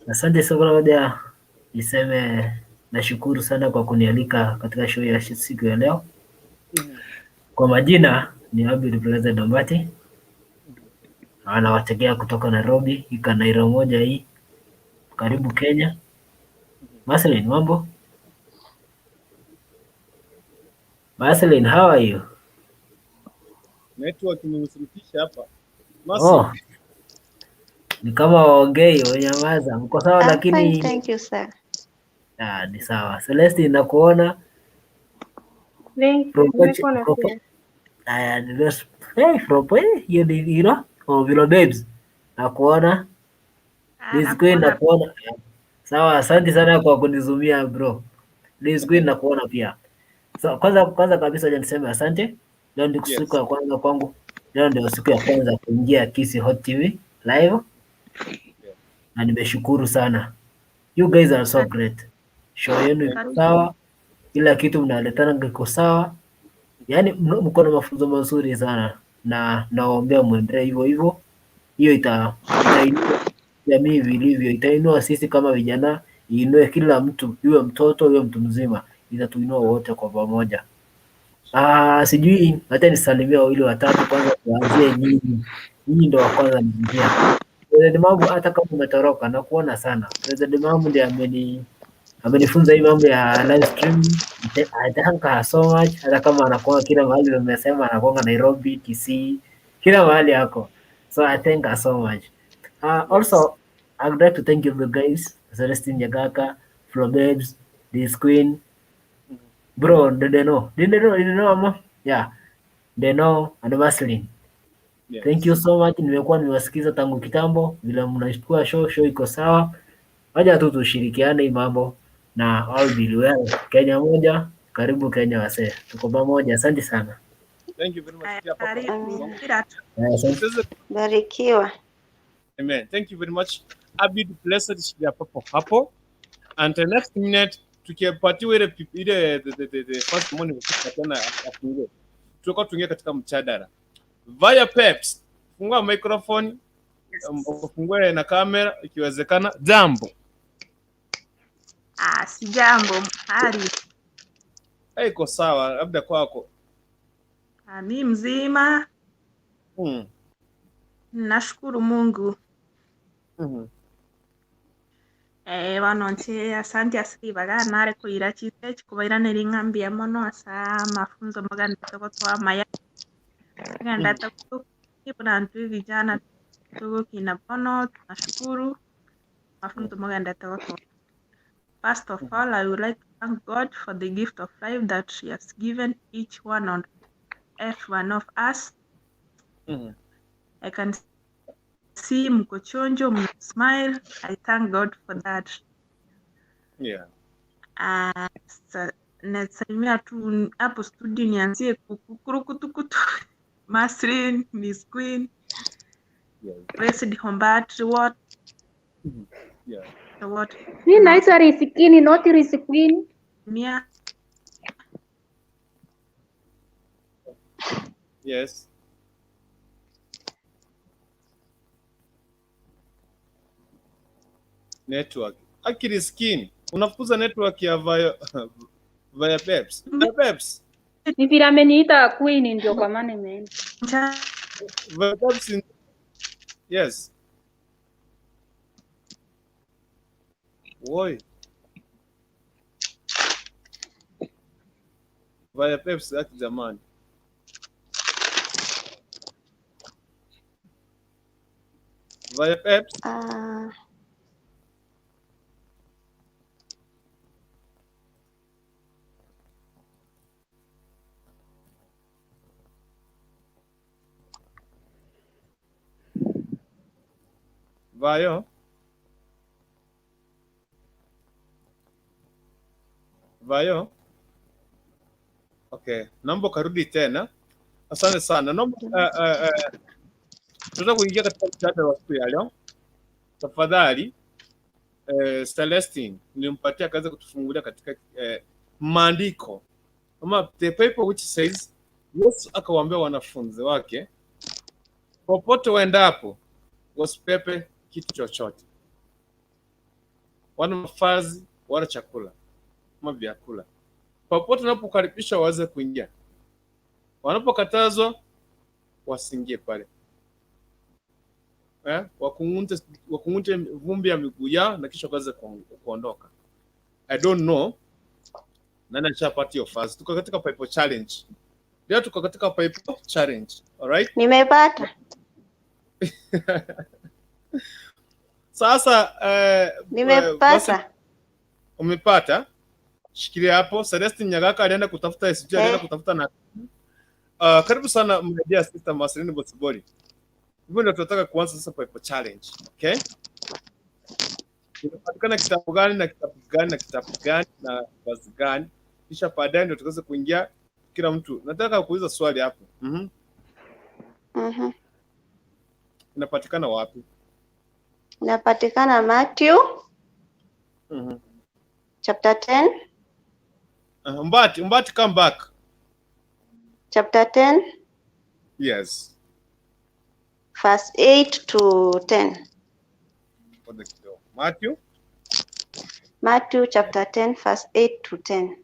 Asante sana. Niseme nashukuru sana kwa kunialika katika show ya siku ya leo. Kwa majina ni Abud Blessed Ombat. Anawategea kutoka Nairobi, Ikanairo moja hii. Karibu Kenya. Maslin, mambo? Maslin, how are you?
Network imemsuluhisha hapa.
Ni kama waongei wanyamaza. Mko sawa lakini
Thank you sir.
Ni sawa. Celeste nakuona.
Thank you.
You know? Vilo babes. Nakuona. Liz Queen nakuona. Sawa, asante sana kwa kunizumia bro. Liz Queen nakuona pia. So, kwanza kabisa niseme asante. Leo ndio siku ya kwanza kwangu. Leo ndio siku ya kwanza kuingia Kisi Hot TV live. Na nimeshukuru sana. You guys are so great. Show yenu iko sawa. Kila kitu mnaletana kiko sawa. Yaani mko na mafunzo mazuri sana na nawaombea muendelee hivyo hivyo. Hiyo itainua jamii vilivyo, itainua sisi kama vijana, iinue kila mtu, iwe mtoto iwe mtu mzima, itatuinua wote kwa pamoja. Sijui hata nisalimia wawili watatu, kwanza tuanzie nyinyi. Nyinyi ndio wa kwanza niingia. President Mambo, hata kama umetoroka na kuona sana. President Mambo ndiye amenifunza hii mambo ya live stream. I thank her so much. Hata kama anakuwa kila mahali nimesema, anakuwa Nairobi, Kisii, kila mahali yako. So I thank her so much. Also, I would like to thank you the guys, Celestine Jagaka, Flo Babes, Liz Queen. Bro, did they know, Mama? Yeah, they know, and Vaseline. Yes. Thank you so much. Nimekuwa niwasikiza tangu kitambo, vile mnachukua show iko sawa. Wacha tu tushirikiane hii mambo na all be well. Kenya moja, karibu Kenya wasee. Tuko pamoja. Asante sana.
Thank you very much.
Barikiwa.
Amen. Thank you very much. Abid Blessed shikilia papo hapo. And the next minute tukipatiwa ile the first morning tena afungue. Tutakuwa tuingia katika mjadala. Via Peps. Fungua microphone. Ufungue na kamera ikiwezekana. Jambo.
Si jambo. Hali.
Iko sawa, labda kwako.
Mimi mzima. Nashukuru Mungu. Wanonche asante asikibaga nare kuira chite kubaira neringambia mono asa mafunzo maganda tokotwa maya. Ganda tokipuna ntu vijana tuko kinapono. Nashukuru mafunzo maganda tokotwa. First of all, I would like to thank God for the gift of life that He has given each one of us. I can see mko chonjo, smile. I thank God for that.
Yeah.
Nasalimia tu hapo studio nianzie kukurukutukutu. Maslin, Miss Queen. Blessed Ombat, what?
Yeah.
What?
Mimi naitwa Risikini, not Risiqueen.
Mia.
Yes. Network. Akili skin. Unafukuza network ya via Peps. Via Peps.
Ni vile ameniita Queen ndio kwa maana imeenda.
Via Peps. Yes. Woi. Via Peps jamani. Via apps? Via? Via? Okay, naomba karudi tena. Asante sana. Naomba tunataka kuingia katika mjadala wa siku ya leo. Tafadhali Celestine nilimpatia kazi kutufungulia katika maandiko ama the paper which says Yesu akawaambia wanafunzi wake popote waendapo wasipepe kitu chochote, wana mavazi wala chakula ama vyakula. Popote wanapokaribisha waweze kuingia, wanapokatazwa wasiingie pale. Wakungunte vumbi ya miguu yao na kisha waweze kuondoka. I don't know nani alishapata hiyo fast. Tuko katika Bible challenge. Leo tuko katika Bible challenge. All right?
Nimepata.
Sasa
nimepata.
Umepata? Shikilia hapo. Celestine Nyagaka alienda kutafuta SG, alienda kutafuta na karibu sana mmedia sister Marceline Botsibori. Hivyo ndio tunataka kuanza sasa Bible challenge. Okay? Tunapatikana kitabu gani na kitabu gani na kitabu gani na vazi gani? Kisha baadaye ndio tukaweza kuingia kila mtu. Nataka kuuliza swali hapo. Inapatikana wapi?
Inapatikana Matthew chapter 10.
Mbati come back.
Chapter 10.
Yes.
Verse 8 to 10. Matthew chapter 10 verse 8 to 10.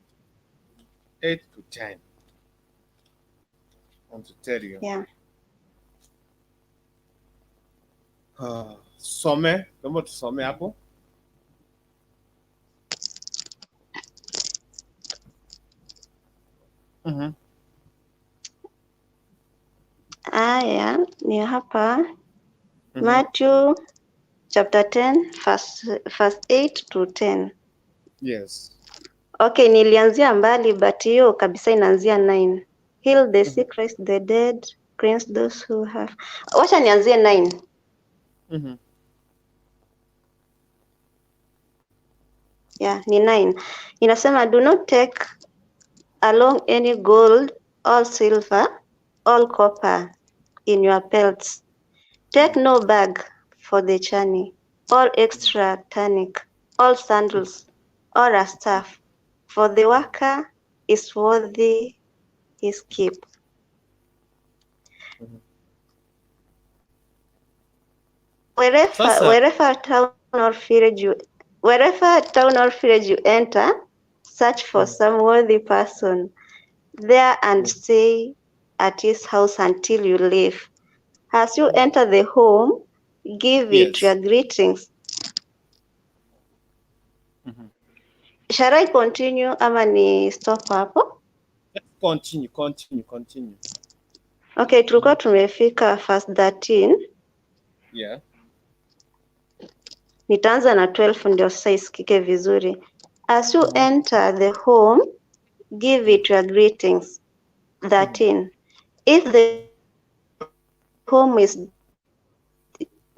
8 to 10. I want to tell you.
Yeah.
Some, naomba tusome hapo.
Aya, ni hapa. Matthew chapter 10 verse 8 to 10.
Yes.
Okay, nilianzia mbali but hiyo kabisa inaanzia 9. Heal the sick, raise the dead, cleanse those who have. Wacha nianzie 9. Yeah, ni 9. Inasema do not take along any gold or silver or copper in your belts. Take no bag for the journey, or extra tunic, or sandals, or a staff, for the worker is worthy his keep. Wherever town or village you enter, search for some worthy person there and stay at his house until you leave. As you enter the home, give it your greetings. Shall I continue ama ni stop hapo?
Continue.
Okay, tulikuwa tumefika verse 13.
Yeah.
Nitaanza na 12 ndio sasa isikike vizuri. As you enter the home, give it your greetings. 13. If the home is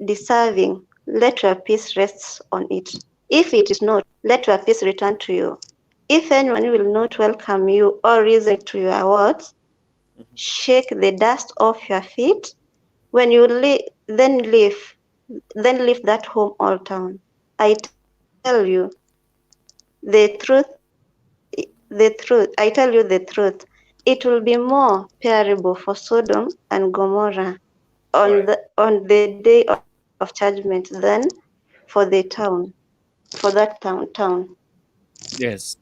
deserving, let your peace rest on it. If it is not, let your peace return to you. If anyone will not welcome you or listen to your words, shake the dust off your feet. When you then leave that home or town. I tell you the truth. I tell you the truth. It will be more bearable for Sodom and Gomorrah on the day of judgment than for that town.
Yes.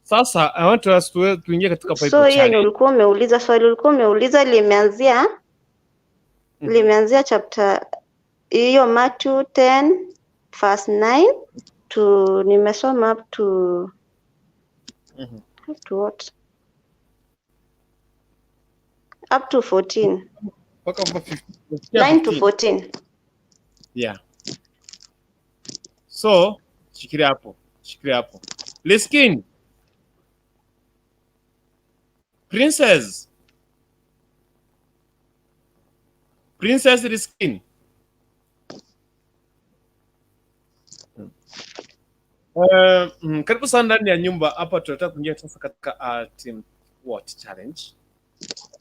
Sasa I want to ask tuingie katika Bible
challenge. So
hiyo
ulikuwa umeuliza swali limeanzia chapter hiyo Matthew 10 verse 9 to nimesoma up to what? Up to 14. 9 to 14.
Yeah. So, shikilia hapo. Shikilia hapo. Liskin. Princess. Princess Liskin. Karibu sana ndani ya nyumba hapa. Tunataka kuingia sasa katika team what challenge.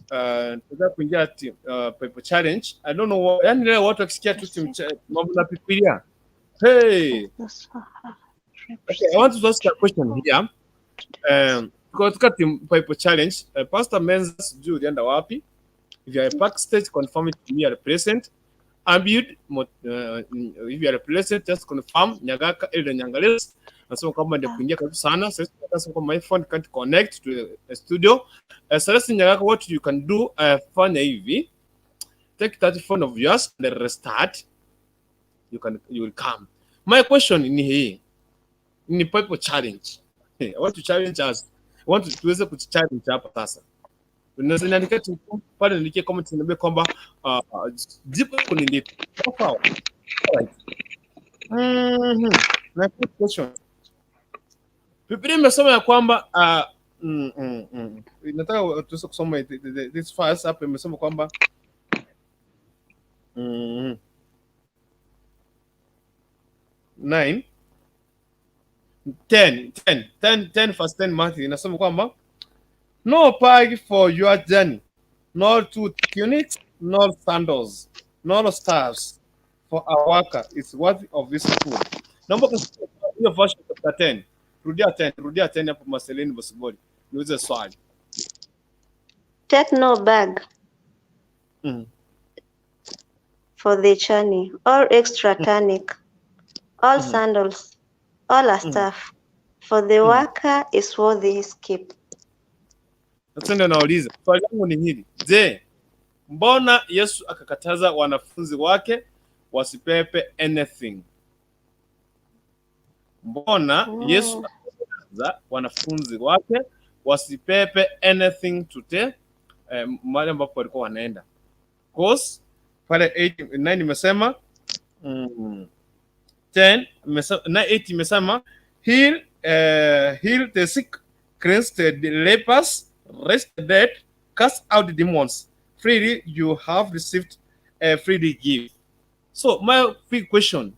Tunataka kuingia team paper challenge. I don't know what, yani leo watu wakisikia tu team mambo na pipilia. Hey. Okay, I want to ask a question here. Katika team paper challenge, Pastor Menza sijui ulienda wapi? If you are a backstage, confirm it to me at present. Ambid, if you are present, just confirm. Nyagaka Elda Nyangales. Nasema kwamba ndio kuingia karibu sana. Sasa nasema kwamba my phone can't connect to the studio. Sasa Nyagaka, what you can do, fanya hivi. Take that phone of yours and restart. You will come. My question ni hii. Ni Bible challenge. I want to challenge us. I want to tuweze kuchallenge hapa sasa. Unaweza niandika tu pale nikie comment niambie kwamba jibu ni lipi. Sawa. Alright. Na question. Biblia imesema ya kwamba nataka tuweze kusoma this verse hapa imesema kwamba 9 10 verse 10 Matthew inasema kwamba no pay for your journey, nor two tunics, nor sandals, nor staffs for a worker is worthy of his food. Naomba kusikia hiyo verse chapter 10. Rudia 10 hapo Marceline Bosiboli. Niulize swali.
Take no bag for the journey, or extra tunic, all sandals, all a staff, for the worker is worthy his keep.
Sasa ndio nauliza. Swali langu ni hili. Je, mbona Yesu akakataza wanafunzi wake wasipepe anything? Mbona Yesu akakataza wanafunzi wake wasipepe anything today mahali ambapo walikuwa wanaenda? Because pale 8 imesema 10 imesema 8 imesema heal the sick, cleanse the lepers, raise the dead, cast out the demons. Freely you have received, freely give. So my big question,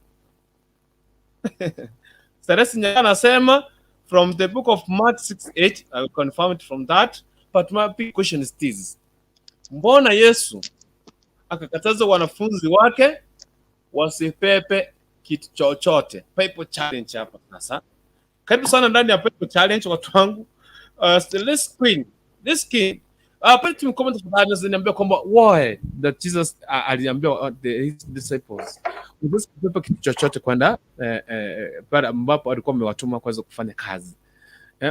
Sarasi Nyaka anasema from the book of Mark 6:8, I will confirm it from that, but my big question is this: mbona Yesu akakataza wanafunzi wake wasipepe kitu chochote? Bible challenge hapa sasa. Karibu sana ndani ya Bible challenge watu wangu. This king pale tumecomment for that zinaniambia kwamba why that Jesus aliambia his disciples usipepe kitu chochote kwenda pale ambapo alikuwa amewatuma kuweza kufanya kazi.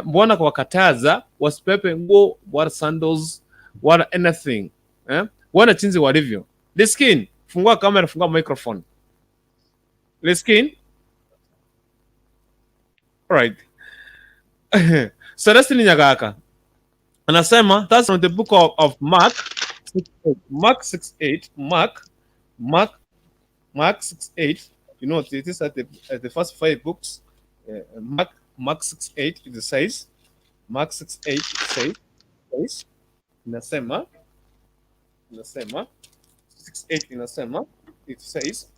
Mbona kuwakataza wasipepe nguo wala sandals wala anything? Wana chinzi walivyo. Liskin, fungua kamera, fungua microphone. Liskin. Alright. Celestine Nyagaka anasema that's from the book of Mark 6:8. Mark 6:8. You know, it is at the first 5 books. Mark 6:8 it says. Mark 6:8 says. Inasema 6:8 inasema it says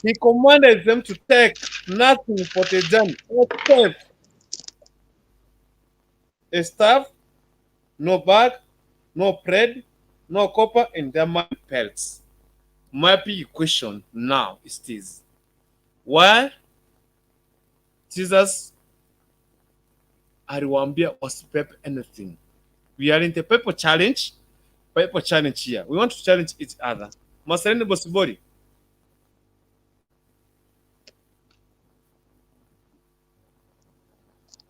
he commanded them to take nothing for the journey except a staff, no bag, no bread, no copper in their money belts. My big question now is this: why Jesus aliwaambia wasipepe anything? We are in the Bible challenge here. We want to challenge each other. Marceline Bosibori.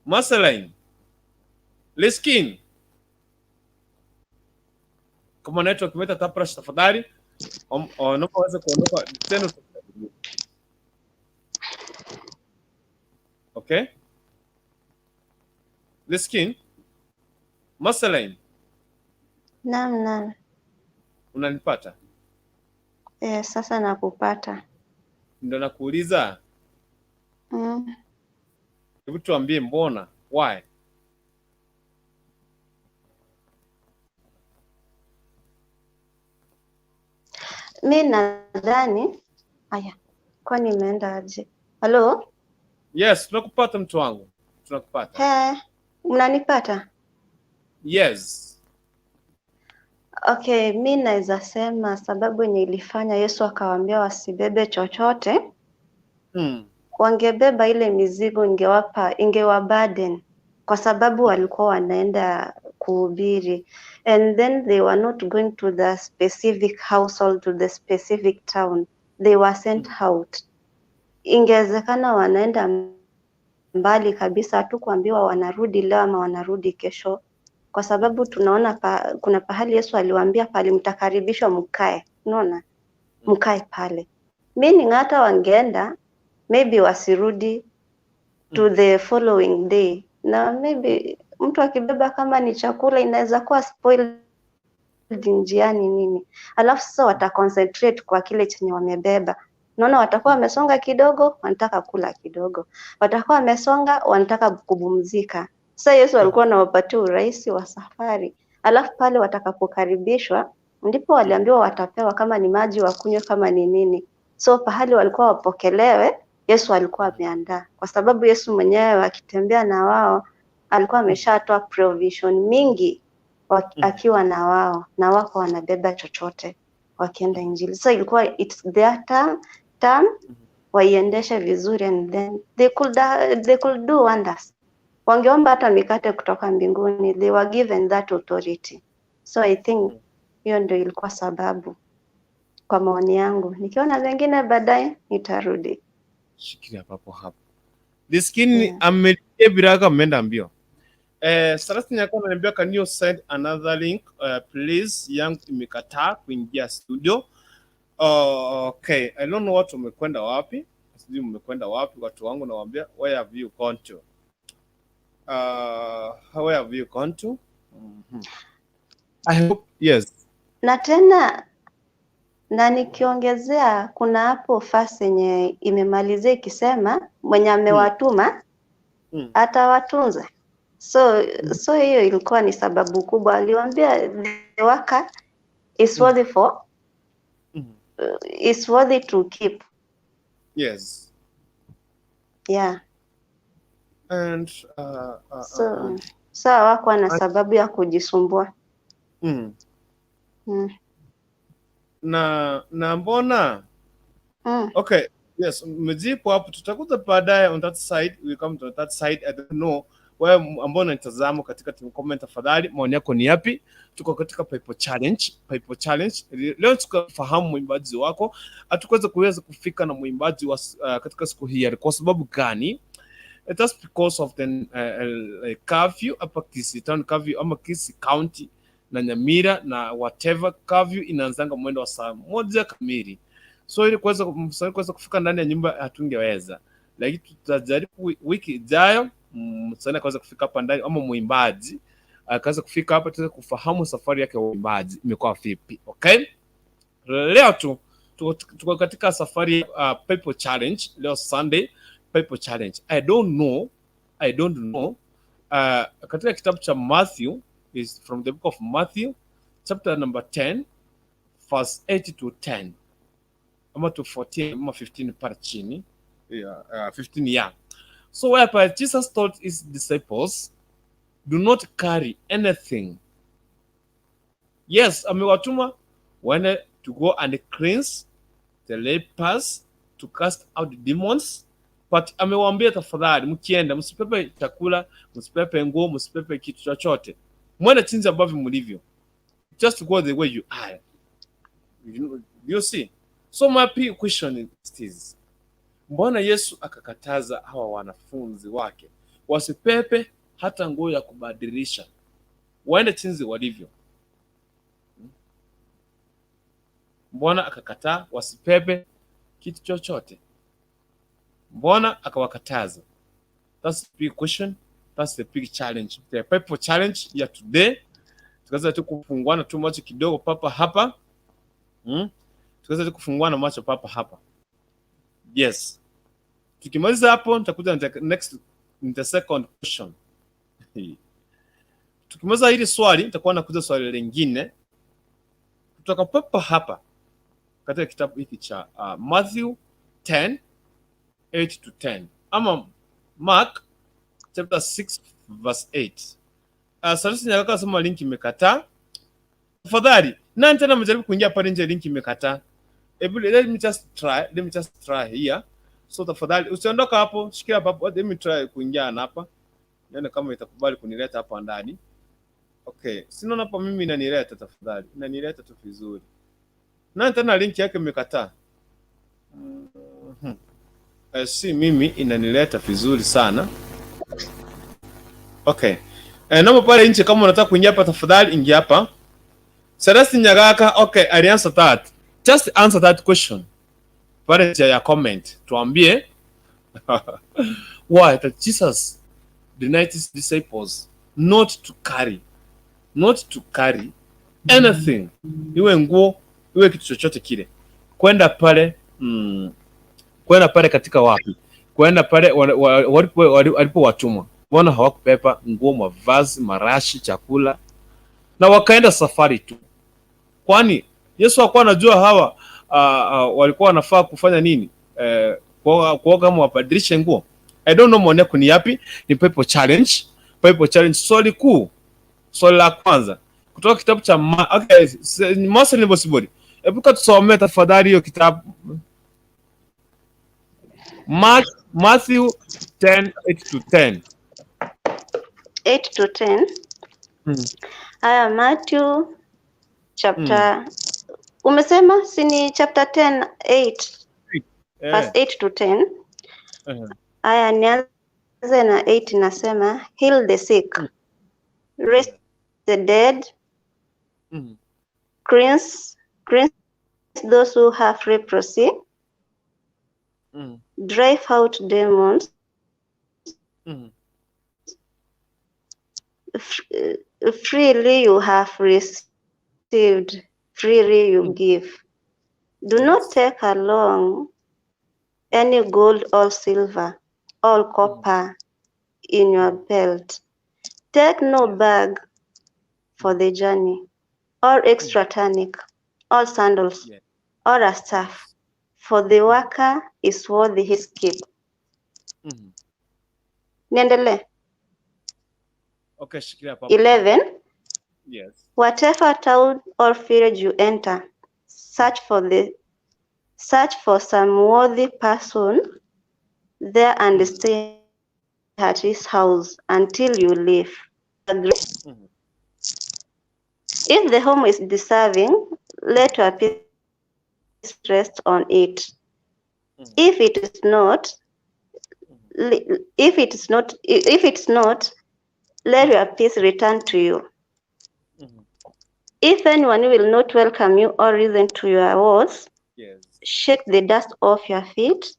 Marceline. Liskin. Kama network imeta taprash tafadhali. Naomba uweze kuondoka tena. Okay? Liskin. Marceline.
Naam.
Unanipata?
Sasa nakupata.
Ndio nakuuliza. Hebu tuambie mbona? Why?
Mi nadhani aya, kwani imeenda aje? Hello?
Yes, tunakupata mtu wangu. Tunakupata.
Mnanipata?
Yes.
Okay, mi naweza sema sababu nilifanya Yesu akawaambia wasibebe chochote. Wangebeba ile mizigo ingewa burden, kwa sababu walikuwa wanaenda kuhubiri, and then they were not going to the specific household, to the specific town, they were sent out. Ingewezekana wanaenda mbali kabisa, tu kuambiwa wanarudi leo ama wanarudi kesho, kwa sababu tunaona kuna pahali Yesu aliwaambia pale mtakaribishwa mkae, unaona, mkae pale. Meaning hata wangeenda maybe wasirudi to the following day, na maybe mtu akibeba kama ni chakula inaweza kuwa spoiled njiani nini, alafu sasa wataconcentrate kwa kile chenye wamebeba. Naona watakuwa wamesonga kidogo, wanataka kula kidogo, watakuwa wamesonga, wanataka kupumzika. Sasa Yesu alikuwa anawapatia urahisi wa safari, alafu pale watakapokaribishwa ndipo waliambiwa watapewa kama ni maji wakunywe, kama ni nini. So pahali walikuwa wapokelewe, Yesu alikuwa ameandaa, kwa sababu Yesu mwenyewe akitembea na wao alikuwa ameshatoa provision mingi akiwa na wao, na wako wanabeba chochote wakienda Injili. So ilikuwa it's their turn waiendeshe vizuri, and then they could do wonders. Wangeomba hata mikate kutoka mbinguni, they were given that authority. So I think hiyo ndio ilikuwa sababu kwa maoni yangu. Nikiona wengine baadaye nitarudi.
Shikilia hapo hapo. Diskini amelia biraka menda mbio. Sarati nyako ananiambia can you send another link please, yangu imekataa kuingia studio. Okay, I don't know watu umekwenda wapi. Sijui mmekwenda wapi watu wangu, nawaambia where have you gone to? Where have you gone to? I hope yes.
Na tena na nikiongezea kuna hapo fasi yenye imemalizia ikisema mwenye amewatuma atawatunza. So hiyo ilikuwa ni sababu kubwa. Aliwaambia the worker is worthy for is worthy to keep.
Yes.
Yeah.
And
so hawakuwa na sababu ya kujisumbua.
Na mbona okay, yes, mjipo hapo tutakuta baadaye on that side, we come to that side. I don't know wewe ambao unatazama katika comment, tafadhali maoni yako ni yapi? Tuko katika Bible challenge leo, tukafahamu mwimbaji wako, hatukuweza kufika na mwimbaji wa katika siku hii. Kwa sababu gani? That's because of the curfew hapa Kisii town, curfew ama Kisii county na Nyamira na whatever, curfew inaanzanga mwendo wa saa 1 kamili. So ili kuweza kufika ndani ya nyumba hatungeweza, lakini tutajaribu wiki ijayo msana kaweza kufika hapa ndani, ama mwimbaji akaweza kufika hapa tuweze kufahamu safari yake ya uimbaji imekuwa vipi. Okay, leo tuko katika safari Bible challenge. Leo Sunday Bible challenge. I don't know katika kitabu cha Matthew, is from the book of Matthew chapter number 10 verse 8 to 10 ama to 14 ama 15 pale chini, 15 yeah. So whereby Jesus told his disciples, do not carry anything. Yes, amewatuma waende to go and cleanse the lepers, to cast out the demons, but amewaambia tafadhali mkienda msipepe chakula, msipepe nguo, msipepe kitu chochote, mwende jinsi ambavyo mlivyo, just go the way you are. You see? So my question is, mbona Yesu akakataza hawa wanafunzi wake wasipepe hata nguo ya kubadilisha, waende jinsi walivyo? Mbona akakataa wasipepe kitu chochote? Mbona akawakataza? That's the big question. That's the big challenge. The Bible challenge ya today. Tukaanza tu kufunguana tu macho kidogo papa hapa. Tuweze kufungua na macho papa hapa. Yes. Tukimaliza hapo nitakuja next the second question. Tukimaliza hili swali nitakuwa nakuja swali lingine kutoka papa hapa katika kitabu hiki cha Matthew 10:8-10 ama Mark chapter 6 verse 8. Sasa nyaraka sema link imekataa. Tafadhali, nani tena mjaribu kuingia pale nje link imekataa. Let me just try here. So tafadhali usiondoka hapo, shikia hapo. Let me try kuingia hapa. Nione kama itakubali kunileta hapa ndani. Okay, sina hapa mimi inanileta tafadhali. Inanileta tu vizuri. Nani tena link yake imekataa? Si mimi inanileta vizuri sana. Okay. Naomba pale nje kama unataka kuingia hapa tafadhali ingia hapa. Celestine Nyagaka, okay, I answer that. Just answer that question. Pale nje ya comment tuambie why that Jesus denied his disciples not to carry anything. Iwe nguo, iwe kitu chochote kile. Kwenda pale katika wapi? Kwenda pale walipo watumwa. Wana hawakupepa nguo, mavazi, marashi, chakula na wakaenda safari tu. Kwani Yesu hakuwa anajua hawa walikuwa wanafaa kufanya nini? Kuoga kama wabadilishe nguo. I don't know mwone kuni yapi, ni Bible challenge. Bible challenge swali kuu. Swali la kwanza kutoka kitabu cha Masa ni Bosibori. Epuka tusomee tafadhali hiyo kitabu. Matthew 10:8-10.
8-10. Matthew chapter umesema sini chapter 10:8 verse 8-10. Nianze na 8 nasema heal the sick, raise the dead, cleanse those who have leprosy, drive out demons, freely you have received, freely you give. Do not take along any gold or silver or copper in your belt. Take no bag for the journey, or extra tunic, or sandals, or a staff, for the worker is worthy his keep. Niendelee.
Okay,
11.
Yes.
Whatever town or village you enter, search for some worthy person there and stay at his house until you leave. If the home is deserving, let your peace rest on it. If it is not, let your peace return to you. If anyone will not welcome you or listen to your words, shake the dust off your feet,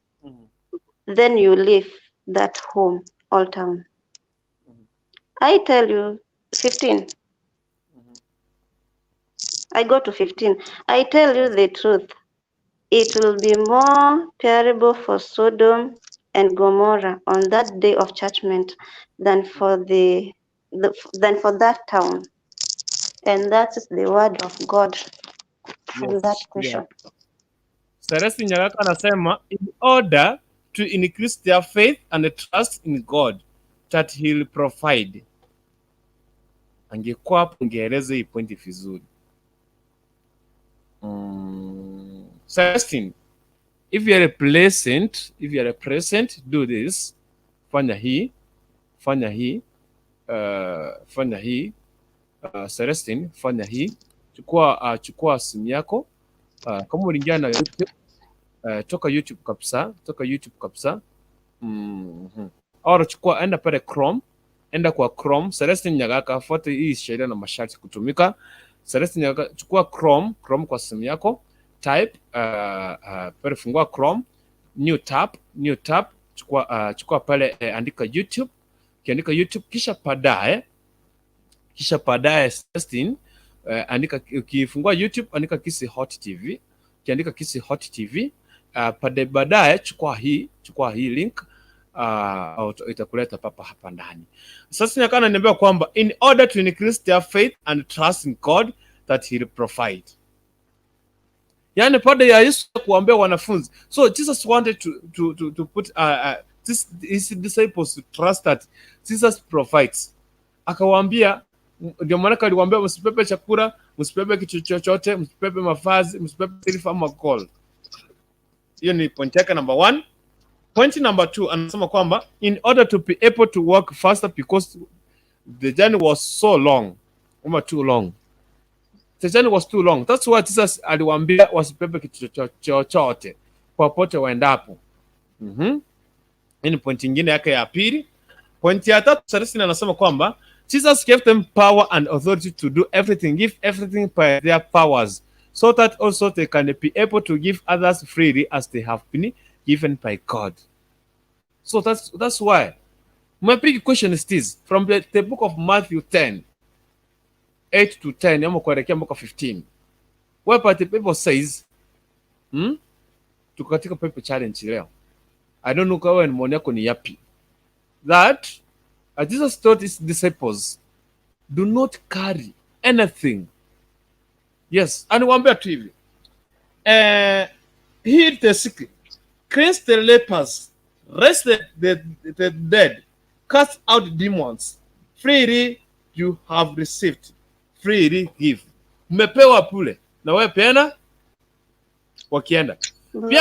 then you leave that home or town. I tell you, 15. I go to 15. I tell you the truth. It will be more bearable for Sodom and Gomorrah on that day of judgment than for that town. And that is the word of God from that question.
Celestine Nyagaka anasema in order to increase their faith and trust in God that he'll provide. Angekuwa hapo ungeeleza hii pointi vizuri. Celestine, if you are present, do this. Fanya hii. Celestine, fanya hii. Chukua simu yako. Kama uliingia na YouTube, toka YouTube kabisa. Au chukua enda pale Chrome. Enda kwa Chrome. Celestine Nyagaka, fuata hii sheria na masharti kutumika. Celestine Nyagaka, chukua Chrome kwa simu yako. Type pale fungua Chrome, new tab, chukua pale andika YouTube. Kiandika YouTube kisha baadaye Celestine andika, ukifungua YouTube andika Kisi Hot TV. kiandika Kisi Hot TV. Baadaye chukua hii link, itakuleta papa hapa ndani. Sasa nikana niambia kwamba in order to increase their faith and trust in God that he will provide. Yani pade ya Yesu kuambia wanafunzi. So Jesus wanted to put his disciples to trust that Jesus provides. Akawaambia, ndio maana aliwaambia msipepe chakula, msipepe kitu chochote, msipepe mavazi, msipepe silver ama gold. Hiyo ni point yake number 1. Point number 2 anasema kwamba in order to be able to walk faster because the journey was so long, too long. The journey was too long. That's why Jesus aliwaambia wasipepe kitu chochote popote waendapo. Ni point nyingine yake ya pili. Point ya 3 Celestine anasema kwamba Jesus gave them power and authority to do everything, give everything by their powers, so that also they can be able to give others freely as they have been given by God. So that's why my big question is this, from the book of Matthew 10:8 to 10 ama kuelekea mpaka 15, where the Bible says tuko katika pepe challenge leo. I don't know kama ni maoni yako ni yapi, that Jesus taught his disciples, do not carry anything. Yes, aniwaambia tu hivi, heal the sick, cleanse the lepers, raise the dead, cast out demons. Freely you have received, freely give. Mmepewa pule na wewe peana wakienda. Pia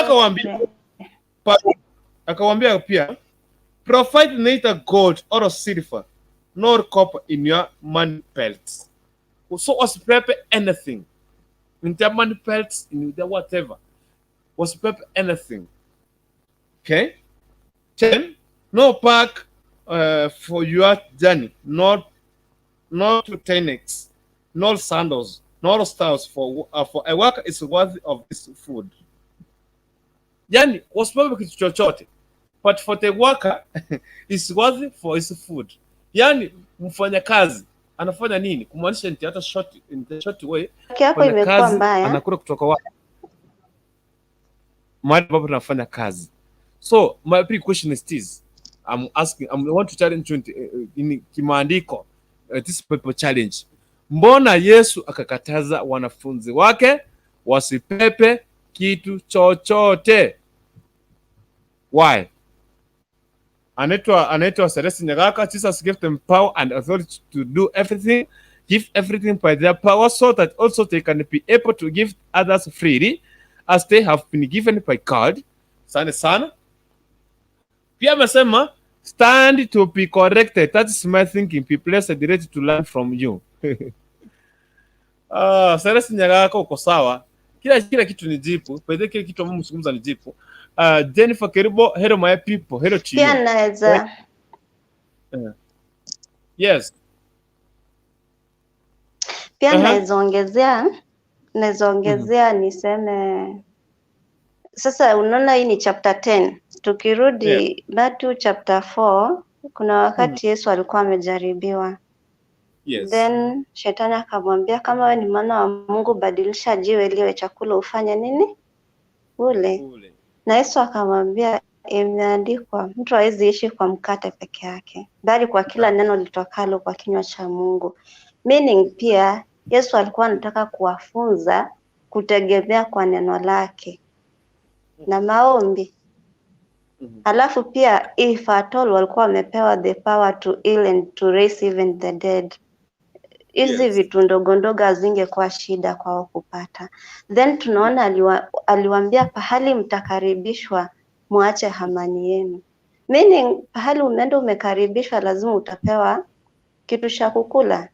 akawaambia pia, provide neither gold or silver nor copper in your money belts. So was prepare anything in their money belts, in their whatever. Was prepare anything. Okay. 10. No pack for your journey, not to tunics, nor sandals, nor staffs, for a worker is worthy of his food. Yani was prepare kitu chochote, but for the worker is worthy for his food. Yani mfanyakazi anafanya nini? Kumaanisha nti hata in the short way,
imekuwa mbaya,
anakula kutoka wapi? Mahali ambapo tunafanya kazi. So my big question is this, I want to challenge you in kimaandiko, this people challenge. Mbona Yesu akakataza wanafunzi wake wasipepe kitu chochote? Why? Anaitwa Celestine Nyagaka. Jesus gave them power and authority to do everything, give everything by their power, so that also they can be able to give others freely as they have been given by God. Sana. Pia amesema stand to be corrected. That is my thinking. Be blessed, ready to learn from you. Celestine Nyagaka uko sawa. Kila kitu ni jipu. Pede kile kitu ambacho mzungumza ni jipu. Jennifer Keribo, hello my people. Hello to you.
Pia naweza
yes.
Pia naweza ongezea niseme sasa, unaona hii ni chapter 10. Tukirudi Matthew chapter 4, kuna wakati Yesu alikuwa amejaribiwa.
Yes.
Then shetani akamwambia, kama wewe ni mwana wa Mungu, badilisha jiwe liwe chakula ufanye nini? Ule. Na Yesu akamwambia, imeandikwa, mtu hawezi ishi kwa mkate peke yake, bali kwa kila neno litokalo kwa kinywa cha Mungu. Meaning pia Yesu alikuwa anataka kuwafunza kutegemea kwa neno lake na maombi. Alafu pia if at all walikuwa wamepewa the power to heal and to raise even the dead. Hizi vitu ndogo hazingekuwa shida kwao kupata. Then tunaona aliwaambia, pahali mtakaribishwa muache amani yenu. Meaning pahali umeenda umekaribishwa, lazima utapewa kitu cha kukula.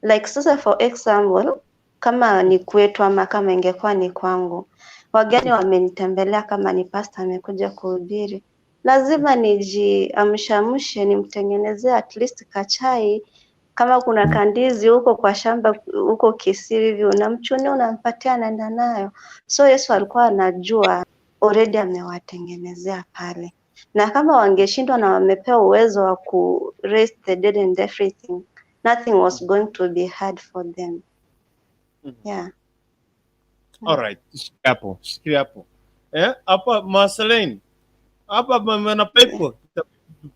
Like sasa for example, kama ni kwetu ama kama ingekuwa ni kwangu, wageni wamenitembelea, kama ni pastor amekuja kuhubiri, lazima nijiamshamshe, nimtengenezee at least kachai. Kama kuna kandizi huko kwa shamba huko Kisii hivi, unamchunia unampatia, anaenda nayo. So Yesu alikuwa anajua already amewatengenezea pale. Na kama wangeshindwa na wamepewa uwezo wa ku raise the dead and everything, nothing was going to be hard for them. Yeah.
Alright, shikilia hapo. Hapa Marceline. Hapa na pepo.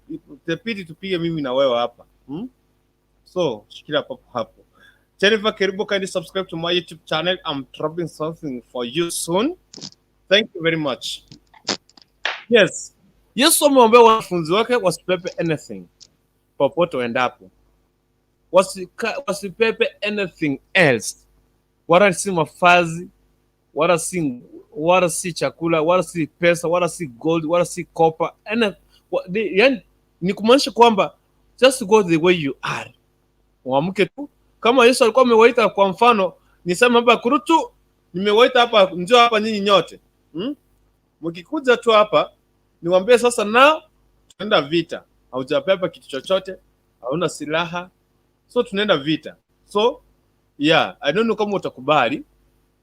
Itapidi tupige mimi na wewe hapa. So, shikilia hapo. Jennifer Keribo, kindly subscribe to my YouTube channel. I'm dropping something for you soon. Thank you very much. Yes. Yesu amewaambia wanafunzi wake wasipepe anything popote waendapo. Wasipepe anything else. Wala si mavazi, wala si chakula, wala si pesa, wala si gold, wala si copper. Yani ni kumaanisha kwamba just go the way you are. Uamke tu. Kama Yesu alikuwa amewaita, kwa mfano, nisema hapa kurutu, nimewaita hapa, njoo hapa nyinyi nyote. Mkikuja tu hapa, niwaambie sasa na tunaenda vita. Haujapepa kitu chochote, hauna silaha. So tunaenda vita. So yeah, I don't know kama utakubali.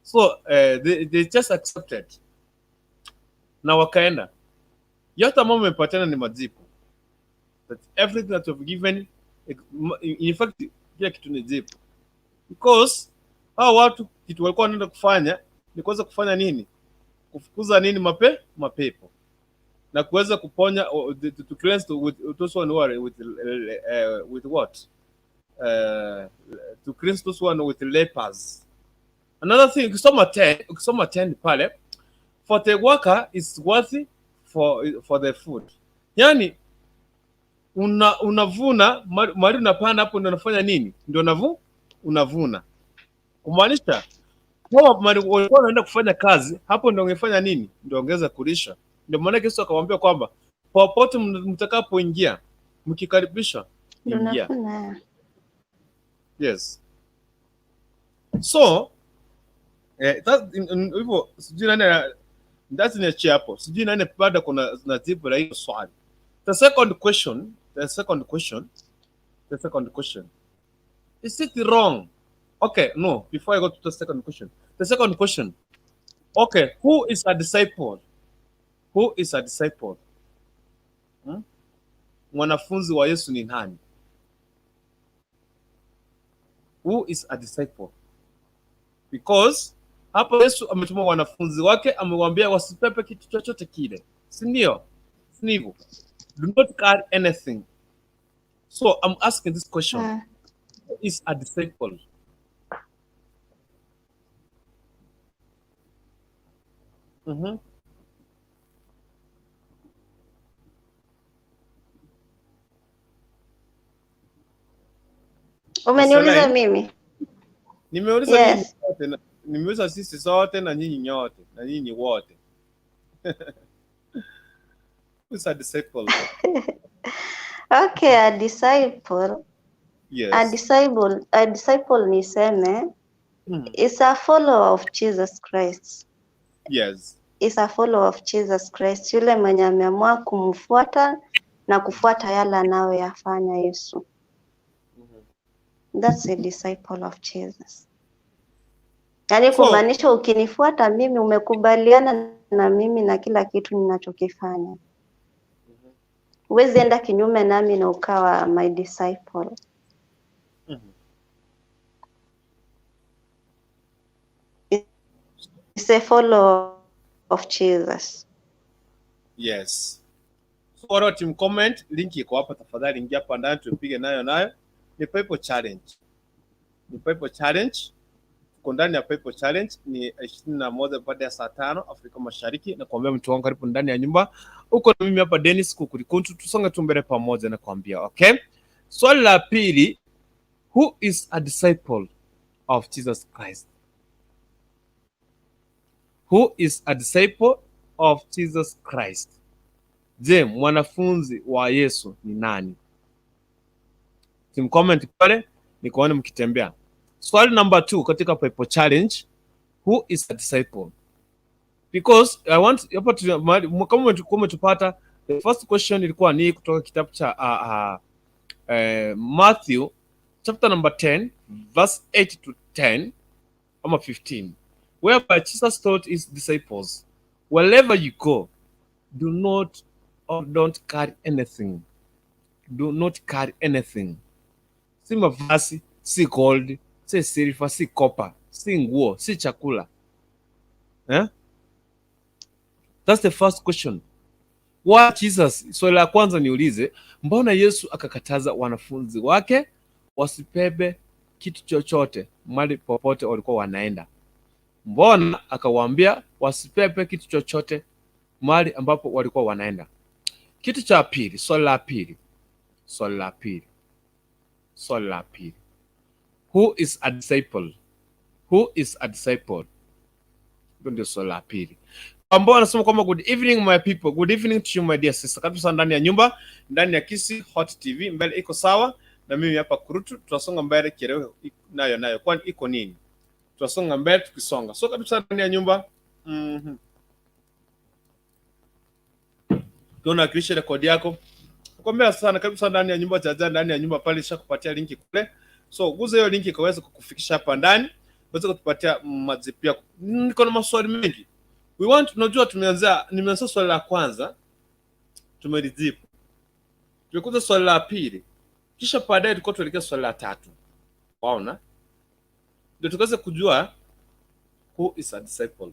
So they just accepted. Na wakaenda. Yote ambao mmepatana ni majibu. That everything that you've given, in fact, kila kitu ni jibu. Because hao watu kitu walikuwa wanaenda kufanya ni kuweza kufanya nini? Kufukuza nini? Mapepo. Na kuweza kuponya, to cleanse with those one with what? To cleanse those one with lepers. Another thing, ukisoma 10 pale, for the worker is worthy for the food. Yani unavuna mali unapanda hapo, ndio unafanya nini? Ndio unavuna. Kumaanisha kwa mali walikuwa wanaenda kufanya kazi, hapo ndio ungefanya nini? Ndio ongeza kulisha. Ndio maana Yesu akamwambia kwamba popote mtakapoingia, mkikaribisha, ingia. Yes. So hivyo sijui nani ndani niachie hapo. Sijui nani baada kuna najibu la hiyo swali. The second question. Is it wrong? Okay, no, before I go to the second question. The second question. Okay, who is a disciple? Who is a disciple? Mwanafunzi wa Yesu ni nani? Who is a disciple? Because hapo Yesu ametuma wanafunzi wake, amewaambia wasipepe kitu chochote kile. Si ndio? Si ndivyo? Do not carry anything. So I'm asking this question. Who is a disciple?
Umeniuliza mimi?
Nimeuliza nyinyi wote, nimeuliza sisi sote na nyinyi nyote, na nyinyi wote. Who's a disciple?
Okay, a disciple.
Yes.
A disciple niseme is a follower of Jesus Christ.
Yes.
Is a follower of Jesus Christ. Yule mwenye ameamua kumfuata na kufuata yale anayoyafanya Yesu. That's a disciple of Jesus. Yaani kumaanisha ukinifuata mimi, umekubaliana na mimi na kila kitu ninachokifanya. Huwezi enda kinyume nami na ukawa my disciple. It's a follower of Jesus.
Yes. So wale team comment, link iko hapa, tafadhali ingia hapa ndani tupige nayo. Ni Pepo Challenge. Tuko ndani ya Pepo Challenge, ni 21 baada ya saa 5 Afrika Mashariki, na kuambia mtu wangu karibu ndani ya nyumba. Uko na mimi hapa Dennis Kukulikuntu, tusonge tu mbele pamoja na kuambia, okay? Swali la pili, who is a disciple of Jesus Christ? Who is a disciple of Jesus Christ? Je, mwanafunzi wa Yesu ni nani? Team comment pale, nikuone mkitembea. Swali number 2 katika Pepo Challenge, who is a disciple? Because I want kama umetupata, the first question ilikuwa ni kutoka kitabu cha Matthew chapter number 10 verse 8 to 10 ama 15, whereby Jesus taught his disciples, wherever you go, don't carry anything. Do not carry anything. Si mavazi, si gold, si silver, si copper, si nguo, si chakula. Eh? That's the first question. Why Jesus? Swali la kwanza niulize, mbona Yesu akakataza wanafunzi wake wasibebe kitu chochote mahali popote walikuwa wanaenda? Mbona akawaambia wasibebe kitu chochote mahali ambapo walikuwa wanaenda? Kitu cha pili, swali la pili. Who is a disciple? Who is a disciple? Ndio swali la pili. Ambao anasema kwamba good evening my people. Good evening to you my dear sister. Karibu sana ndani ya nyumba, ndani ya Kisi Hot TV. Mbele iko sawa na mimi hapa Kurutu. Tunasonga mbele kielewe nayo. Kwani iko nini? Tunasonga mbele tukisonga. So karibu sana ndani ya nyumba. Ukiona kisha rekodi yako. Nakwambia sana karibu sana ndani ya nyumba jaja ndani ya nyumba pale nishakupatia linki kule. So guza hiyo linki ikaweza kukufikisha hapa ndani. Uweze kutupatia majibu yako. Niko na maswali mengi. Unajua nimeanza swali la kwanza tumelijibu. Tulikuja swali la pili. Kisha baadaye tulikuwa tuelekea swali la tatu. Waona? Ndio tukaweza kujua who is a disciple.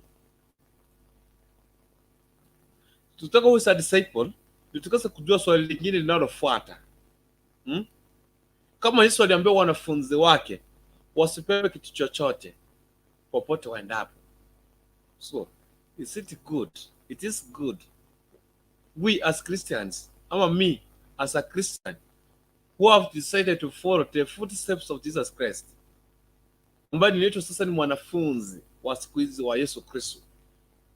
Tutaka who is a disciple, ndio tukaweza kujua swali lingine linalofuata. Kama Yesu aliambia wanafunzi wake wasipewe kitu chochote popote waendapo. So, is it good? It is good. We as Christians, me as a Christian, who have decided to follow the footsteps of Jesus Christ, ambaye ninaitwa sasa ni mwanafunzi wa siku hizi wa Yesu Kristo.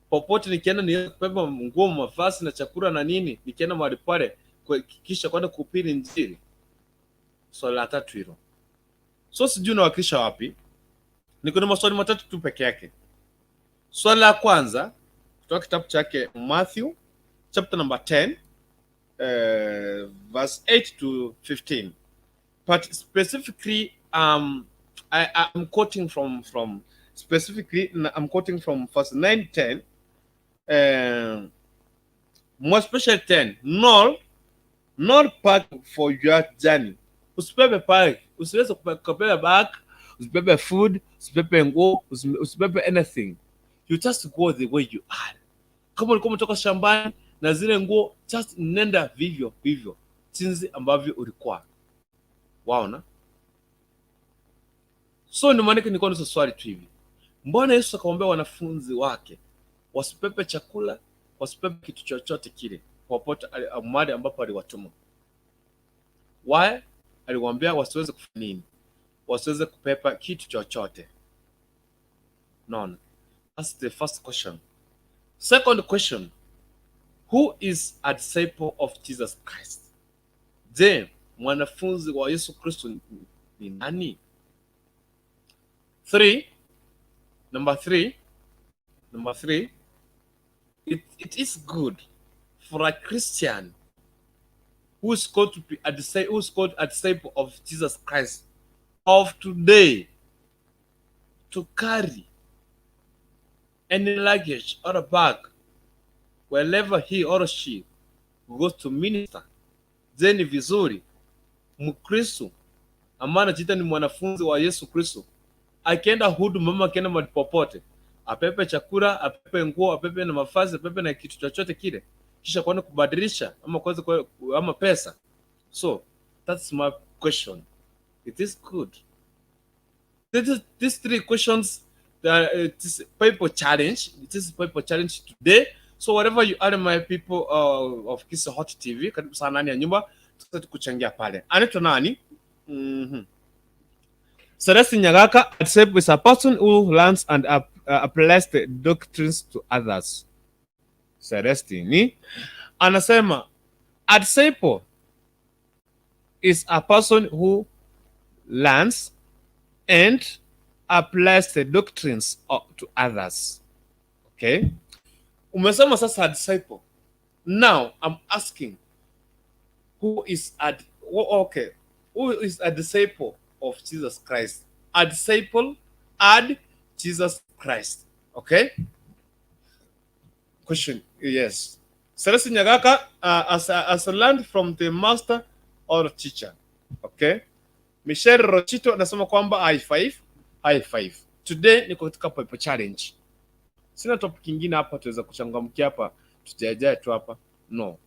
Popote nikienda niweze kubeba nguo, mavazi na chakula na nini, nikienda mahali pale kisha kwenda kuhubiri Injili. Swali la tatu hilo. So sijui nawakilisha wapi. Niko na maswali matatu tu peke yake. Swali la kwanza kutoka kitabu chake Matthew chapter number 10 verse 8 to 15. But specifically I'm quoting from verse 9 10. More special 10. Not pack for your journey. Usibebe bag, usiweze kubeba bag, usibebe food, usibebe nguo, usibebe anything. You just go the way you are. Kama ulikuwa umetoka shambani na zile nguo, just nenda vivyo jinsi ambavyo ulikuwa. Waona? So ndio maana niko na swali tu hivi. Mbona Yesu akamwambia wanafunzi wake wasipepe chakula, wasipepe kitu chochote kile popote mahali ambapo aliwatuma? Why? Aliwaambia wasiweze kufanya nini? Wasiweze kupepa kitu chochote. None. That's the first question. Second question. Who is a disciple of Jesus Christ? Je, mwanafunzi wa Yesu Kristo ni nani? Number three. It is good for a Christian who is called to be a disciple of Jesus Christ of today to carry any luggage or a bag wherever he or she goes to minister. Then vizuri Mkristo ambaye anajiita ni mwanafunzi wa Yesu Kristo akienda huduma mama akienda mahali popote apepe chakula, apepe nguo, apepe na mavazi, apepe na kitu chochote kile kisha kwenda kubadilisha ama pesa. So that's my question. It is good. These three questions, this people challenge. It is people challenge today. So whatever you are, my people of Kisi Hot TV, karibu sana ndani ya nyumba, tukuchangia pale. Anaitwa nani? Celestine Nyagaka. A disciple is a person who learns and applies the doctrines to others. Celestine anasema a disciple is a person who learns and applies the doctrines to others. Okay? Umesema sasa a disciple. Now I'm asking, who is a disciple of Jesus Christ? A disciple add Jesus Christ. Okay? Question, yes. Celestine Nyagaka, as a learned from the master or teacher. Okay? Michelle Rochito anasema kwamba high five. Today niko katika Pipe Challenge. Sina topic kingine hapa tuweza kuchangamkia hapa, tujajae tu hapa. No.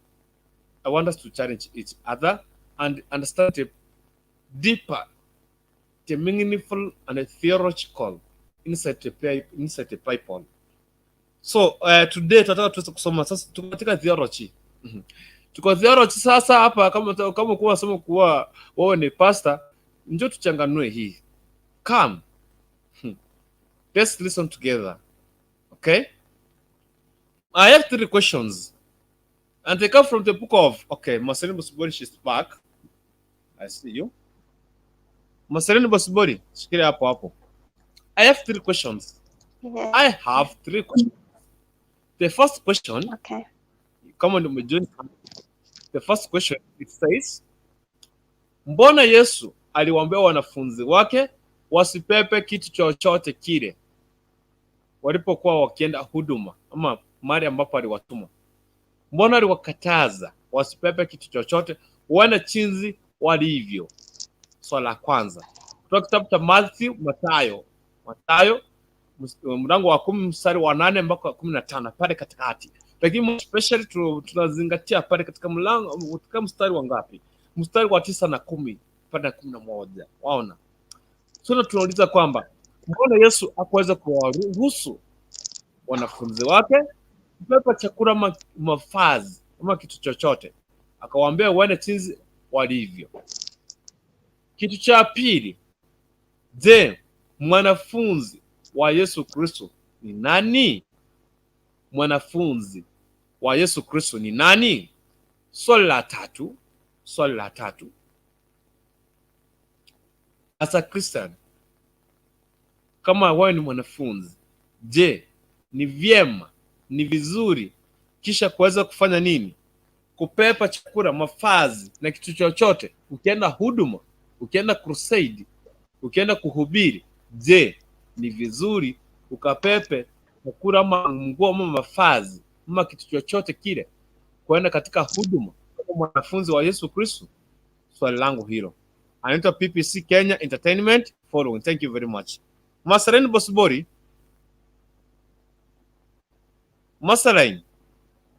I want us to challenge each other and understand the deeper, the meaningful and the theological inside the Bible. So today tunataka tuweze kusoma sasa, tuko katika theology. Tuko theology sasa hapa, kama kuwa sema kuwa wewe ni pastor, njoo tuchanganue hii. Come. Let's listen together. Okay? I have 3 questions. And they come from the book of, okay, Marceline Bosibori, she's back. I see you. Marceline Bosibori, shikilia hapo. I have 3 questions.
Yes.
I have 3 questions. The first question,
Okay.
come on, the first question, it says, mbona Yesu aliwaambia wanafunzi wake wasipepe kitu chochote kile walipokuwa wakienda huduma ama mahali ambapo aliwatuma? Mbona aliwakataza wasipepe kitu chochote wana chinzi walivyo? Swala la kwanza. Kutoka kitabu cha Mathayo mlango wa 10 mstari wa 8 mpaka 15 pale katikati. Lakini especially tunazingatia pale katika mlango katika mstari wa ngapi? Mstari wa 9 na 10 mpaka 11. Waona? So tunauliza kwamba mbona Yesu hakuweza kuwaruhusu wanafunzi wake kupepa chakula mavazi ama kitu chochote, akawaambia wane chinzi walivyo? Kitu cha pili, je, mwanafunzi wa Yesu Kristo ni nani? Mwanafunzi wa Yesu Kristo ni nani? Swali la tatu, as a Christian, kama wewe ni mwanafunzi, je, ni vyema, ni vizuri kisha kuweza kufanya nini? Kupepa chakula, mavazi na kitu chochote ukienda huduma, ukienda crusade, ukienda kuhubiri? Je, ni vizuri ukapepe chakula ama nguo ama mavazi ama kitu chochote kile kwenda katika huduma kama mwanafunzi wa Yesu Kristo? Swali langu hilo. Anaitwa PPC Kenya Entertainment following. Thank you very much. Marceline Bosibori. Marceline.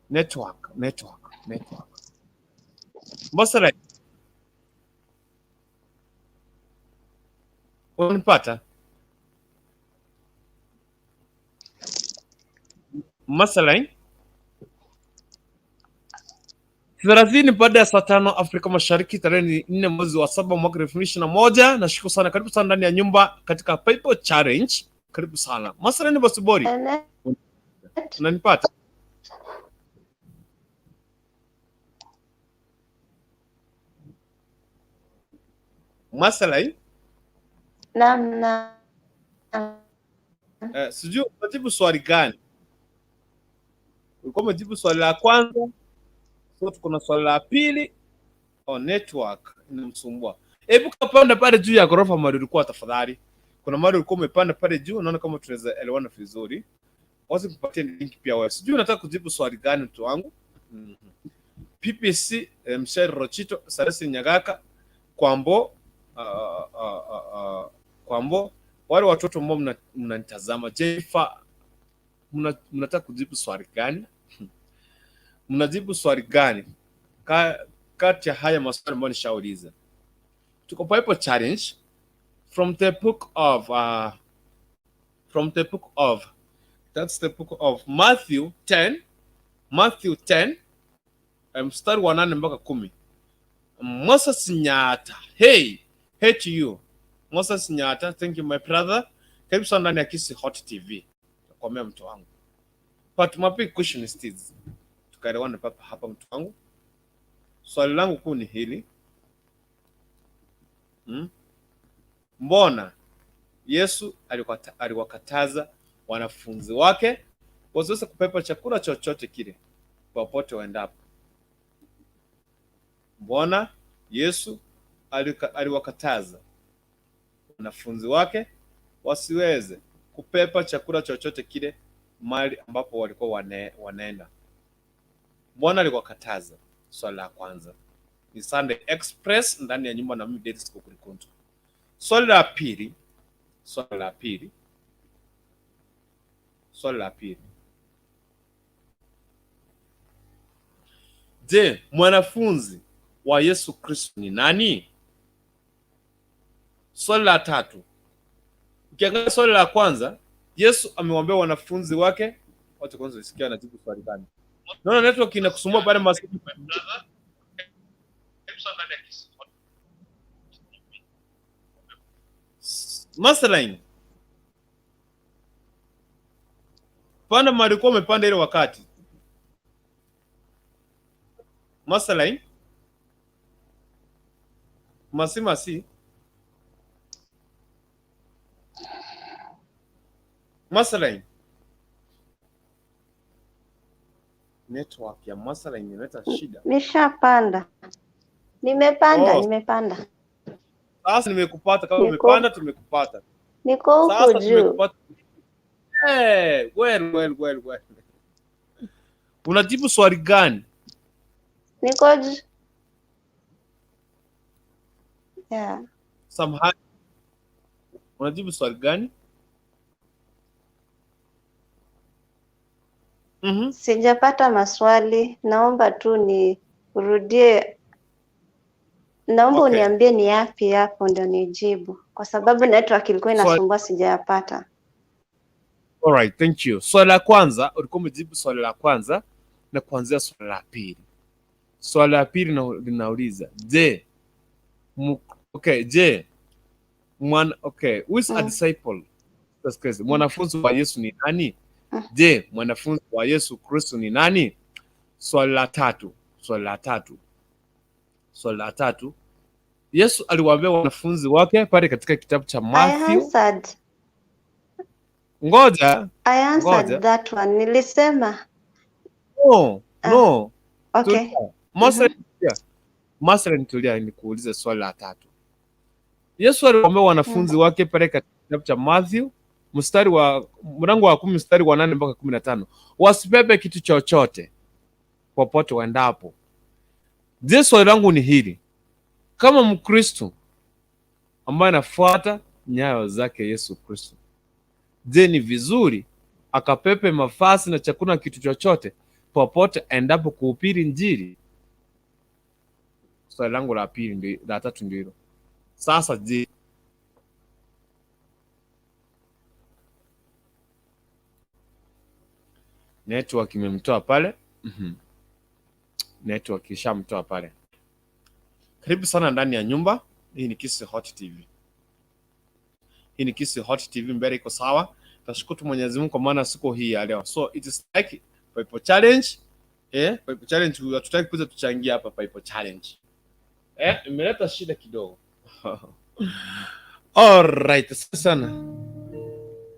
Network. Marceline. Unanipata? Marceline. 30 baada ya saa 5 Afrika Mashariki, tarehe 4 mwezi wa 7 mwaka 2021. Nashukuru sana, karibu sana ndani ya nyumba katika Bible Challenge. Karibu sana. Marceline Bosibori. Unanipata? Marceline?
Naam.
Sijui unajibu swali gani? Ulikuwa umejibu swali la kwanza. So tuko na swali la pili. Network inamsumbua. Hebu kapanda pale juu ya ghorofa mahali ulikuwa tafadhali. Kuna mahali ulikuwa umepanda pale juu, naona kama tunaweza elewana vizuri. Wacha kupatia link pia wewe. Sijui unataka kujibu swali gani mtu wangu? PPC Mshari Rochito, Sarasi Nyagaka, Kwambo, wale watoto ambao mnanitazama, Jennifer, mnataka kujibu swali gani? Mnajibu swali gani kati ya haya maswali ambayo nishauliza? Tuko Bible Challenge from the book of that's the book of Matthew 10 mstari wa 8 mpaka 10. Moses Nyata, hey to you Moses Nyata, thank you my brother. Karibu sana ndani ya Kisi Hot TV. Nakwambia mtu wangu. But my big question is this. Tukaelewana papa hapa mtu wangu. Swali langu kuu ni hili. Mbona Yesu aliwakataza wanafunzi wake wasiweze kupepa chakula chochote kile popote waendapo? Mbona Yesu aliwakataza wanafunzi wake wasiweze kupepa chakula chochote kile mahali ambapo walikuwa wanaenda? Mbona aliwakataza? Swali la kwanza. Ni Sunday Express ndani ya nyumba na mimi David Sikukuntu. Swali la pili. Swali la pili. Je, mwanafunzi wa Yesu Kristo ni nani? Swali la tatu. Ukiangalia swali la kwanza, Yesu amewaambia wanafunzi wake, wote kwanza sikia anajibu swali gani. Naona network inakusumbua pale maskini. Maslain. Panda malikuwa umepanda ile wakati. Maslain. Masi. Maslain. Network ya Maslain inaleta shida.
Nishapanda. Nimepanda.
Sasa nimekupata kama umepanda tumekupata.
Niko huko juu.
Well. Unajibu swali gani?
Niko juu. Yeah.
Samahani. Unajibu swali gani?
Sijapata maswali. Naomba tu urudie. Naomba uniambie ni yapi hapo ndio nijibu. Kwa sababu network ilikuwa inasumbua sijapata.
All right, thank you. Swali la kwanza, ulikuwa umejibu swali la kwanza na kuanzia swali la pili. Swali la pili linauliza, je, who is a disciple? Mwanafunzi wa Yesu ni nani? Je, mwanafunzi wa Yesu Kristo ni nani? Swali la tatu. Yesu aliwaambia wanafunzi wake pale katika kitabu cha Matthew. Ngoja.
I answered that one. Nilisema.
No.
Okay.
Maslain, tulia nikuulize swali la tatu. Yesu aliwaambia wanafunzi wake pale katika kitabu cha Matthew mlango wa 10 mstari wa 8 mpaka 15. Wasibebe kitu chochote popote waendapo. Je, swali langu ni hili. Kama Mkristo ambaye anafuata nyayo zake Yesu Kristo, je, ni vizuri akapepe mafasi na chakula kitu chochote popote endapo kuhubiri Injili? Swali langu la tatu ndio hilo. Sasa je, network imemtoa pale? Network ishamtoa pale. Karibu sana ndani ya nyumba. Hii ni Kisi Hot TV. Mbele iko sawa. Tashukuru Mwenyezi Mungu kwa maana siku hii ya leo. So it is like Bible challenge. Bible challenge hatutaki kuja tuchangia hapa Bible challenge. Imeleta shida kidogo. All right, sana.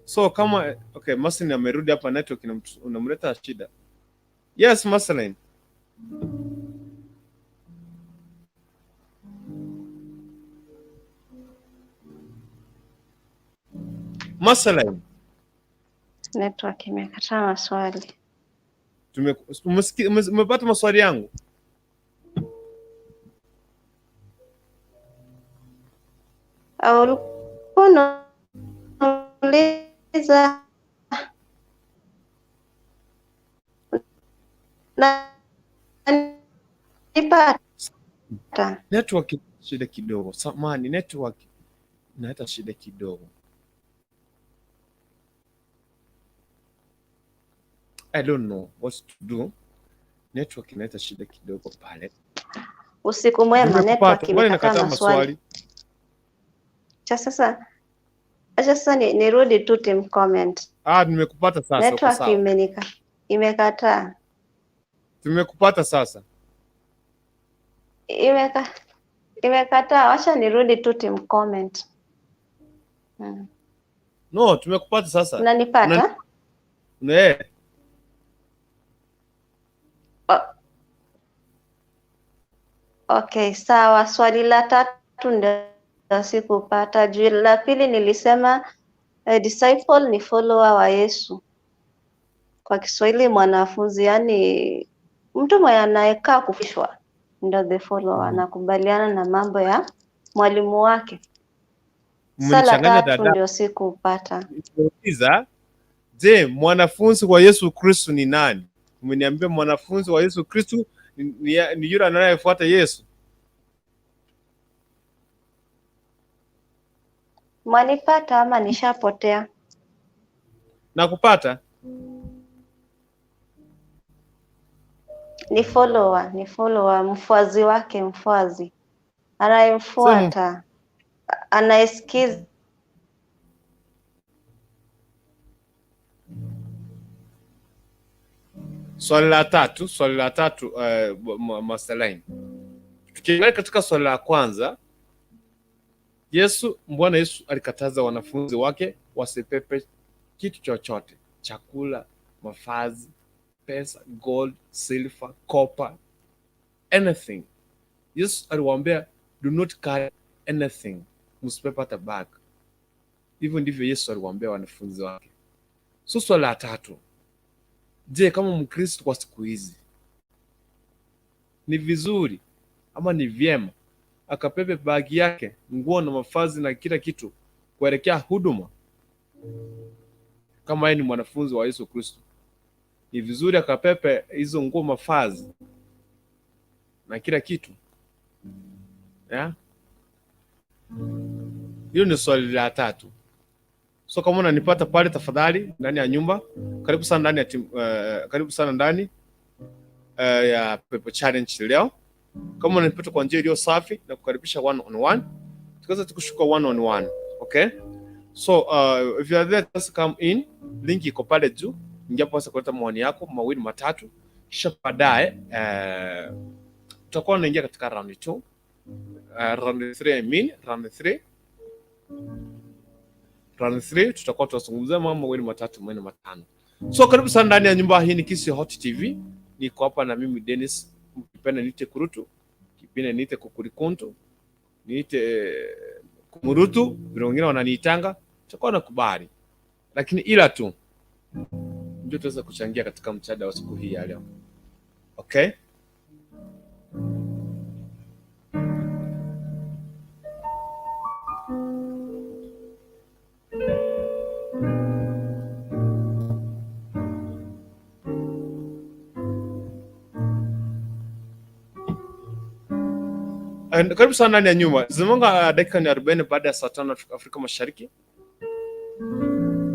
So kama Maslain amerudi hapa, network unamleta shida. Yes, Maslain.
Network imekataa maswali.
Umepata maswali yangu?
Unauliza
network shida kidogo. Samahani, network inaleta shida kidogo. I don't know what to do. Network inaleta shida kidogo pale.
Usiku mwema, network imekataa maswali. Sasa nirudi tu team comment.
Nimekupata sasa.
Network imekataa.
Tumekupata sasa.
Imekataa. Wacha nirudi tu team comment.
No, tumekupata sasa.
Unanipata? Okay, sawa. Swali la tatu ndio sikupata. Juu la pili nilisema disciple ni follower wa Yesu. Kwa Kiswahili mwanafunzi, yani mtu mwenye anayekaa kufishwa ndio the follower, anakubaliana na mambo ya mwalimu wake. Sala tatu ndio sikupata.
Je, mwanafunzi wa Yesu Kristo ni nani? Umeniambia mwanafunzi wa Yesu Kristo ni yule anayefuata Yesu.
Mwanipata ama nishapotea?
Nakupata?
Ni follower, mfuazi wake, mfuazi anayemfuata, anayesikiza.
Swali la tatu Masterline. Tukiangalia katika swali la kwanza, Bwana Yesu alikataza wanafunzi wake wasipepe kitu chochote, chakula, mavazi, pesa, gold, silver, copper, anything. Yesu aliwaambia do not carry anything, msipepe hata bag. Hivyo ndivyo Yesu aliwaambia wanafunzi wake. So swali la tatu, je, kama Mkristo kwa siku hizi ni vizuri ama ni vyema akapepe bagi yake, nguo na mavazi na kila kitu kuelekea huduma? Kama yeye ni mwanafunzi wa Yesu Kristo, ni vizuri akapepe hizo nguo, mavazi na kila kitu? Yeah? Hiyo ni swali la tatu. So kama unanipata pale, tafadhali ndani ya nyumba, karibu sana ndani ya karibu sana ndani ya Pepe Challenge leo. Kama unanipata kwa njia iliyo safi, na kukaribisha one on one, tukaweza tukushuka one on one. Okay, so if you are there, just come in, link iko pale juu, ingia pale kuleta maoni yako mawili matatu, kisha baadaye tutakuwa tunaingia katika round 2, round 3, I mean round 3 tutakuwa tunazungumzia mambo mawili matatu manne matano. So karibu sana ndani ya nyumba hii. Ni Kisi Hot TV, niko hapa na mimi Dennis, ukipenda niite Kurutu, ukipenda niite Kukurikuntu, niite Kumurutu, vile wengine wananiitanga, tutakuwa nakubali. Lakini ila tu ndio tuweza kuchangia katika mchada wa siku hii ya leo. Okay? Karibu sana ndani ya nyumba. Zimonga dakika ni 40 baada ya saa 5 Afrika Mashariki.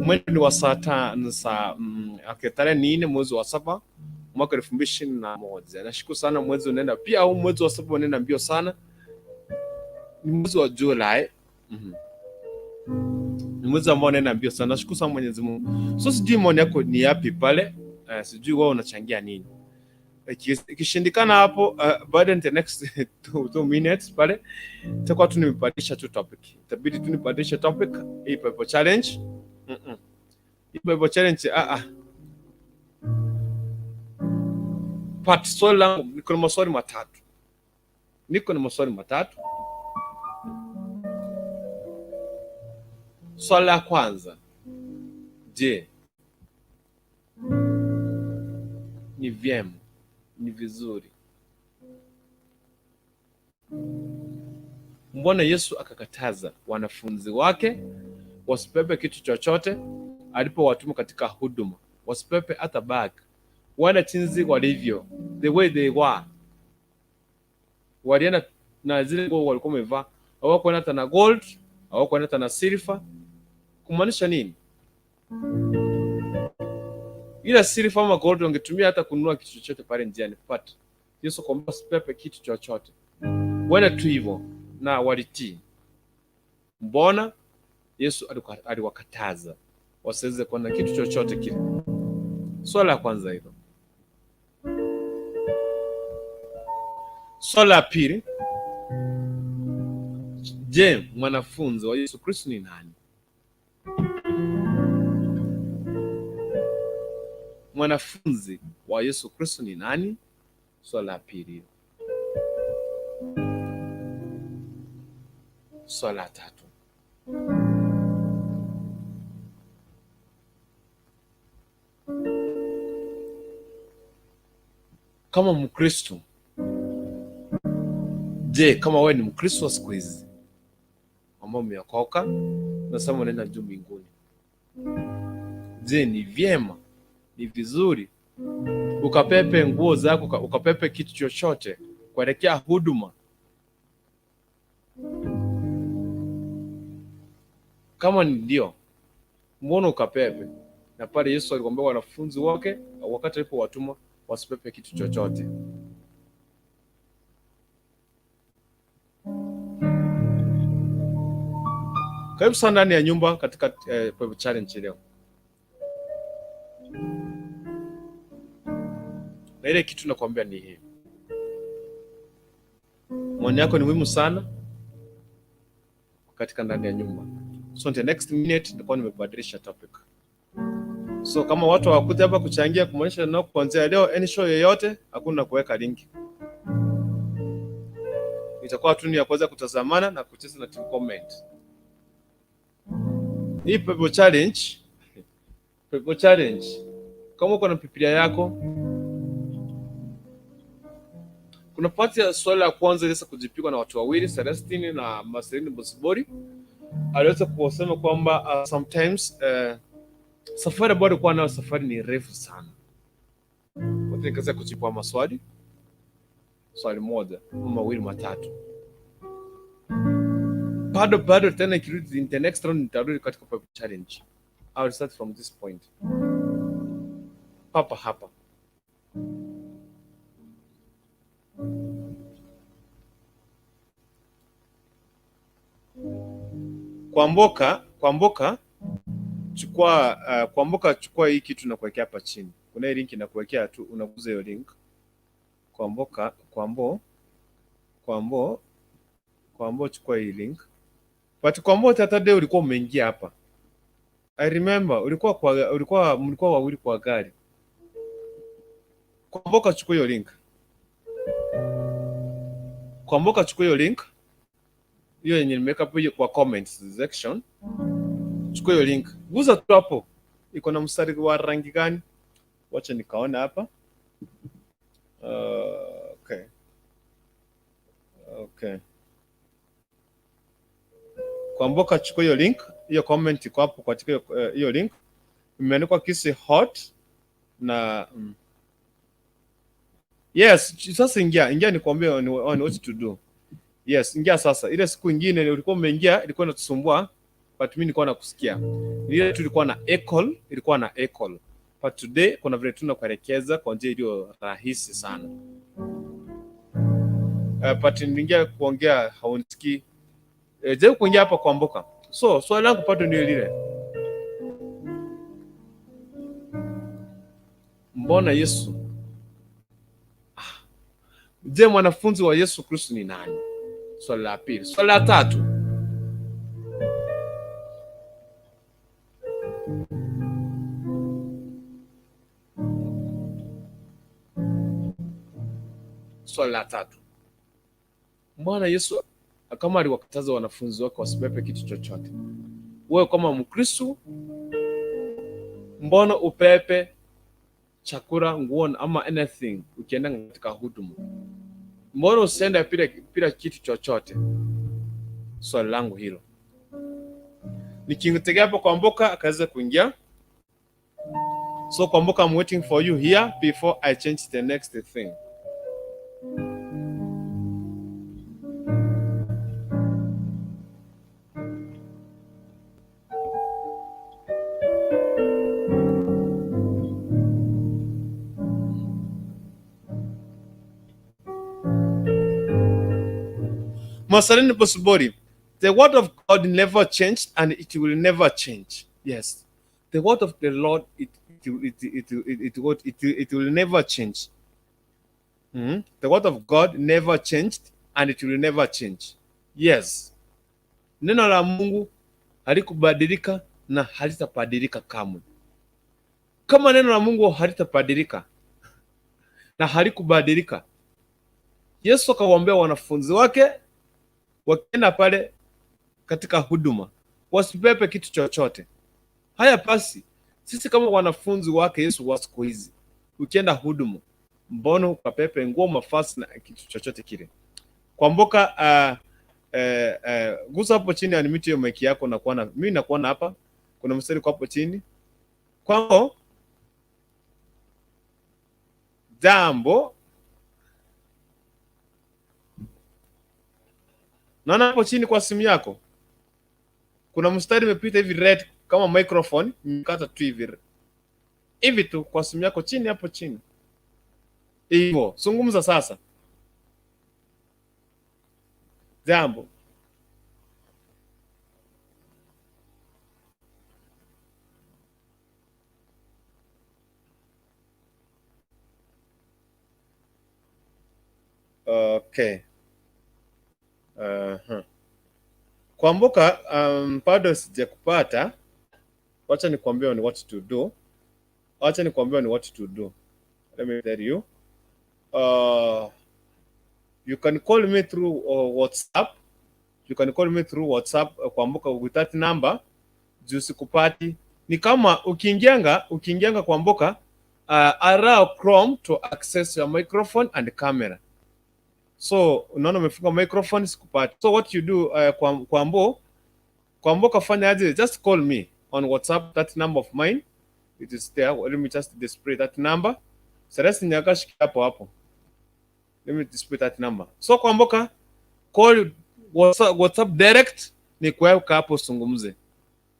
Mwendo ni wa saa 5 tarehe 4 mwezi wa 7 mwaka 2021. Nashukuru sana, mwezi unaenda pia, au mwezi wa 7 unaenda mbio sana. Ni mwezi wa Julai. Ni mwezi ambao unaenda mbio sana. Nashukuru sana Mwenyezi Mungu. So sijui maoni yako ni yapi pale? Sijui wewe unachangia nini? Ikishindikana hapo, baada ya the next 2 minutes pale tutakuwa tunibadilisha tu topic. Itabidi tunibadilisha topic hii Bible challenge. Hii Bible challenge part swali langu niko na maswali matatu. Swali la kwanza, je, ni vyema, ni vizuri, mbona Yesu akakataza wanafunzi wake wasipepe kitu chochote alipowatuma katika huduma? Wasipepe hata bag. Wana chinzi walivyo, the way they were, walienda na zile nguo walikuwa wamevaa, hawakuenda hata na gold, hawakuenda hata na silver. Kumaanisha nini? Ila silver ama gold wangetumia hata kununua kitu chochote pale njiani. But Yesu kwamba sipepe kitu chochote. Wenda tu hivyo na walitii. Mbona Yesu aliwakataza wasiweze kuwa na kitu chochote kile? Swala la kwanza hilo. Swala la pili, je, mwanafunzi wa Yesu Kristo ni nani? Mwanafunzi wa Yesu Kristo ni nani? Swala la pili. Swala la tatu, kama Mkristo, je, kama wewe ni Mkristo wa siku hizi ambao umeokoka na sasa unaenda juu mbinguni, Je, ni vyema, ni vizuri ukapepe nguo zako, ukapepe kitu chochote kuelekea huduma? Kama ndio, mbona ukapepe? Na pale Yesu alikwambia wanafunzi wake wakati alipowatuma wasipepe kitu chochote. Karibu sana ndani ya nyumba katika Bible challenge leo. Na ile kitu nakwambia ni hii. Maoni yako ni muhimu sana katika ndani ya nyumba. So the next minute nitakuwa nimebadilisha topic. So kama watu hawakuja hapa kuchangia kumaanisha na kuanzia leo any show yoyote hakuna kuweka linki. Itakuwa tu ni ya kuweza kutazamana na kucheza na team comment. Hii Bible challenge. Kama uko na Biblia yako, kuna pati ya swali la kwanza ilisa kujipigwa na watu wawili, Celestine na Marceline Bosibori. Aliweza kusema kwamba sometimes safari bado kwa nayo safari ni refu sana. Wote nikaanza kujibu maswali. Swali moja, mawili, matatu. Bado tena ikirudi in the next round nitarudi katika Bible challenge. I will start from this point. Hapa. Kwamboka chukua hii kitu na kuwekea hapa chini. Kuna hii link na kuwekea tu, unaguza hiyo link. Kwambo chukua hii link. But Kwambo Saturday ulikuwa umeingia hapa. I remember mlikuwa wawili kwa gari. Kwamboka chukua hiyo link. Hiyo yenye nimeweka hapo kwa comments section. Chukua hiyo link. Guza tu hapo. Iko na mstari wa rangi gani? Wacha nikaona hapa. Okay. Kwamboka chukua hiyo link. Hiyo comment iko hapo katika hiyo link. Imeandikwa Kisi Hot na yes, sasa ingia nikwambie ni what to do. Yes, ingia sasa. Ile siku nyingine ulikuwa umeingia ilikuwa inatusumbua, but mimi nilikuwa nakusikia. Ile tulikuwa na echo. But today kuna vile tunakuelekeza kwa njia iliyo rahisi sana. But ningia kuongea haunisikii. Je, kuingia hapa Kwamboka. So, swali langu pato ndio lile. Mbona Yesu? Je, mwanafunzi wa Yesu Kristo ni nani? Swali la pili. Swali la tatu. Mbona Yesu kama aliwakataza wanafunzi wake wasipepe kitu chochote? Wewe kama Mkristo, mbona upepe chakula, nguo ama anything ukienda katika huduma? Mbona usiende bila kitu chochote? Swali langu hilo. Nikingotegea hapo Kwamboka akaweza kuingia. So Kwamboka, I'm waiting for you here before I change the next thing. Marceline Bosibori, the word of God never changed and it will never change. Yes, the word of the Lord it will never change. The word of God never changed and it will never change. Yes, neno la Mungu halikubadilika na halitabadilika kamwe. Kama neno la Mungu halitabadilika na halikubadilika, Yesu akawaambia wanafunzi wake wakienda pale katika huduma wasipepe kitu chochote. Haya basi, sisi kama wanafunzi wake Yesu wa siku hizi, ukienda huduma, mbona ukapepe nguo, mafasi na kitu chochote kile? Kwamboka gusa hapo chini, unmute hiyo mic yako na kuona. Mimi nakuona hapa. Kuna mstari kwa hapo chini. Kwambo, jambo. Naona hapo chini kwa simu yako kuna mstari umepita hivi red kama microphone, mkata tu hivi tu kwa simu yako chini hapo chini. Hivyo, zungumza sasa. Jambo. Okay. Kumbuka bado sijakupata. Wacha nikwambie ni what to do. Let me tell you. You can call me through WhatsApp. Kumbuka with that number. Juu sikupati. Ni kama ukiingianga kumbuka allow Chrome to access your microphone and camera. So unaona umefunga microphone sikupati. So what you do Kumbuka fanya aje, just call me on WhatsApp, that number of mine. It is there. Let me just display that number. Seresi nyakashi hapo. Let me display that number. So kumbuka call WhatsApp direct ni kuweka hapo zungumze.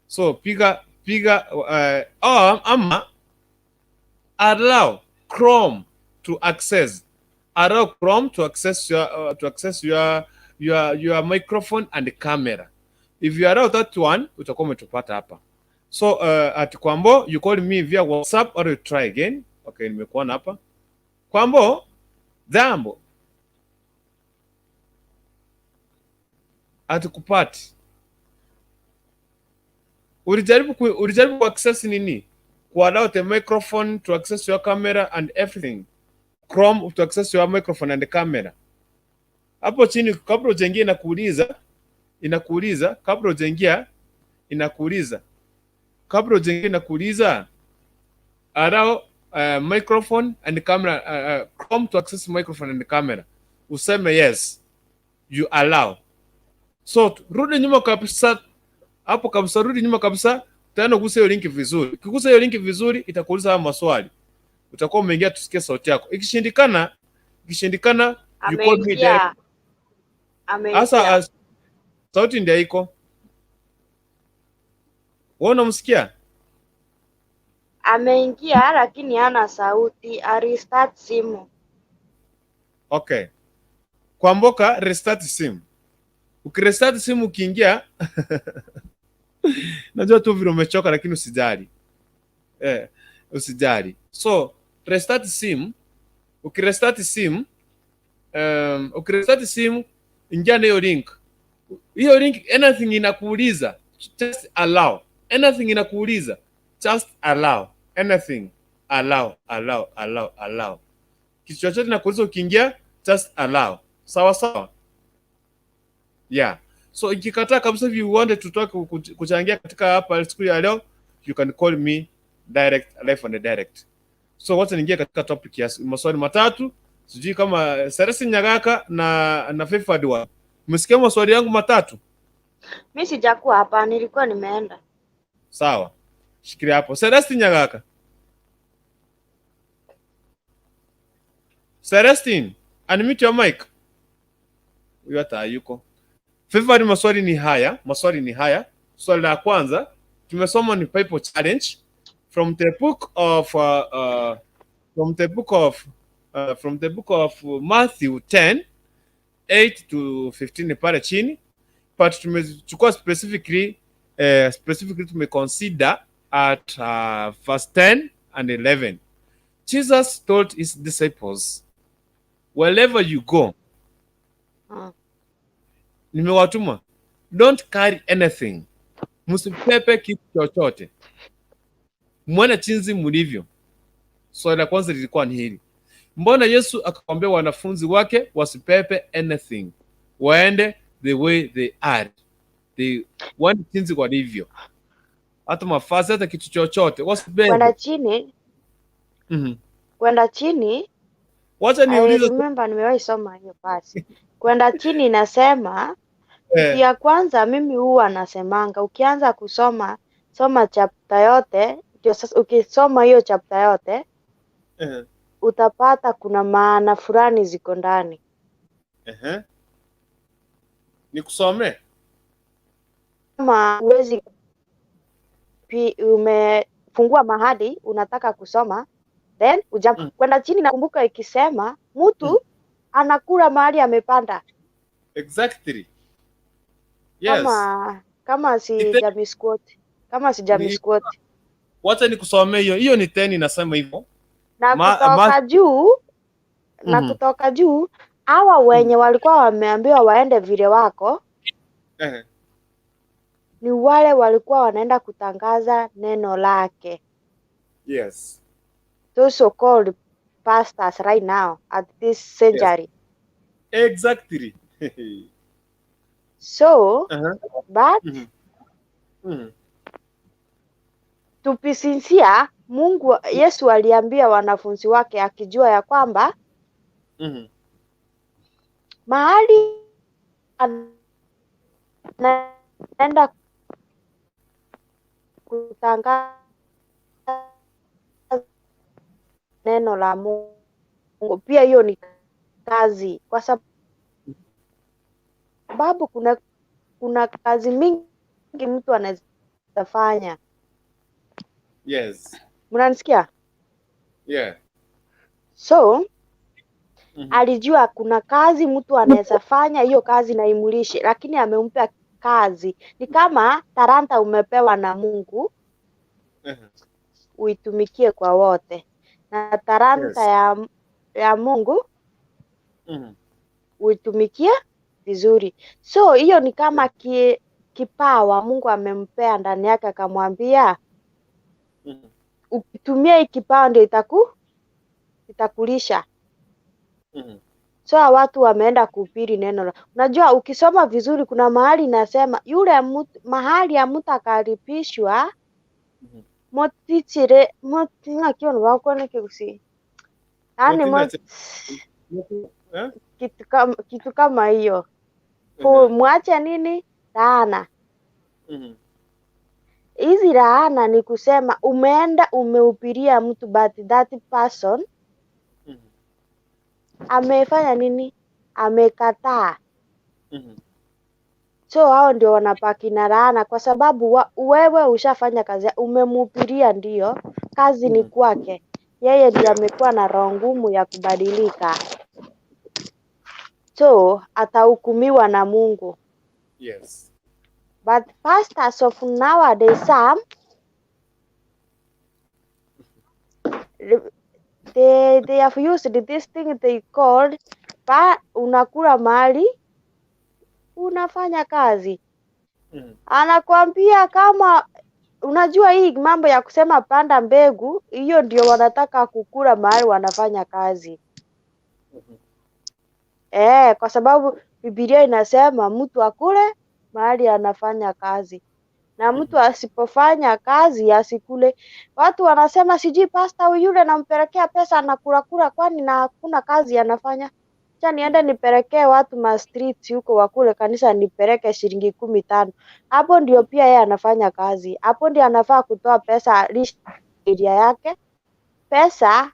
So piga ama allow Chrome to access your microphone and camera. If you allow that one, utakuwa umetupata hapa. So at Kwambo, you call me via WhatsApp or you try again. Okay, nimekuona hapa. Kwambo, jambo. Atukupati. Ulijaribu access nini? Allow the microphone to access your camera and everything. Chrome to access your microphone and the camera. Hapo chini kabla ujengie inakuuliza kabla ujengia allow microphone and camera, Chrome to access microphone and camera. Useme yes, you allow. So rudi nyuma kabisa hapo kabisa, rudi nyuma kabisa, tena uguse hiyo link vizuri. Ukigusa hiyo link vizuri itakuuliza haya maswali. Utakuwa umeingia tusikie sauti yako. Ikishindikana you call me direct. Asa sauti ndio iko. Wewe unamsikia?
Ameingia lakini hana sauti. Restart simu.
Okay. Kumbuka restart simu. Ukirestart simu ukiingia najua tu vile umechoka lakini usijali. Usijali. So restart simu. Ukirestart simu ingia na hiyo link. Hiyo link anything inakuuliza just allow. Anything inakuuliza just allow. Anything allow. Kitu chochote inakuuliza ukiingia just allow. Sawa. Yeah. So ikikataa kabisa, if you wanted to talk kuchangia katika hapa siku ya leo, you can call me direct, live on the direct. So wacha niingie katika topic ya maswali matatu. Sijui kama Seresi Nyagaka na Favored One. Umesikia maswali yangu matatu?
Mimi sijakuwa hapa, nilikuwa nimeenda.
Sawa. Shikilia hapo. Seresi Nyagaka. Celestine, unmute your mic. Huyo hata yuko. Favored, maswali ni haya. Swali la kwanza tumesoma ni Bible challenge from the book of Matthew 10:8 to 15 pale chini, but tumechukua specifically tumeconsider at verse 10 and 11. Jesus told his disciples, wherever you go, nimewatuma, don't carry anything. Msipepe kitu chochote. Mwone chinzi mulivyo. Swali la kwanza lilikuwa ni hili. Mbona Yesu akawaambia wanafunzi wake wasipepe anything? Waende the way they are. Waende chinzi walivyo. Hata mavazi, hata kitu chochote wasipepe.
Kwenda chini.
Wacha niulize.
Remember nimewahi soma hiyo basi. Kwenda chini nasema ya kwanza mimi huwa nasemanga ukianza soma chapter yote ndio sasa ukisoma hiyo chapter yote
Ehe.
utapata kuna maana fulani ziko ndani.
Ehe. Nikusomee?
Kama uwezi umefungua mahali unataka kusoma, then kwenda chini. Nakumbuka ikisema mtu anakula mahali amepanda.
Exactly. Yes.
Kama sijamisquote. Kama sijamisquote.
Wacha nikusomee hiyo. Hiyo ni 10 inasema hivyo.
Na kutoka juu na kutoka juu hawa wenye walikuwa wameambiwa waende vile wako ni wale walikuwa wanaenda kutangaza neno lake.
Yes.
Those so called pastors right now at this century.
Yes. Exactly.
So, but to be sincere, Yesu aliambia wanafunzi wake akijua ya kwamba mahali anaenda kutangaza neno la Mungu, pia hiyo ni kazi, kwa sababu kuna kazi mingi mtu anaweza fanya.
Yes.
Mnanisikia?
Yeah.
So alijua kuna kazi mtu anaweza fanya, hiyo kazi na imulishe, lakini amempa kazi. Ni kama talanta umepewa na Mungu, uitumikie kwa wote. Na talanta ya Mungu uitumikie vizuri. So hiyo ni kama kipawa Mungu amempea ndani yake, akamwambia ukitumia hii kipawa ndio itakulisha. So watu wameenda kuhubiri neno. Unajua ukisoma vizuri kuna mahali inasema yule mahali ya mtu akaribishwa motichire motinga kiona wako na kigusi. Yaani kitu kama hiyo. Mwache nini? Laana. Hizi laana ni kusema umeenda umehubiria mtu but that person amefanya nini? Amekataa. So hao ndio wanapaki na laana, kwa sababu wewe ushafanya kazi, umemhubiria, ndio kazi ni kwake. Yeye ndiye amekuwa na roho ngumu ya kubadilika. So atahukumiwa na Mungu.
Yes.
But pastors of nowadays, some they have used this thing they called unakula mali unafanya kazi. Anakuambia kama unajua hii mambo ya kusema panda mbegu, hiyo ndio wanataka kukula mahali wanafanya kazi. Kwa sababu Biblia inasema mtu akule mahali anafanya kazi. Na mtu asipofanya kazi asikule. Watu wanasema sijui pastor yule nampelekea pesa anakula, kwani na hakuna kazi anafanya. Acha niende nipelekee watu ma streets huko wakule, kanisa nipeleke shilingi 15. Hapo ndio pia yeye anafanya kazi. Hapo ndio anafaa kutoa pesa area yake. Pesa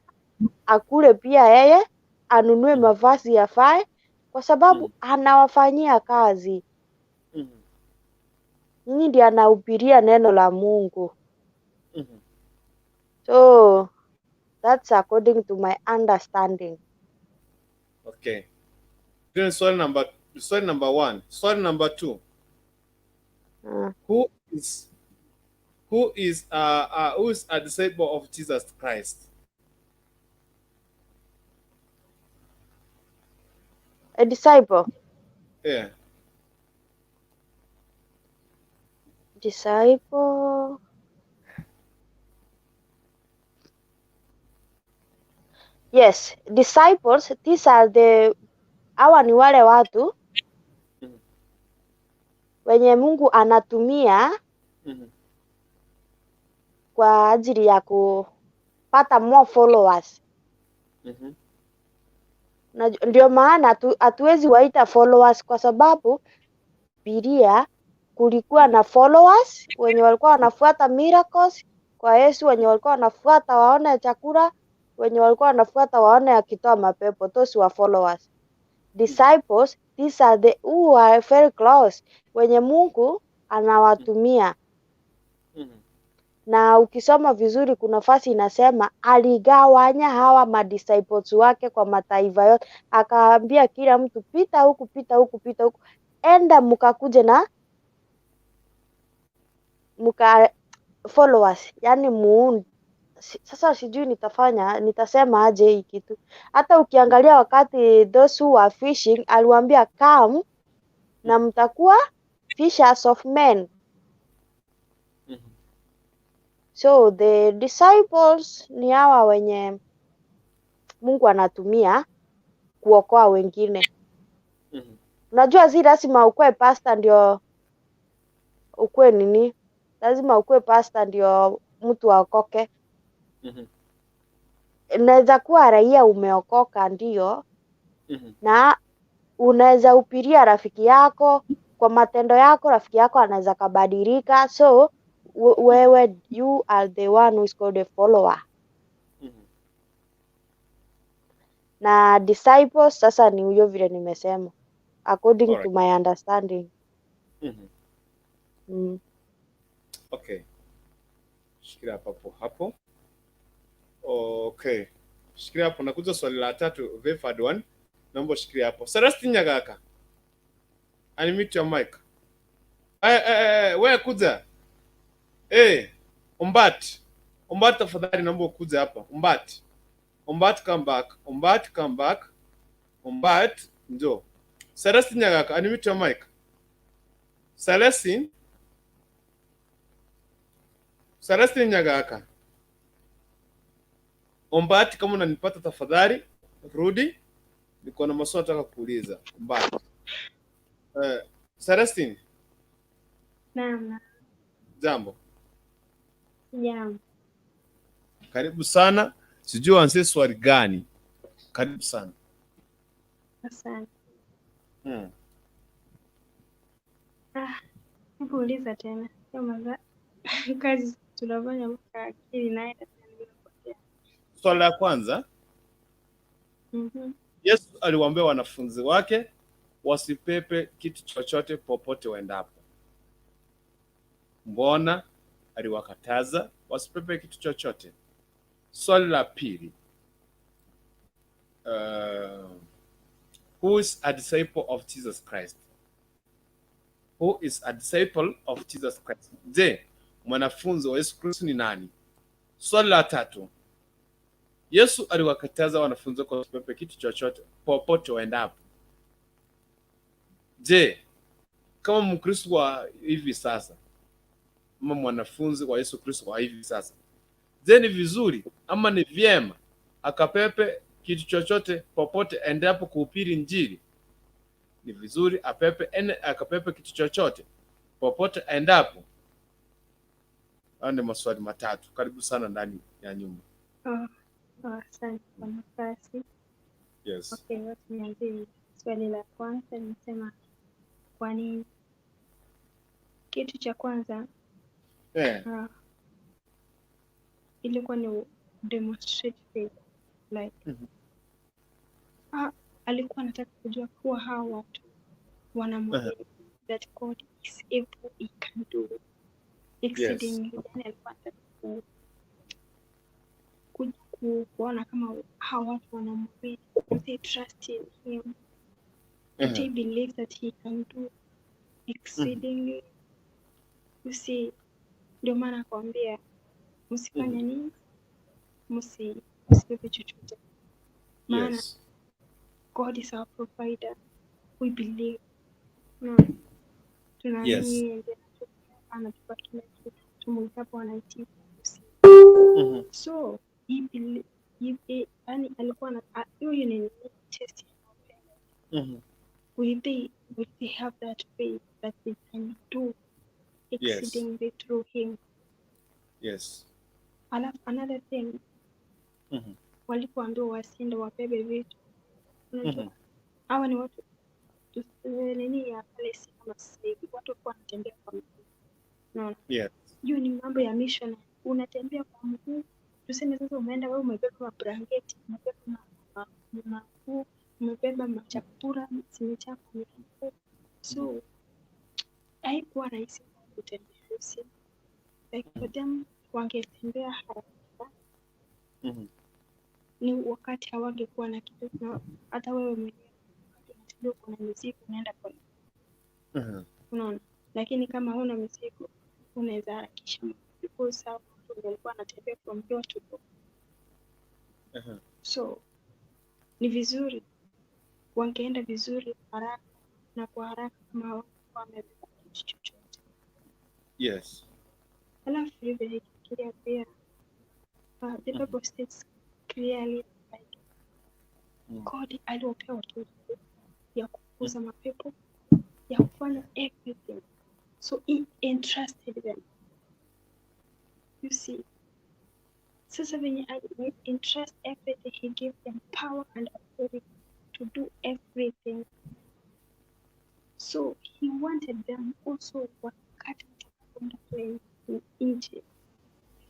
akule pia yeye, anunue mavazi yafae, kwa sababu anawafanyia kazi. Nyinyi ndio anahubiria neno la Mungu. So that's according to my understanding.
Okay. Story number 1. Story number 2. Who is a disciple of Jesus Christ?
A disciple?
Yeah.
Disciple. Yes, disciples, these are hawa ni wale watu wenye Mungu anatumia kwa ajili ya kupata more followers. Ndio maana hatuwezi waita followers, kwa sababu Biblia kulikuwa na followers wenye walikuwa wanafuata miracles, kwa Yesu, wenye walikuwa wanafuata waone chakula, wenye walikuwa wanafuata waone akitoa mapepo. Those were followers. Disciples, these are the who are very close, wenye Mungu anawatumia. Na ukisoma vizuri kuna fasi inasema aligawanya hawa madisciples wake kwa mataifa yote, akaambia kila mtu pita huku, pita huku, pita huku, enda mkakuje na mka followers, yani muundi. Sasa sijui nitasema aje hii kitu. Hata ukiangalia wakati those who are fishing, aliwaambia come na mtakuwa fishers of men. So the disciples ni hawa wenye Mungu anatumia kuokoa wengine. Unajua si lazima ukue pastor ndio ukue nini? Lazima ukue pastor ndio mtu aokoke. Unaweza kuwa raia umeokoka ndio, na unaweza upiria rafiki yako, kwa matendo yako rafiki yako anaweza kabadilika. So wewe you are the one who is called a follower. Na disciples sasa ni huyo vile nimesema, according to my understanding.
Okay. Shikilia hapo. Okay. Shikilia hapo, nakuja swali la 3, very hard one. Naomba shikilia hapo. Celestine Nyagaka. Unmute your mic. Wewe kuja. Umbat tafadhali naomba kuja hapa. Umbat come back. Umbat njoo. Celestine Nyagaka, unmute your mic. Celestine Nyagaka. Umbat, kama unanipata tafadhali rudi. Niko na maswali nataka kuuliza. Umbat. Celestine.
Naam.
Jambo.
Jambo.
Karibu sana. Sijui anse swali gani. Karibu sana.
Asante. Uliza tena. Kama kazi tunafanya mpaka akili naenda tena.
Swali la kwanza. Yesu aliwaambia wanafunzi wake wasipepe kitu chochote popote waendapo. Mbona aliwakataza wasipepe kitu chochote? Swali la pili. Who is a disciple of Jesus Christ? Who is a disciple of Jesus Christ? Je, mwanafunzi wa Yesu Kristo ni nani? Swali la 3. Yesu aliwakataza wanafunzi wake wasipepe kitu chochote popote waendapo. Je, kama Mkristo wa hivi sasa, ama mwanafunzi wa Yesu Kristo wa hivi sasa, je, ni vizuri ama ni vyema akapepe kitu chochote popote endapo kuhubiri Injili? Ni vizuri akapepe kitu chochote popote endapo? Ande maswali 3. Karibu sana ndani ya nyumba.
Asante kwa nafasi.
Yes.
Okay, wacha nianze swali la kwanza. Nisema kwa nini? Kitu cha kwanza ilikuwa ni demonstrate faith, like alikuwa anataka kujua kuwa hawa watu wanamwamini that God is able, he can do exceedingly. Yani alikuwa anataka kuona kama hawa watu wanamwamini, they trust in him, they believe that he can do exceedingly. You see, ndio maana akwambia msifanye nini, msipepe chochote, maana God is our provider, we believe. Tunaamini anatupa kila kitu, tumwitapo anaitika. So he believe, yani alikuwa na hiyo ni test. Will they have that faith that they can do exceedingly through him?
Yes.
Another thing, walipoambiwa wasiende wabebe vitu, unajua hawa ni watu nini ya pale, si kama sasa hivi watu kwa wanatembea kwa miguu. Hiyo ni mambo ya mission unatembea kwa mguu, tuseme sasa umeenda wewe umebeba mablanketi, umebeba mafuu, umebeba machakula zimejaa kwa miguu. So haikuwa rahisi kutembea usiku. Like for them wangetembea haraka ni wakati hawangekuwa na kitu, na hata wewe mwenyewe unatembea uko na mizigo unaenda kwa unaona, lakini kama huna mizigo unaweza harakisha because hao watu walikuwa wanatembea from door to door. So ni vizuri wangeenda vizuri haraka na kwa haraka kama hawakuwa wamebeba kitu chochote.
Yes.
Alafu vile nikifikiria pia the Bible states clearly like God aliwapea watu ya kukuza mapepo, ya kufanya everything. So he entrusted them. You see, sasa venye entrust everything, he gave them power and authority to do everything. So he wanted them also wakati watakwenda kule nje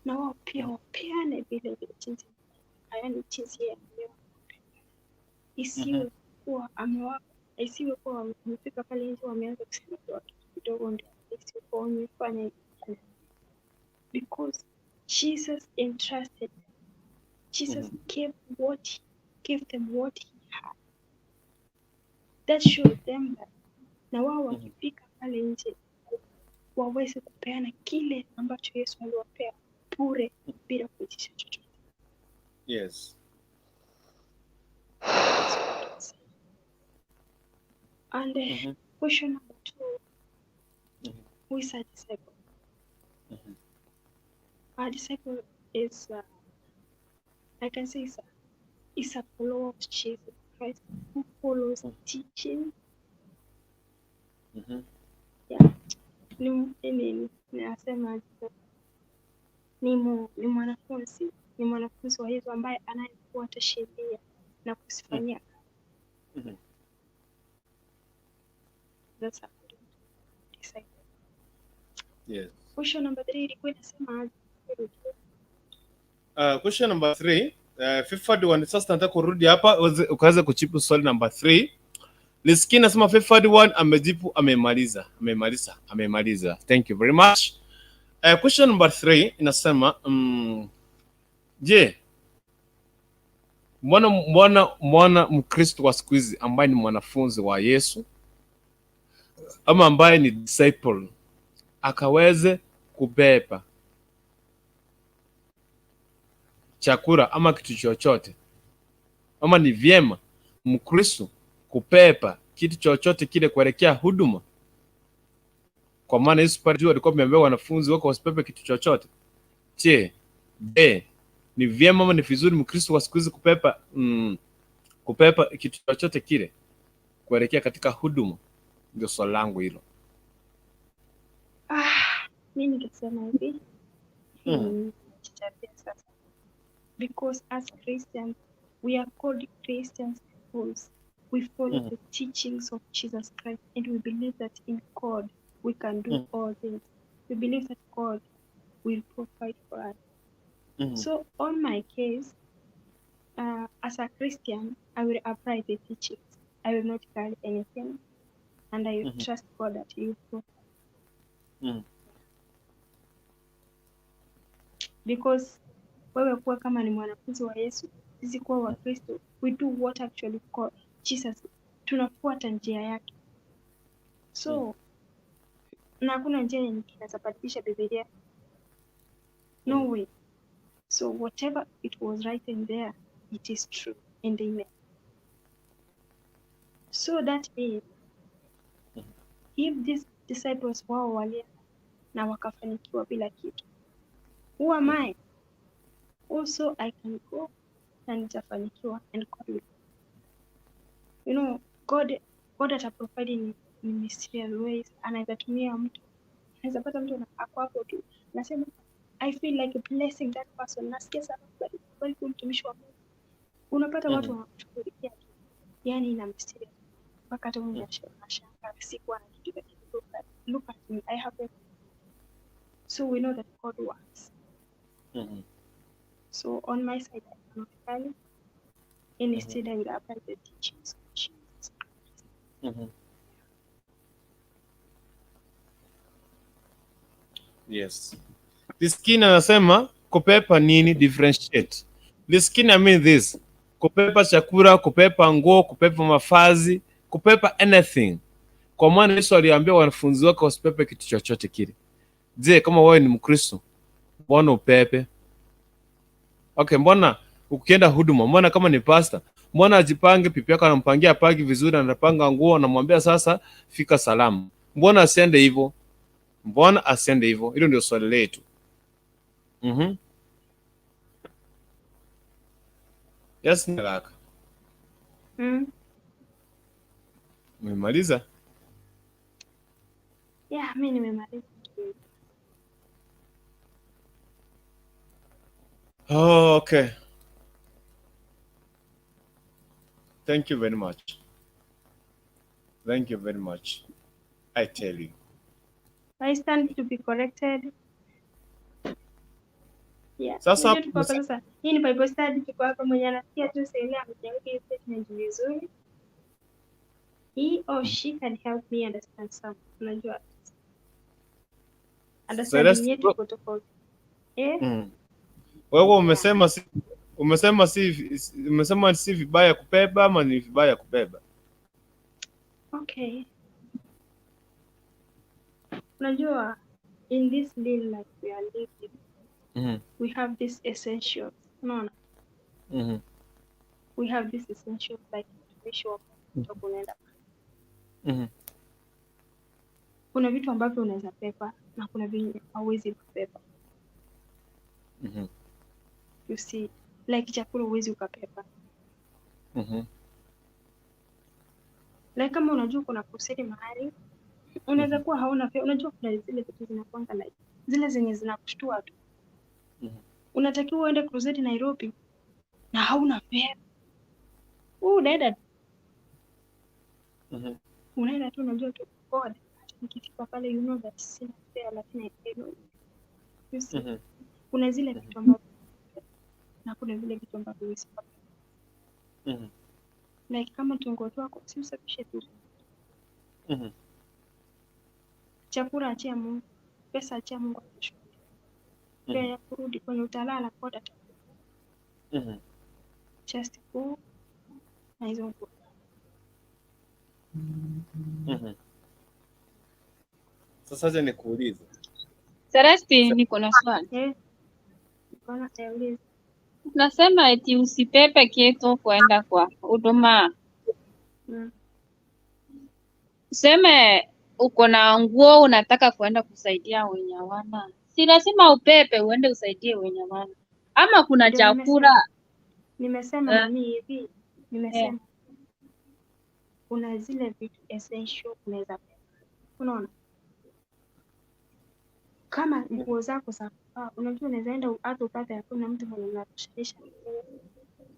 na wao pia wapeane vile vile jinsi, yaani jinsi ya isiwe kuwa amewapa, isiwe kuwa wamefika pale nje wameanza kusema kwa kitu kidogo ndio isiwe kuwa wamefanya hivyo. Because Jesus entrusted them. Jesus gave them what he had. That showed them that na wao wakifika pale nje waweze kupeana kile ambacho Yesu aliwapea bure bila kuitisha chochote.
Yes.
And question number 2, who is a disciple? A disciple is, I can say, is a follower of Jesus Christ who follows teaching. Yeah. Nasema ni mwanafunzi wa Yesu ambaye anayefuata sheria na kusifanyia. That's a disciple.
Yes.
Question number 3 ilikuwa inasema
question number 3, Fifad one. Sasa nataka kurudi hapa ukaweza kujibu swali number 3. Lisikia nasema Fifad one amejibu, amemaliza. Thank you very much. Question number 3 inasema je, mwana Mkristo wa siku hizi ambaye ni mwanafunzi wa Yesu ama ambaye ni disciple akaweze kubeba chakula ama kitu chochote, ama ni vyema Mkristo kupepa kitu chochote kile kuelekea huduma? Kwa maana Yesu pale alikuwa ameambia wanafunzi wako wasipepe kitu chochote. Je, ni vyema ama ni vizuri Mkristo wa siku hizi kupepa kitu chochote kile kuelekea katika huduma? Ndio swali langu hilo.
Mimi ningesema hivi, sasa, because as Christians we are called Christians because we follow the teachings of Jesus Christ, and we believe that in God we can do all things. We believe that God will provide for us. So on my case, as a Christian, I will apply the teachings. I will not carry anything, and I will trust God that He will provide. Because wewe kuwa kama ni mwanafunzi wa Yesu, sisi kuwa wa Kristo, we do what actually God Jesus, tunafuata njia yake. So na hakuna njia nyingine inaweza badilisha Biblia. No way. So whatever it was written there, it is true and amen. So that means if these disciples wao walienda na wakafanikiwa bila kitu, who am I? Also I can go na nitafanikiwa, and God will. You know, God ataprovide in mysterious ways. Anaweza tumia mtu, anaweza pata mtu na ako hapo tu nasema I feel like blessing that person, nasikia sana bali kumtumishi wa Mungu, unapata watu wanakushughulikia tu, yani ina mysterious mpaka hata unashangaa sikuwa na kitu lakini look at me, I have it. So we know that God works. So on my side, I cannot tell. Instead, I will apply the teachings.
Yes. Liskini anasema kupepa nini? Differentiate. Liskini I mean this. Kupepa chakula, kupepa nguo, kupepa mafazi, kupepa anything. Kwa maana Yesu aliambia wanafunzi wake wasipepe kitu chochote kile. Je, kama wewe ni Mkristo, mbona upepe? Okay, mbona ukienda huduma, mbona kama ni pastor, mbona ajipange, pipi yako anampangia apagi vizuri, anapanga nguo, anamwambia sasa fika salamu. Mbona asiende hivyo? Mbona asiende hivyo? Hilo ndio swali letu. Yes, Nalaka. Umemaliza?
Yeah, mimi nimemaliza.
Oh, okay. Thank you very much. Thank you very much. I tell you.
I stand to be corrected. Yeah.
Sasa
Hii ni Bible study, tuko hapa, mwenye anasikia tu sasa amejenga hiyo statement vizuri. He or she can help me understand some. Unajua. Understanding yetu tofauti.
Wewe umesema si vibaya kubeba ama ni vibaya kubeba?
Okay. Unajua, in this daily life we are living, we have this essentials. No. We have this essentials like information unaenda. Kuna vitu ambavyo unaweza pepa na kuna vingine hauwezi kupepa. You see, like chakula huwezi ukapepa. Like kama unajua kuna kuseti mahali, unaweza kuwa hauna fare. Unajua kuna zile vitu zinakuanga like zile zenye zinakushtua tu. Unatakiwa uende crusade Nairobi na hauna fare. Unaenda unaenda tu, unajua tu God, nikifika pale you know that sina fare, lakini I know. You see, kuna zile vitu ambavyo na kuna vile vitu ambavyo huwezi kupata. Like kama tungoto wako si usafishe tu. Chakula achia Mungu, pesa achia Mungu atashuhudia. Pia ya kurudi kwenye utalala kwa data. Just go na hizo nguo.
Sasa je, nikuulize.
Celeste, niko na swali.
Niko na
Nasema eti usipepe kitu kwenda kwa huduma. Useme uko na nguo unataka kwenda kusaidia wenye hawana. Si lazima upepe uende usaidie wenye hawana. Ama kuna chakula.
Nimesema mami hivi. Nimesema kuna zile vitu essential unaweza pepa. Unaona? Kama nguo zako za unajua unaweza enda hata upate hakuna mtu mwenye anakushirisha.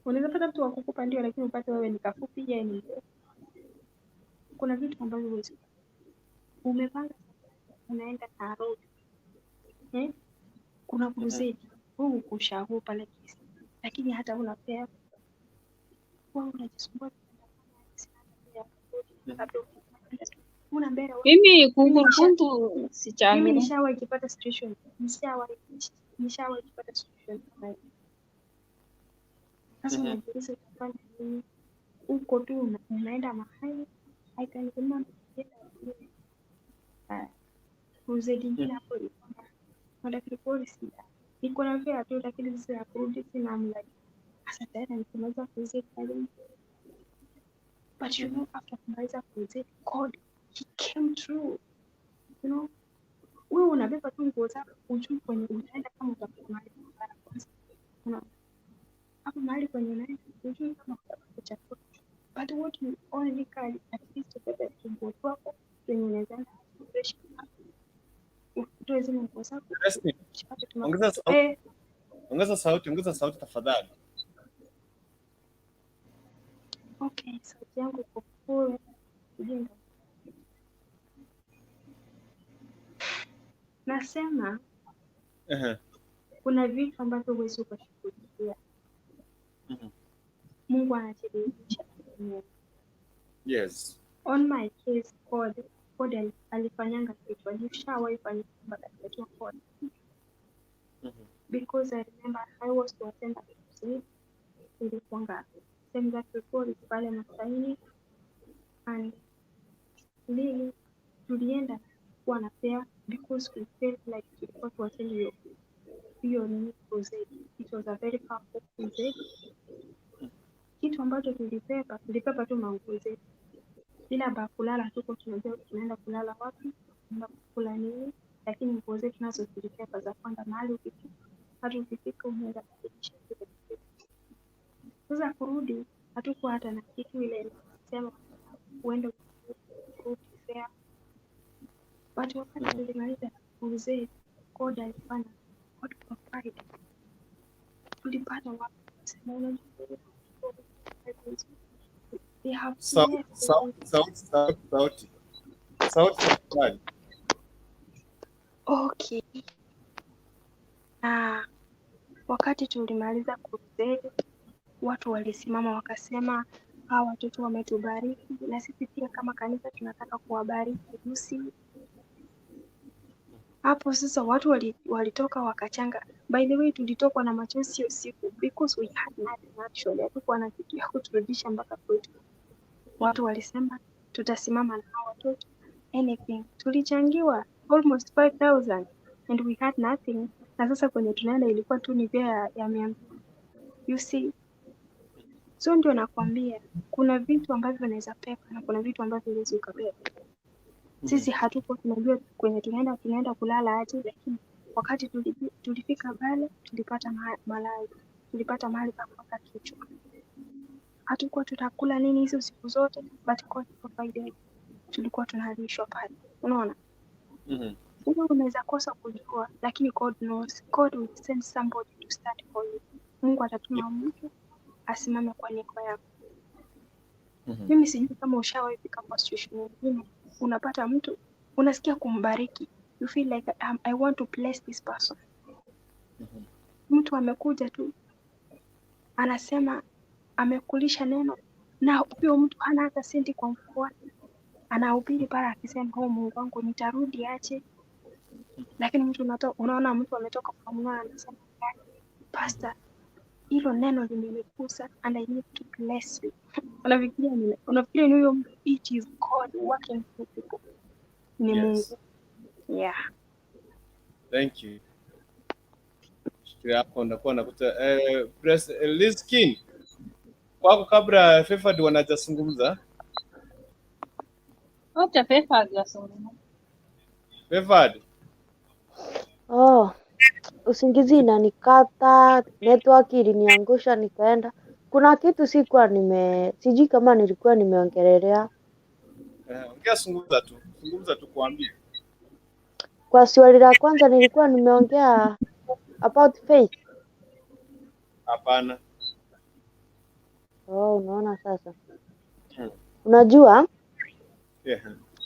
Unaweza pata mtu wa kukupa ndio, lakini upate wewe ni kafupi yeye ni mrefu. Kuna vitu ambavyo huwezi. Umepanga unaenda Nairobi. Kuna crusade. Wewe ukushago pale kisi. Lakini hata una fare. Wewe unajisumbua una mbele.
Mimi kundu sichangia.
Mimi nishawahi kupata situation. Nishawahi kupata situation. Sasa unajiuliza kufanya nini? Uko tu unaenda mahali. I can remember crusade nyingine hapo ilikuwa. Madakiri polisi. Niko na fare tu, lakini sasa ya kurudi sina mlaki. Sasa tena nikamaliza crusade pale. But you know, after kumaliza crusade, God, he came through. You know, wewe unabeba tu nguo zako, ujui kwenye unaenda kama utakuwa mahali mbaya kwanza. Unaona? Hapo mahali kwenye unaenda, ujui kama utapata chakula. But what you only can at least ubebe nguo zako kwenye unaweza enda fresh. Utoe zile nguo zako.
Ongeza sauti tafadhali.
Okay, sauti yangu iko full. Nasema kuna vitu ambavyo huwezi ukashughulikia. Mungu anathibitisha.
Yes.
On my case, God alifanyanga kitu, alishawahi fanya mpaka akatoa code. Because I remember I was to attend a crusade, ilikuwanga same that report pale Masaini, and lili tulienda kuwa na prayer because we felt like tulikuwa to attend hiyo nini crusade. It was a very powerful crusade. Kitu ambacho tulipepa tu manguo zetu, bila ba kulala, tuko tunajua tunaenda kulala wapi, tunaenda kula nini, lakini nguo zetu nazo tulipepa za kwenda mahali ukifika, hata ukifika unaenda kubadilisha kile kitu. Sasa kurudi hatukuwa hata na kitu ile sema uende kurudi fair, but wakati tulimaliza crusade, God alifanya God provide. Tulipata watu sema unajua they have
sauti.
Okay. Wakati tulimaliza crusade, watu walisimama wakasema hawa watoto wametubariki na sisi pia kama kanisa tunataka kuwabariki. Hapo sasa watu walitoka wakachanga. By the way, tulitokwa na machozi usiku because we had nothing actually. Hatukuwa na kitu ya kuturudisha mpaka kwetu. Watu walisema tutasimama na hawa watoto anything. Tulichangiwa almost 5,000 and we had nothing. Na sasa kwenye tunaenda ilikuwa tu ni vya ya 100. You see? So ndio nakwambia kuna vitu ambavyo unaweza pepa na kuna vitu ambavyo huwezi ukapepa. Sisi hatuko tunajua kwenye tunaenda kulala aje, lakini wakati tulifika pale tulipata malazi, tulipata mahali pa kuweka kichwa. Hatukuwa tutakula nini hizo siku zote, but God provided. Tulikuwa tunalishwa pale, unaona. Wewe unaweza kosa kujua, lakini God knows. God will send somebody to start for you. Mungu atatuma mtu asimame kwa niaba yako. Mimi sijui kama ushawahi fika kwa situation nyingine, unapata mtu unasikia kumbariki, you feel like I want to bless this person. Mtu amekuja tu anasema amekulisha neno, na huyo mtu hana hata senti kwa mfuko wake, anahubiri pale akisema Mungu wangu nitarudi aje. Lakini mtu unaona mtu ametoka kwa Mungu anasema pastor, hilo neno limenigusa and I need to bless you. Unafikiria ni huyo mtu, it is God working through people. Ni Mungu. Yeah.
Thank you. Shikilia hapo ndakuwa nakuta press Liskin. Kwako kabla Fefad wanajazungumza.
Acha Fefad yazungumza.
Fefad.
Usingizi inanikata, network iliniangusha nikaenda. Kuna kitu sijui kama nilikuwa nimeongelelea.
Ongea, zungumza tu kuambia.
Kwa swali la kwanza nilikuwa nimeongea about faith.
Hapana.
Unaona sasa. Unajua?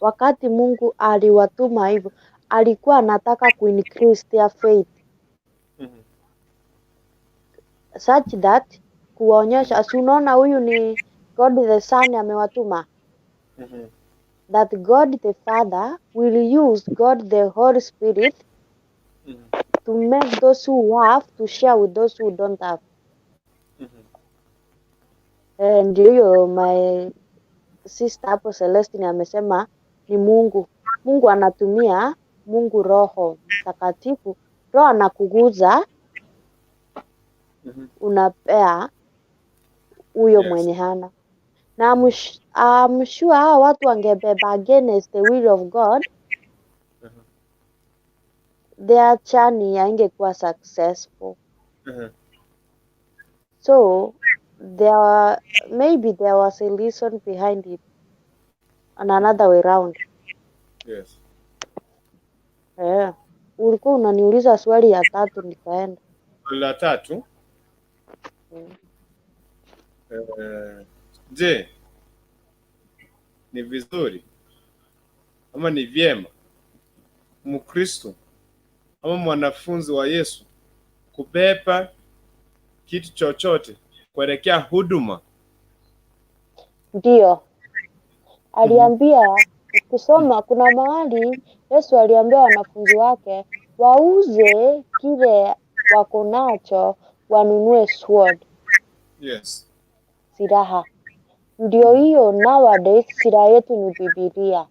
Wakati Mungu aliwatuma hivyo, alikuwa anataka ku-increase their faith. Such that kuwaonyesha, unaona huyu ni God the Son amewatuma. That God the Father will use God the Holy Spirit to make those who have to share with those who don't have. Ndio my sister hapo Celestine amesema ni Mungu. Mungu anatumia Mungu Roho Mtakatifu. Roho anakuguza, unapea huyo mwenye hana. Na I'm sure hao watu wangebeba against the will of God, their journey haingekuwa successful. So maybe there was a reason behind it and another way round.
Yes.
Ulikuwa unaniuliza swali ya tatu nikaenda.
Swali la tatu? Je, ni vizuri ama ni vyema Mkristo ama mwanafunzi wa Yesu kubeba kitu chochote kuelekea huduma.
Ndio. Aliambia ukisoma kuna mahali Yesu aliambia wanafunzi wake wauze kile wako nacho wanunue sword.
Yes.
Silaha. Ndio hiyo nowadays silaha yetu ni Biblia.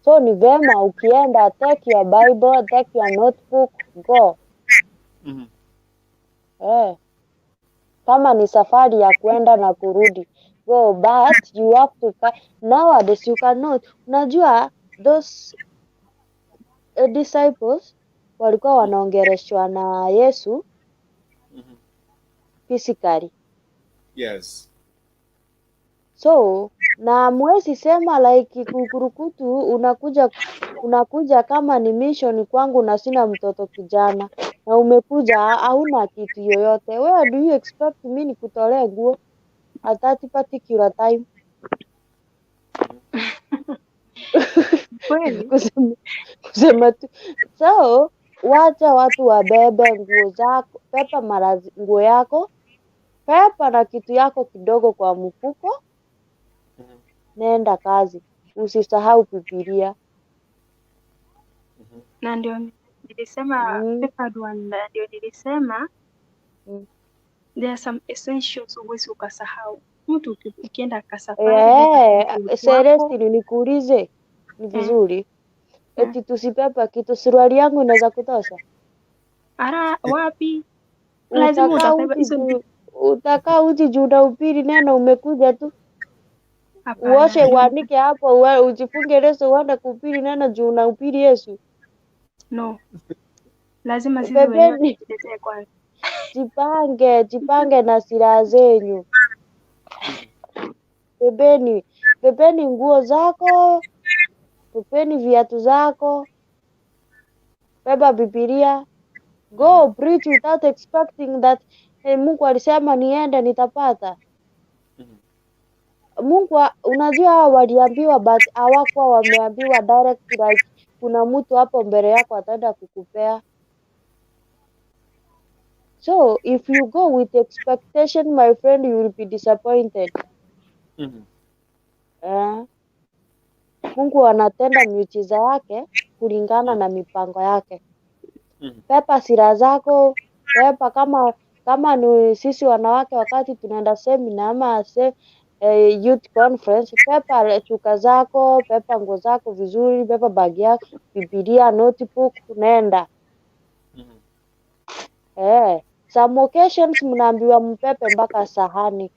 So ni vema ukienda, take your Bible, take your notebook, go. Kama ni safari ya kwenda na kurudi, go, but you have to nowadays you cannot. Unajua those disciples walikuwa wanaongeleshwa na Yesu physically.
Yes.
So na mwezi sema like kukurukutu unakuja kama ni mission kwangu na sina mtoto kijana na umekuja hauna kitu yoyote. Where do you expect me nikutolee nguo at that particular time? Kusema tu. So wacha watu wabebe nguo zako, pepa nguo yako, pepa na kitu yako kidogo kwa mfuko, nenda kazi. Usisahau Biblia.
Na ndio nilisema papered one, ndio nilisema there are some essentials huwezi ukasahau. Mtu ukienda kasafari
Celestine, nikuulize ni vizuri eti tusipepa kitu, suruali yangu inaweza kutosha?
Wapi? Lazima utabeba hizo.
Utakaa uji juu na upili neno umekuja tu. Uoshe uanike hapo, ujifunge leso uende kuhubiri neno juu na upili Yesu.
No. Lazima sisi wenyewe tujitetee kwanza.
Jipange na silaha zenyu. Bebeni nguo zako, bebeni viatu zako, beba Biblia. Go preach without expecting that Mungu alisema niende nitapata. Mungu unajua waliambiwa but hawakuwa wameambiwa direct like kuna mtu hapo mbele yako ataenda kukupea. So if you go with expectation, my friend, you will be disappointed. Mungu anatenda miujiza yake kulingana na mipango yake. Pepa silaha zako, pepa kama ni sisi wanawake wakati tunaenda seminar ama youth conference, pepa chuka zako, pepa nguo zako vizuri, pepa bagi yako, Biblia, notebook, nenda. Some occasions mnaambiwa mpepe mpaka sahani.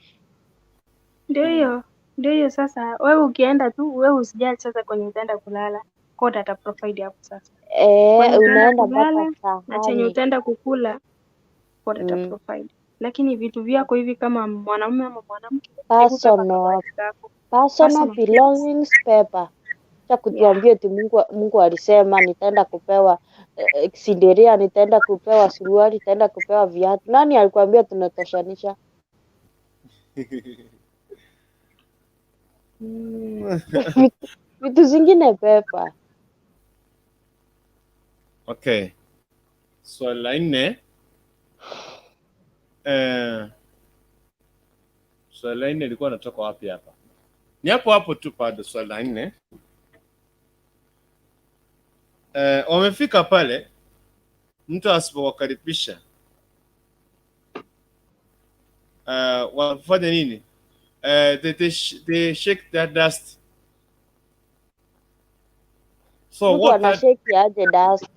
Ndio hiyo sasa, wewe ukienda tu, wewe usijali sasa kwenye utaenda kulala. God ata provide hapo sasa.
Unaenda mpaka sahani.
Na chenye utaenda kukula, God ata provide. Lakini vitu vyako hivi kama mwanamume ama mwanamke,
personal belongings paper. Cha kutuambia eti Mungu alisema nitaenda kupewa sindiria, nitaenda kupewa suruali, nitaenda kupewa viatu. Nani alikwambia tunatoshanisha? Vitu zingine pepa.
Okay. Swali la 4. Swali la 4 ilikuwa natoka wapi hapa? Ni hapo tu bado swali la 4. Wamefika pale, mtu asipowakaribisha wafanya nini? They shake their dust.
So mtu anashake aje dust?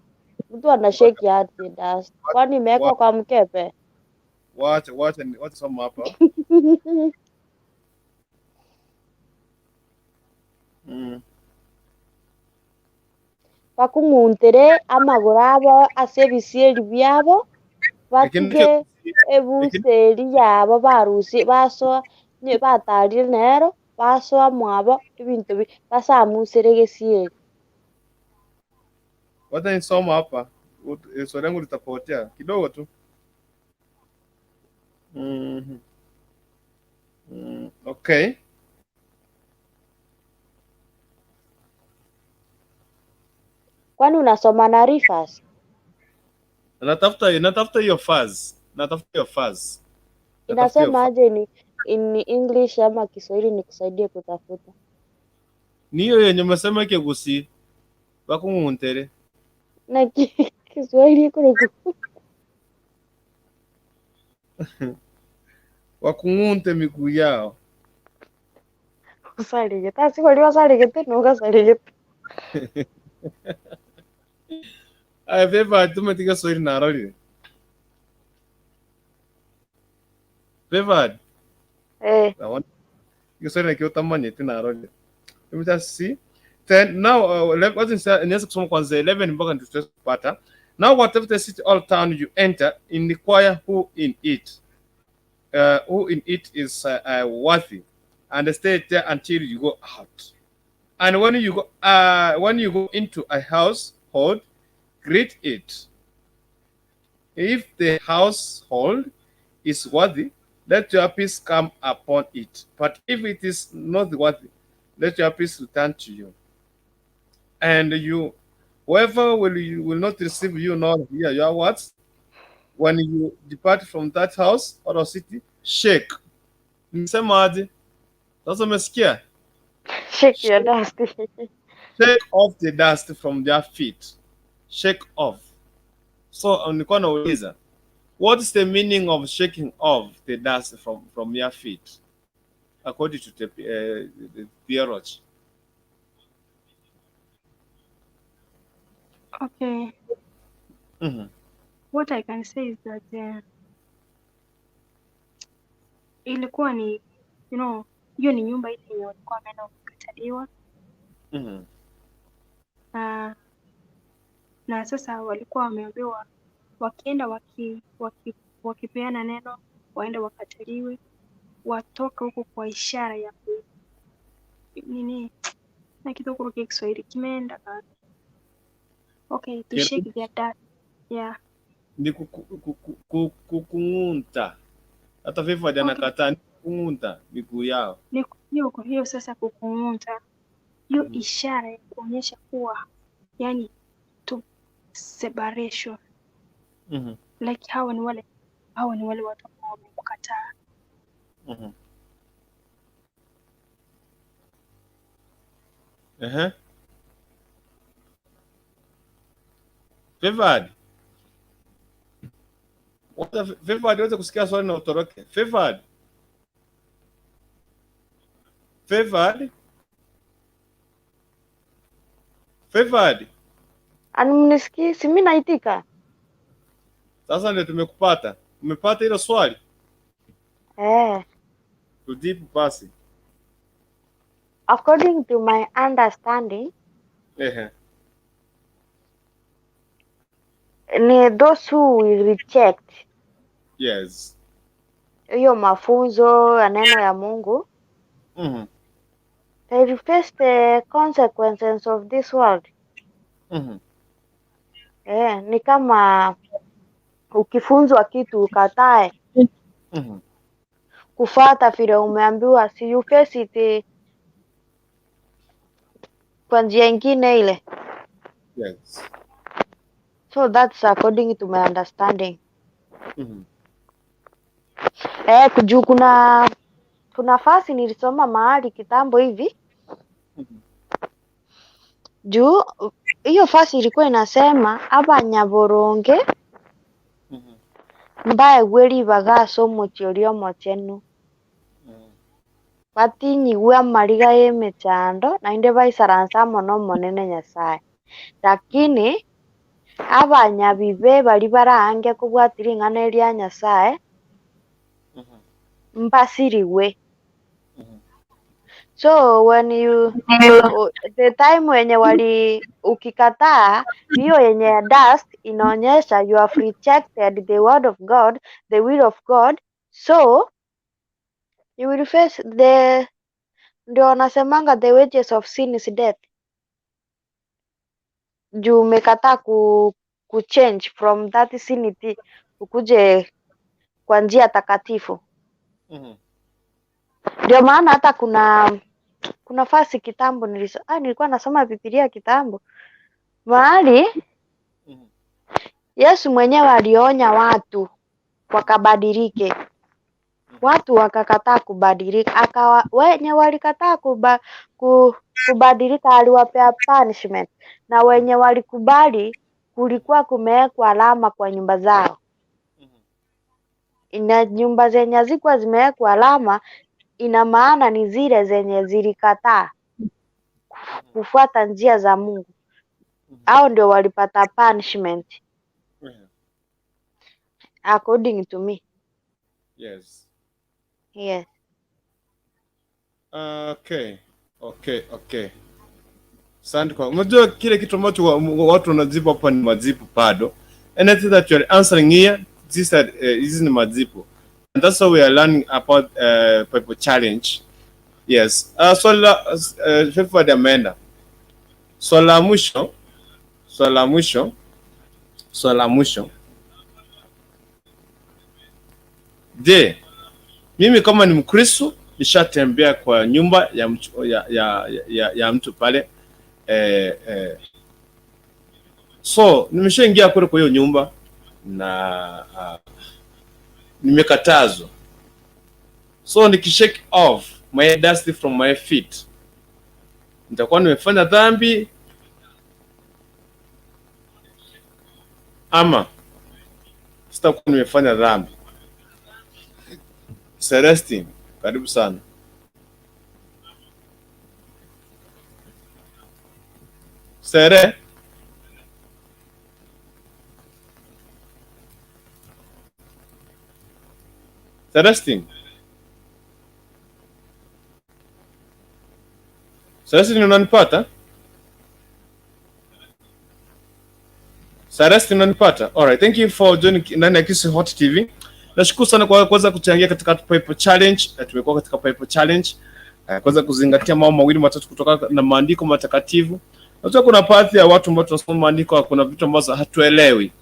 Mtu anashake aje dust? Kwani imewekwa kwa mkepe?
What soma hapa?
Bakunguntere amaguru abo ase ebisieri byabo batige ebuseri yabo barusi basoa batarire nero basoa mwabo ebintu basamusere gesieri.
Wacha nisoma hapa, swali langu litapotea kidogo tu. Okay.
Kwani unasoma na rifas?
Natafuta hiyo fuzz.
Inasema aje ni in English ama Kiswahili nikusaidie kutafuta?
Ni hiyo yenye umesema kigusi. Bakunguntere.
Na Kiswahili iko
Wakungunte miguu yao.
Usaligeta, si wali wasaligeta nuga saligeta.
Ay, Beba, tumetika Swahili na aroli. Beba. Kiswahili na kiotamani tina aroli. Let me just see. Then now, let's kusoma kwanza 11 mpaka tutapata. Now, whatever the city or town you enter, inquire who in it. Who in it is worthy, and stay there until you go out. And when you go into a household, greet it. If the household is worthy, let your peace come upon it. But if it is not worthy, let your peace return to you. And whoever will not receive you nor hear your words, when you depart from that house or city, shake. Nisemaje? Sasa umesikia?
Shake your dust.
Shake off the dust from their feet. Shake off. So nilikuwa nauliza, what is the meaning of shaking off the dust from your feet? According to the theology.
Okay. What I can say is that ilikuwa ni hiyo ni nyumba ile yenye walikuwa wameenda kukataliwa. Na sasa walikuwa wameambiwa wakienda wakipeana neno waende wakataliwe, watoke huko kwa ishara ya nini na kidogo kwa Kiswahili kimeenda kana. Okay, to shake their dust. Yeah.
Ni kukungunta. Hata Favored anakataa ni kukungunta miguu yao.
Ni hiyo sasa kukungunta. Hiyo ishara ya kuonyesha kuwa yani to separation. Like hawa ni wale watu ambao wamekukataa.
Favored. Favored waweza kusikia swali na utoroke. Favored.
Animnisikii, si mimi naitika.
Sasa ndio tumekupata. Umepata hilo swali? Tujibu basi.
According to my understanding, ni those who will reject.
Yes.
Hiyo mafunzo ya neno ya Mungu. They will face the consequences of this world. Ni kama ukifunzwa kitu ukatae kufuata vile umeambiwa, si you face it kwa njia ingine ile.
Yes.
So that's according to my understanding. Kujua kuna fasi nilisoma mahali kitambo hivi. Juu hiyo fasi ilikuwa inasema abanyaboronge mbaye gweri bagaso muchiorio mochenu. Batinyigwe amariga y'emechando nainde baisaransa mono monene Nyasaye. Lakini abanyabibe bari barange kubwatira ing'ana eria Nyasaye mbasiriwe. So when the time wenye ukikataa hiyo yenye dust inaonyesha you have rejected the word of God, the will of God, so you will face ndio wanasemanga the wages of sin is death. Juu umekataa change from that sinity ukuje kwa njia takatifu. Ndio maana hata kuna fasi kitambo nilikuwa nasoma Biblia kitambo. Mahali Yesu mwenyewe alionya watu wakabadilike. Watu wakakataa kubadilika. Wenye walikataa kubadilika aliwapea punishment. Na wenye walikubali kulikuwa kumewekwa alama kwa nyumba zao. Na nyumba zenye hazikuwa zimewekwa alama ina maana ni zile zenye zilikataa kufuata njia za Mungu. Hao ndio walipata punishment. According to me.
Yes.
Yes.
Okay. Asante kwa. Unajua kile kitu ambacho watu wanajibu hapa ni majibu bado. Anything that you are answering here, these ni majibu. And that's how we are learning about people challenge. Yes. Swali la ameenda. Swali la mwisho. Je, mimi kama ni Mkristo nishatembea kwa nyumba ya mtu pale so nimeshaingia kule kwa hiyo nyumba na nimekatazwa. So nikishake off my dust from my feet, nitakuwa nimefanya dhambi ama sitakuwa nimefanya dhambi? Celestine, karibu sana. Sere? Celestine? Celestine unanipata? Celestine unanipata? Alright, thank you for joining ndani ya Kisi Hot TV. Nashukuru sana kwa kuweza kuchangia katika Bible Challenge. Tumekuwa katika Bible Challenge. Kuweza kuzingatia mambo mawili matatu kutoka na maandiko matakatifu. Unajua kuna baadhi ya watu ambao tunasoma maandiko kuna vitu ambazo hatuelewi.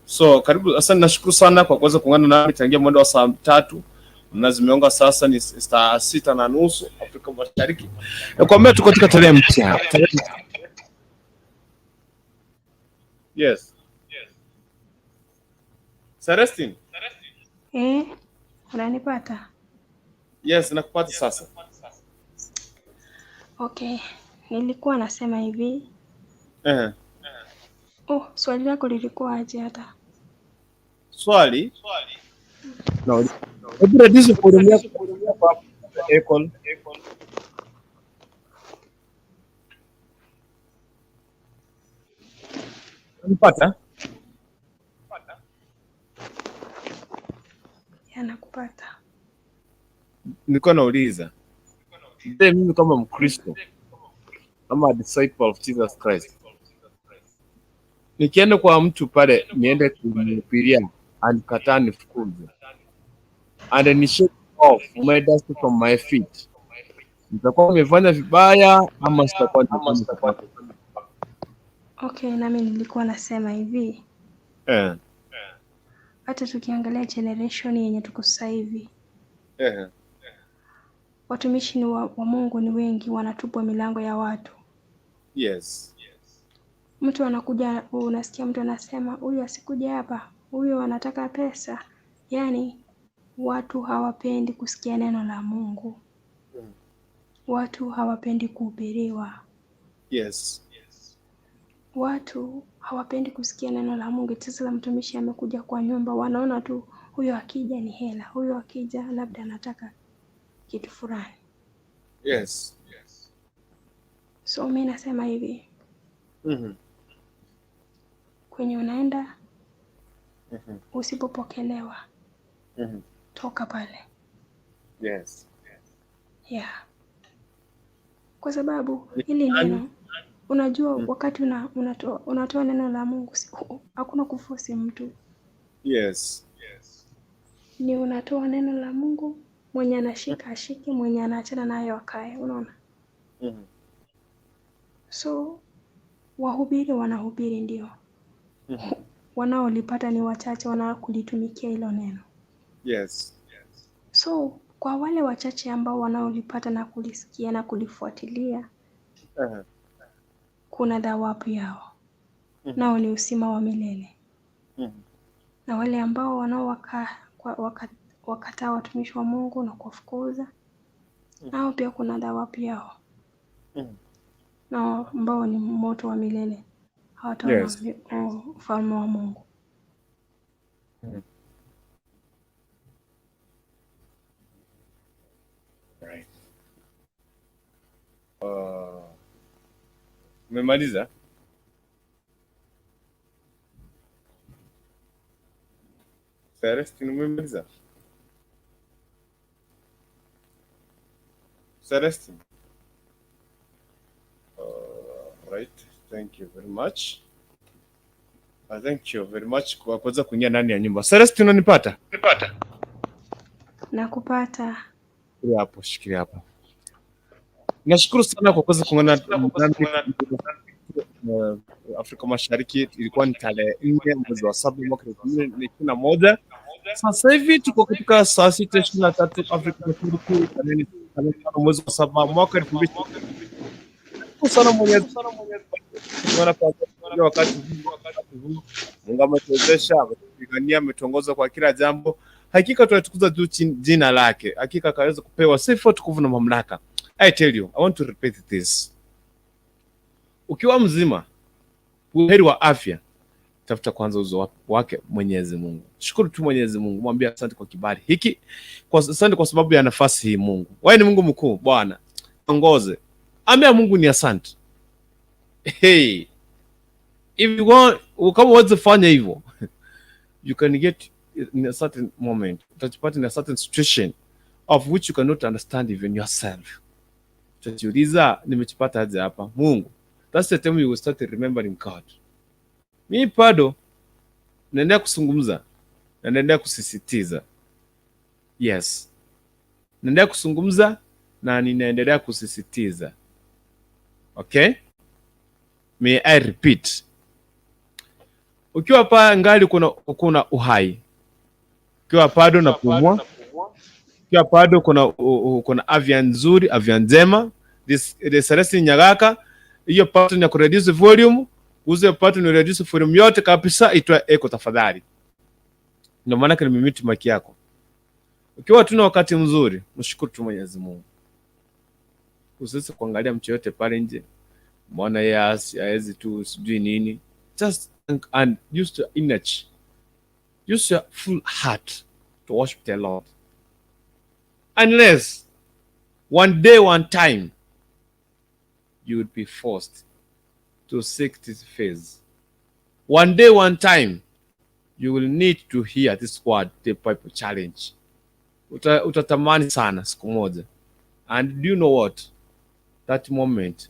So karibu, asante, nashukuru sana kwa kuweza kuungana nami tangia mwendo wa saa 3 na zimeonga sasa ni saa 6:30 Afrika Mashariki. Nakwambia tuko katika tarehe mpya. Yes. Celestine?
Unanipata?
Yes, nakupata sasa.
Okay. Nilikuwa nasema hivi. Swali lako lilikuwa aje hata?
Swali? No. Hebu rudisha kurudia kwa Econ. Unipata?
Nakupata.
Nilikuwa nauliza. Je, mimi kama Mkristo ama disciple of Jesus Christ, nikienda kwa mtu pale niende kumhubiria anikataa nifukuze and then shake off my dust from my feet, nitakuwa nimefanya vibaya ama sitakuwa nimefanya?
Okay, nami nilikuwa nasema hivi. Hata tukiangalia generation yenye tuko sasa hivi. Watumishi wa Mungu ni wengi, wanatupwa milango ya watu.
Yes.
Mtu anakuja, unasikia mtu anasema huyu asikuja hapa, huyu anataka pesa. Yaani watu hawapendi kusikia neno la Mungu. Watu hawapendi kuhubiriwa.
Yes.
Watu hawapendi kusikia neno la Mungu. Sasa mtumishi amekuja kwa nyumba, wanaona tu huyo akija ni hela, huyo akija labda anataka kitu fulani.
Yes.
So mimi nasema hivi. Kwenye unaenda usipopokelewa toka pale.
Yes.
Yeah. Kwa sababu hili neno unajua wakati unatoa neno la Mungu hakuna kuforce mtu.
Yes.
Ni unatoa neno la Mungu, mwenye anashika ashike, mwenye anaachana nayo akae, unaona? So wahubiri wanahubiri ndio. Wanaolipata ni wachache, wanaokulitumikia hilo neno.
Yes.
So kwa wale wachache ambao wanaolipata na kulisikia na kulifuatilia, kuna thawabu yao. Nao ni uzima wa milele. Na wale ambao wakataa watumishi wa Mungu na kuwafukuza, nao pia kuna adhabu yao. Na ambao ni moto wa milele, hawataona ufalme wa Mungu.
Right. Umemaliza? Celestine, umemaliza? Celestine. Right. Thank you very much. Thank you very much kwa kuweza kuingia ndani ya nyumba. Celestine, unanipata? Nipata.
Nakupata.
Hapo, shikilia hapo. Nashukuru sana kwa kuweza kuungana Afrika Mashariki. Ilikuwa ni tarehe 4 mwezi wa 7 mwaka 2021. Sasa hivi tuko katika saa 6:23 Afrika Mashariki, tarehe 5 mwezi wa 7 mwaka 2020. Sana Mwenyezi wakati huu Mungu ametuwezesha, ametupigania, ametuongoza kwa kila jambo. Hakika tunatukuza jina lake. Hakika kaweza kupewa sifa, tukufu na mamlaka. I tell you, I want to repeat this. Ukiwa mzima, buheri wa afya, tafuta kwanza uso wake Mwenyezi Mungu. Shukuru tu Mwenyezi Mungu, mwambie asante kwa kibali hiki, asante kwa sababu ya nafasi hii Mungu. Wewe ni Mungu mkuu, Bwana. Ongoze. Ambia Mungu ni asante. Hey. If you want, kama uweze fanya hivyo, you can get in a certain moment, utajipata in a certain situation of which you cannot understand even yourself. Utajiuliza, nimechipata aje hapa? Mungu. That's the time you will start remembering God. Mimi bado naendelea kuzungumza, naendelea kusisitiza. Yes. Naendelea kuzungumza na ninaendelea kusisitiza. Okay? May I repeat? Ukiwa pa ngali kuna uhai. Ukiwa bado na pumua. Ukiwa bado kuna afya nzuri, afya njema. This Celestine Nyagaka, hiyo pattern ya reduce volume, uze pattern ya reduce volume yote kabisa, itwa echo tafadhali. Ndio maana kana mimiti maki yako. Ukiwa tuna wakati mzuri, mshukuru tu Mwenyezi Mungu. Usisi kuangalia mtu yote pale nje. Mbona yeye haezi tu sijui nini. Just and use to energy. Use your full heart to worship the Lord. Unless one day, one time, you would be forced to seek this phase. One day, one time, you will need to hear this word, the Bible challenge. Utatamani sana siku moja. And do you know what? That moment,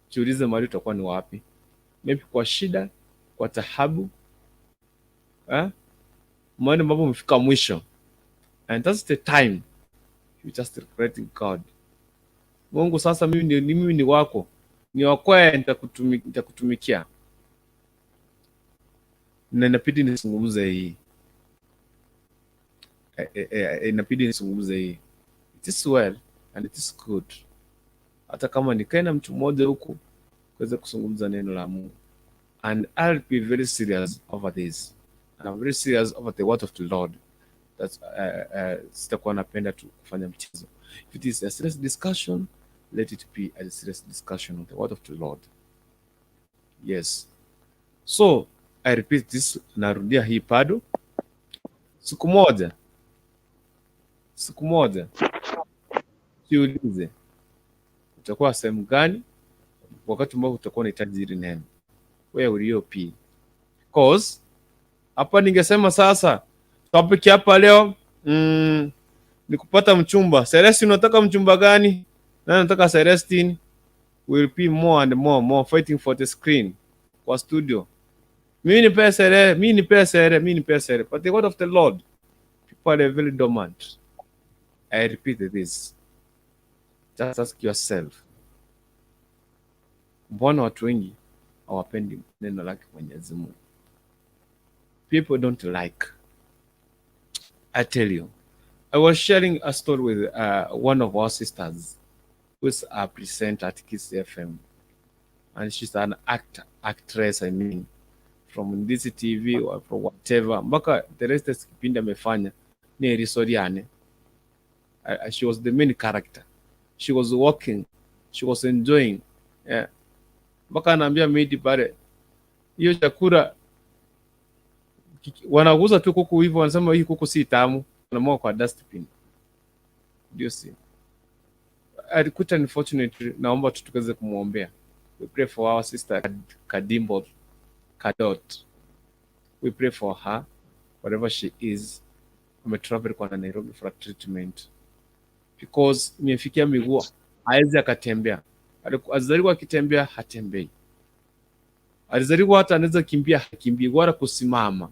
jiulize mahali utakuwa ni wapi? Maybe kwa shida, kwa taabu, mahali ambapo umefika mwisho. And that's the time you just regretting God. Mungu, sasa mimi ni wako. Ni wakoe, nitakutumikia. Na inabidi nisungumuze hii. Inabidi nisungumuze hii. It is well and it is good. Hata kama nikae na mtu mmoja huku kuweza kuzungumza neno la Mungu. And I'll be very serious over this. And I'm very serious over the word of the Lord. That's sitakuwa napenda tu kufanya mchezo. If it is a serious discussion, let it be a serious discussion on the word of the Lord. Yes. So, I repeat this, narudia hii bado. Siku moja, jiulize, utakuwa sehemu gani wakati ambao utakuwa unahitaji hili neno? Where will you be? Cause hapa ningesema sasa topic hapa leo ni kupata mchumba. Celestine, unataka mchumba gani? Na nataka Celestine will be more and more fighting for the screen kwa studio. Mimi ni pesa. But the word of the Lord, people are very dormant. I repeat this. Just ask yourself. Mbona watu wengi hawapendi neno lake Mwenyezi Mungu? People don't like. I tell you, I was sharing a story with one of our sisters who's a presenter at Kiss FM. And she's an actress, from this TV or from whatever, mpaka the rest kipindi amefanya ni Erisoriane. She was the main character. She was walking, she was enjoying. Yeah. Mpaka anaambia midi pale, hiyo chakula wanauza tu kuku hivyo, wanasema hii kuku si tamu, wanamwaga kwa dustbin. Ndio si alikuta unfortunately, naomba tutukeze kumwombea. We pray for our sister Kadimbo Kadot. We pray for her wherever she is. Ametravel kwa Nairobi for a treatment because imefikia miguu hawezi akatembea. Alizaliwa akitembea, hatembei. Alizaliwa hata anaweza kimbia, hakimbii, wala kusimama.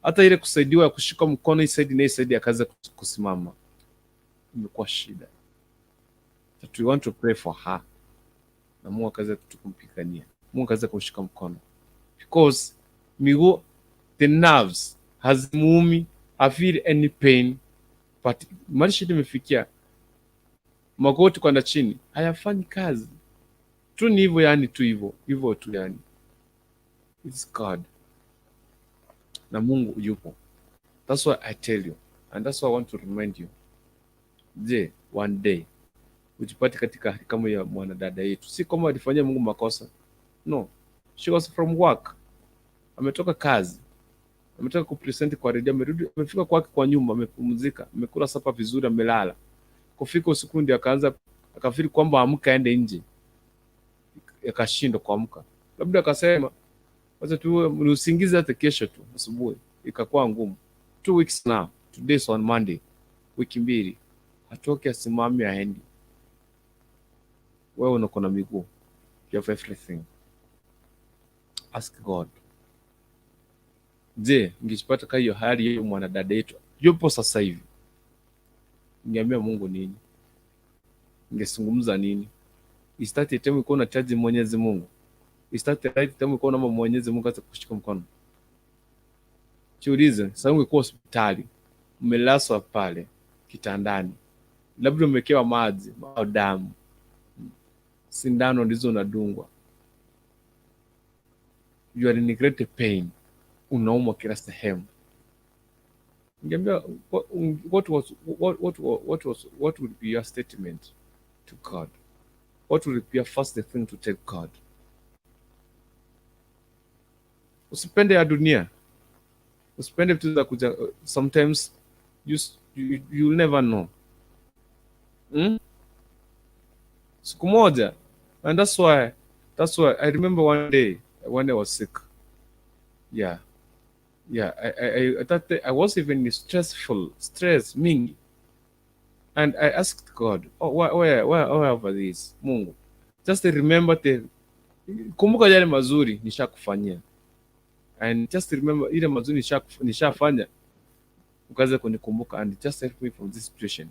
Hata ile kusaidiwa kushika mkono isaidi na isaidi akaanza kusimama, imekuwa shida. That we want to pray for her, na Mungu akaanza kutukumpigania, Mungu akaanza kushika mkono because miguu, the nerves hazimuumi, I feel any pain, but mali shida imefikia magoti kwenda chini hayafanyi kazi tu, ni hivyo yani, tu hivyo tu yani. It's God na Mungu yupo. That's why I tell you, and that's why I want to remind you. Je, one day ujipate katika hali kama ya mwanadada yetu. Si kama alifanyia Mungu makosa, no, she was from work, ametoka kazi, ametoka kupresent kwa redio, amerudi, amefika kwake kwa nyumba, amepumzika, amekula sapa vizuri, amelala. Kufika usiku ndio akaanza akafiri kwamba amka aende nje, akashindwa kuamka. Labda akasema wacha tu usingize hata kesho tu asubuhi, ikakuwa ngumu. 2 weeks now, today is on Monday, wiki mbili atoke asimame aendi. Wewe uko na miguu, you have everything. Ask God. Je, ngishipata kwa hiyo hali hiyo mwanadada yetu yupo sasa hivi, ningeambia Mungu nini? Ningezungumza nini? Istati temu iko na charge Mwenyezi Mungu. Istati right temu iko na Mwenyezi Mungu hata kushika mkono. Chiulize, sasa ungekuwa hospitali, umelaswa pale kitandani, labda umekewa maji au damu, sindano ndizo unadungwa, you are in great pain, unaumwa kila sehemu. Ningeambia what would be your statement to God? What would be your first thing to tell God? Usipende ya dunia, usipende vitu za kuja. Sometimes you'll never know. Siku moja, and that's why I remember one day when I was sick. Yeah, I was even stress mingi, and I asked God, oh, where over this Mungu, just remember kumbuka yale mazuri nishakufanyia, and just remember ile mazuri nishafanya, ukaanza kunikumbuka, and just help me from this situation.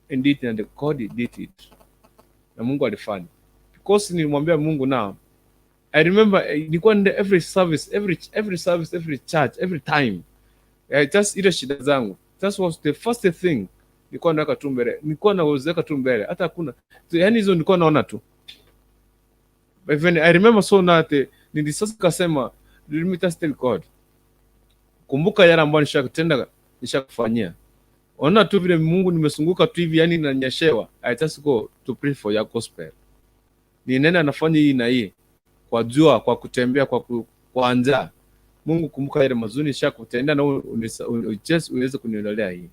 Indeed, and God did it, na Mungu alifanya, because nilimwambia Mungu now. I remember nilikuwa nende every service, every church, every time. Just ile shida zangu. That was the first thing. Nilikuwa naweka tu mbele. Nilikuwa naweka tu mbele. Hata hakuna. Yaani hizo nilikuwa naona tu. But when I remember so that nilisasa kasema, let me just tell God. Kumbuka yale ambayo nishakutenda, nishakufanyia. Ona tu vile Mungu nimesunguka tu hivi, yani nanyeshewa. I just go to pray for your gospel. Ni nani anafanya hii na hii? Kwa jua, kwa kutembea, kwa njaa. Mungu kumbuka yale mazuri nishakutendea, na unaweza kuniondolea hii.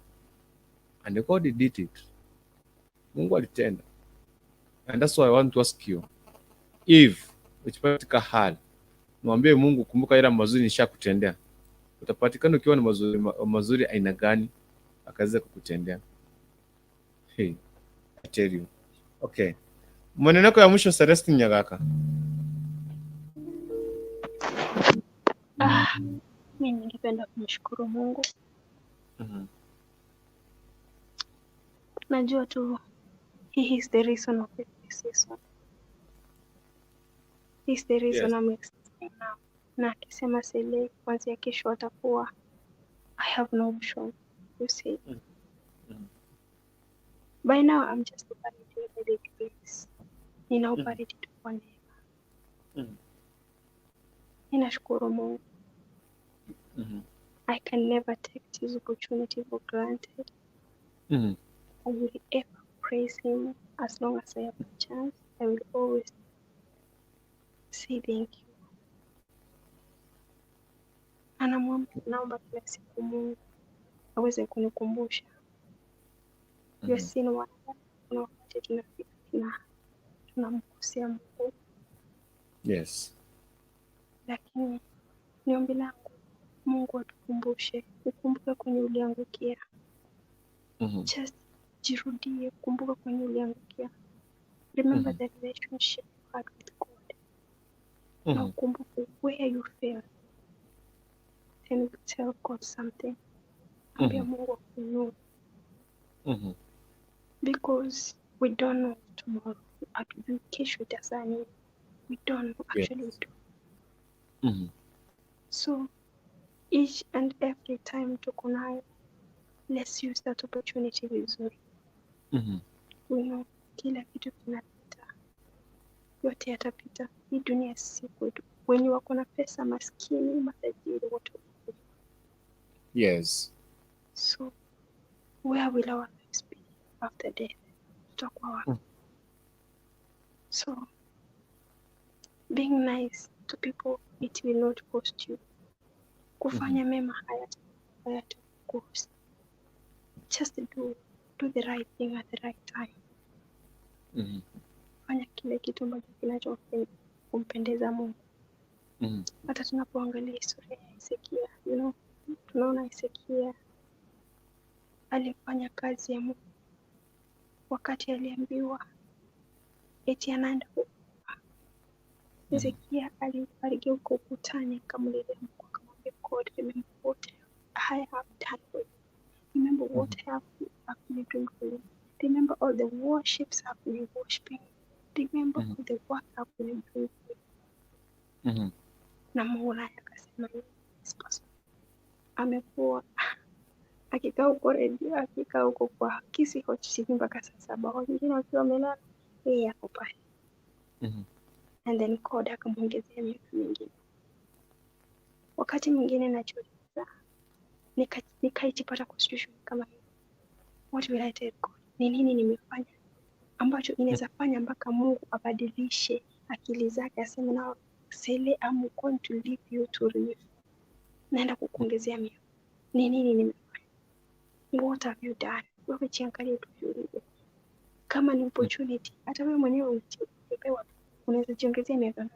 And God did it. Mungu alitenda. And that's why I want to ask you, if ukipatika hali, mwambie Mungu kumbuka yale mazuri nishakutendea. Utapatikana ukiwa na mazuri aina gani akaweza kukutendea. Hey, I tell you. Okay. Maneno yako ya mwisho Celestine Nyagaka.
Mimi ningependa kumshukuru Mungu. Najua tu he is the reason of this season. He is the reason I'm existing now. Na akisema sele kuanzia kesho atakuwa, I have no option. You see. By now I'm just operating by the grace. Nina operate tu kwa neema.
Ninashukuru Mungu.
Mhm.
I can never take this opportunity for granted.
Mhm.
I will ever praise him as long as I have a chance. I will always say thank you. Naomba kila siku Mungu aweze kunikumbusha. Your sin wanadamu, kuna wakati tunafika tunamkosea Mungu,
Yes.
lakini ni ombi langu Mungu atukumbushe, ukumbuke kwenye uliangukia.
Mhm.
Just jirudie, kumbuka kwenye uliangukia. Remember the relationship you had with God. Na ukumbuke where you failed. Then you tell God something. Ambia Mungu akuinue. Because we don't know tomorrow. Hatujui kesho itazaa nini. We don't know, actually we don't. So each and every time tuko nayo, let's use that opportunity vizuri. We know kila kitu kinapita, yote yatapita. Hii dunia si kwetu. Wenye wako na pesa, maskini, matajiri, wote.
Yes.
So where will our lives be after death? Tutakuwa wapi? So being nice to people, it will not cost you. Kufanya mema hayatakukost. Just do the right thing at the right time. Fanya kile kitu ambacho kinachokumpendeza Mungu. Hata tunapoangalia historia ya Hezekia, tunaona Hezekia alifanya kazi ya Mungu wakati aliambiwa eti anaenda kufa. Hezekia aligeuka ukutani akamlilia Mungu akamwambia, God, remember what I have done for you. Remember what I have been doing for you. Remember all the worships I've been worshiping. Remember all the work I've been doing for you. Na Mungu naye akasema, this person amekuwa akikaa huko redio, akikaa huko kwa kisi hochini mpaka saa 7, wengine wakiwa wamelala, yeye ako pale. And then God akamwongezea miaka mingine. Wakati mwingine najiuliza, nikaijipata kwa situation kama hii. What will I tell God? Ni nini nimefanya ambacho inaweza fanya mpaka Mungu abadilishe akili zake, aseme na Sele, I'm going to leave you to live. Naenda kukuongezea miaka. Ni nini nimefanya? What have you done? Wewe jiangalie tu. Kama ni opportunity, hata wewe mwenyewe ukipewa unaweza jiongezea miaka.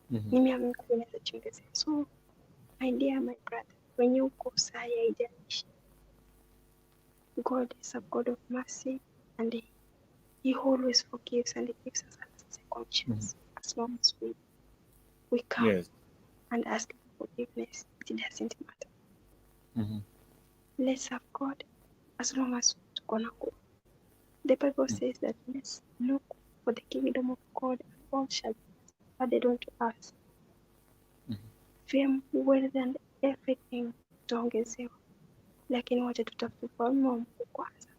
Ni miaka unaweza jiongezea. So my dear, my brother, when you go saa ya haijalishi. God is a God of mercy, and He always forgives, and He gives us a second chance. As long as we come and ask for forgiveness, it doesn't matter. Let's have God as long as tuko na nguvu. The Bible says that let's look for the kingdom of God, and all shall be added unto us. Fame, wealth, and everything tutaongezewa, lakini wacha tutafute ufalme wa Mungu kwanza.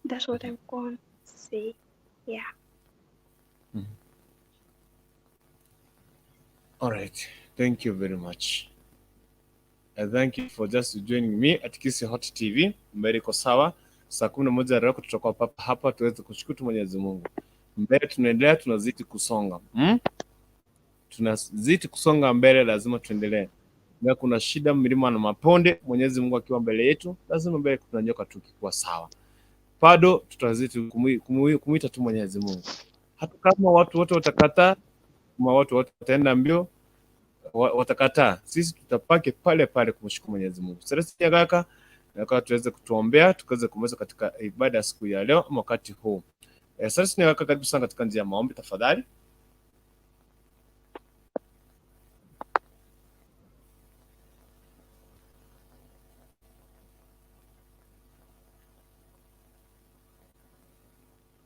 That's what I'm going to say. Yeah.
All right. Thank you very much. I thank you for just joining me at Kisi Hot TV. Mbele iko sawa. Saa 11 leo tutakuwa hapa tuweze kushukuru Mwenyezi Mungu. Mbele tunaendelea, tunazidi kusonga. Tunazidi kusonga mbele, lazima tuendelee. Na kuna shida, milima na maponde, Mwenyezi Mungu akiwa mbele yetu, lazima mbele tunanyoka tukikuwa sawa. Bado tutazidi kumuita tu Mwenyezi Mungu. Hata kama watu wote watakataa, kama watu wote wataenda mbio, watakataa, sisi tutapake pale pale kumshukuru Mwenyezi Mungu. Sasa kaka, na tuweze kutuombea tukaweze kumaliza katika ibada ya siku ya leo ama wakati huu. Sasa kaka, karibu sana katika njia ya maombi tafadhali.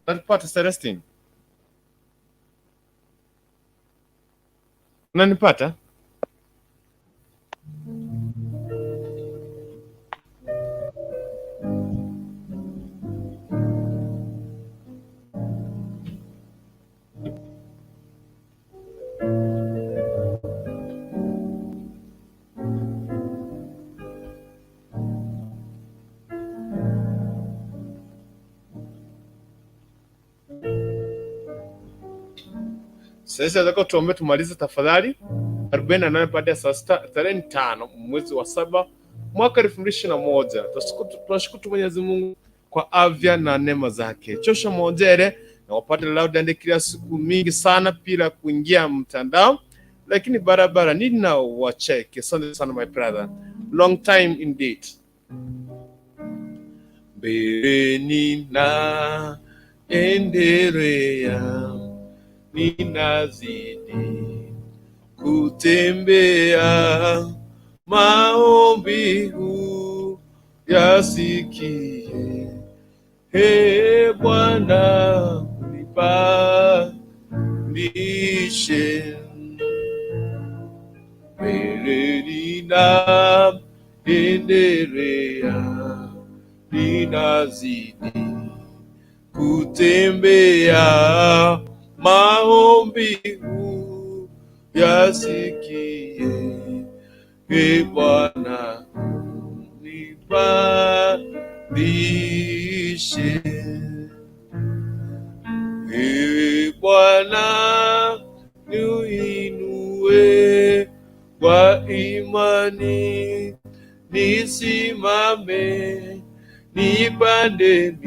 Unanipata Celestine? Unanipata? Sasa nataka tuombe tumalize tafadhali. 48 baada ya tarehe 5 mwezi wa 7 mwaka 2021. Tunashukuru Mwenyezi Mungu kwa afya na neema zake. Chosha Mojere na wapate lauda kila siku mingi sana bila kuingia mtandao, lakini barabara nina wacheke. Asante sana my brother, long time indeed. Mbele na endelea, ninazidi kutembea, maombi huu yasikie. Ee Bwana unipandishe, mbele nina endelea, ninazidi kutembea, maombi huu yasikie. Ee Bwana unipandishe, Ee Bwana niinue kwa imani, nisimame nipande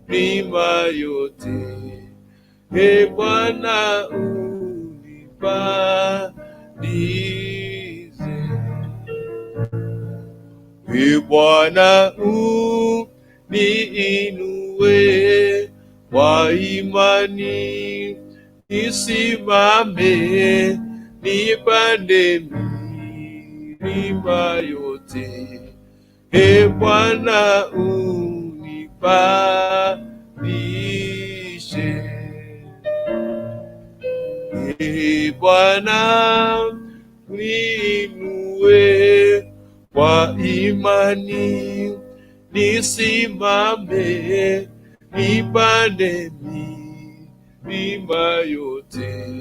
milima yote. Ee Bwana unipandishe, Ee Bwana uniinue kwa imani, nisimame nipande milima yote. Ee Bwana unipandishe, Ee Bwana uniinue kwa imani, nisimame nipande milima yote.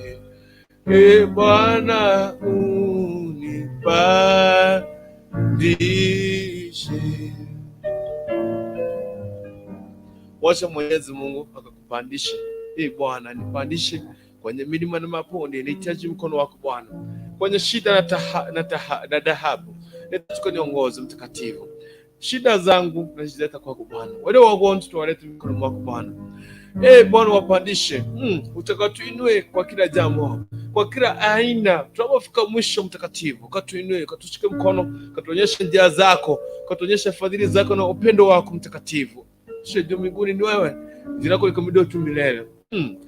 Ee Bwana unipandishe. Wacha Mwenyezi Mungu akakupandishe. Ee Bwana nipandishe kwenye milima na mabonde, nahitaji mkono wako Bwana. Kwenye shida na dhahabu, nataka niongoze mtakatifu. Shida zangu nazileta kwako Bwana. Wale wagonjwa tuwalete mkono mwako Bwana. Ee Bwana wapandishe, utakatuinue kwa kila jambo, kwa kila aina. Tunapofika mwisho mtakatifu, katuinue, katushike mkono, katuonyeshe njia zako, katuonyeshe fadhili zako na upendo wako mtakatifu. Shedio mbinguni ni wewe, jina lako likamiliwe tu milele.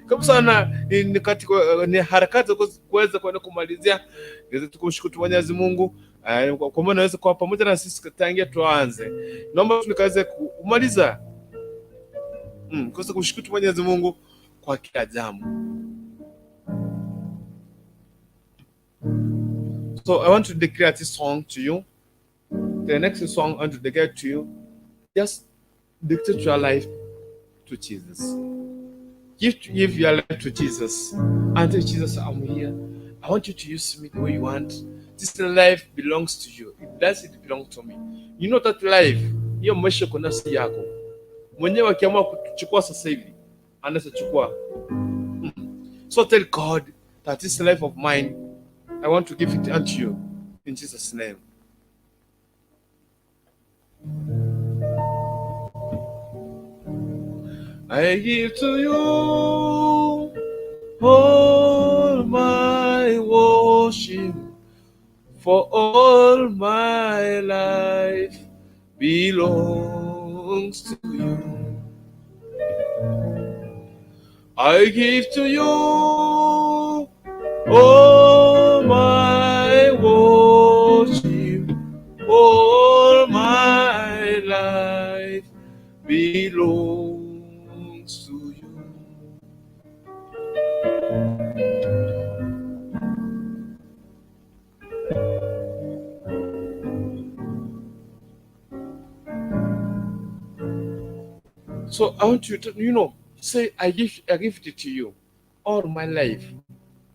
Kabisa ni katika ni harakati kuweza kwenda kumalizia. Ngeze tukumshukuru Mwenyezi Mungu kwa maana naweza kwa pamoja na sisi tangia tuanze. Naomba tunikaweze kumaliza kwa kumshukuru Mwenyezi Mungu kwa kila jambo. So I want to declare this song to you. The next song I want to declare to you, just dedicate your life to Jesus. Give your life to Jesus. And tell Jesus, I'm here. I want you to use me the way you want. This life belongs to you. It doesn't belong to me. You know that life, hiyo maisha kwa nafsi yako. Mwenyewe akiamua kuchukua sasa hivi, anaweza chukua. So tell God that this life of mine, I want to give it unto you in Jesus' name. I give to you all my worship, for all my life belongs to you. I give to you all my worship, all my life belongs to you. So I want you to, say, I give it to you, all my life,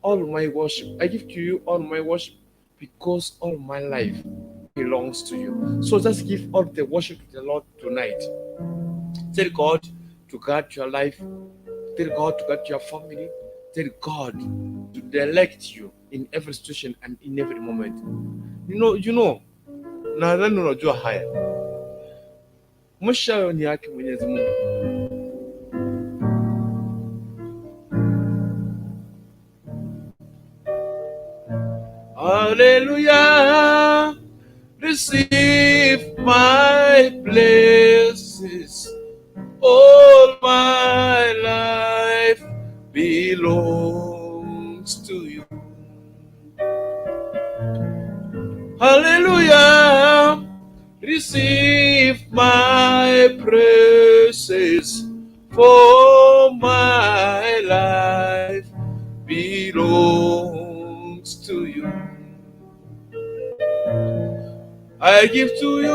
all my worship. I give to you all my worship because all my life belongs to you. So just give all the worship to the Lord tonight. Tell God to guard your life. Tell God to guard your family. tell God to direct you in every situation and in every moment. You know, nadhani unajua haya. Mwisho ni yake Mwenyezi Mungu. Hallelujah, receive my blessings. All my life belongs to you. Hallelujah, receive my praises, for my life belongs to you. I give to you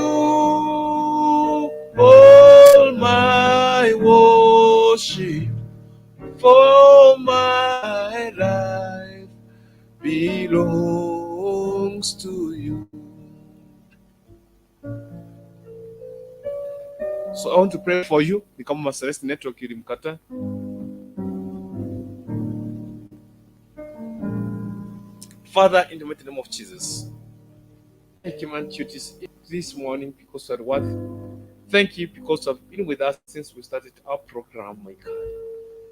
all my worship, for my life belongs to you. So I want to pray for you. Become a Celeste network ilimkata. Father, in the mighty name of Jesus, I command you this morning because you are worthy. Thank you because you have been with us since we started our program, my God.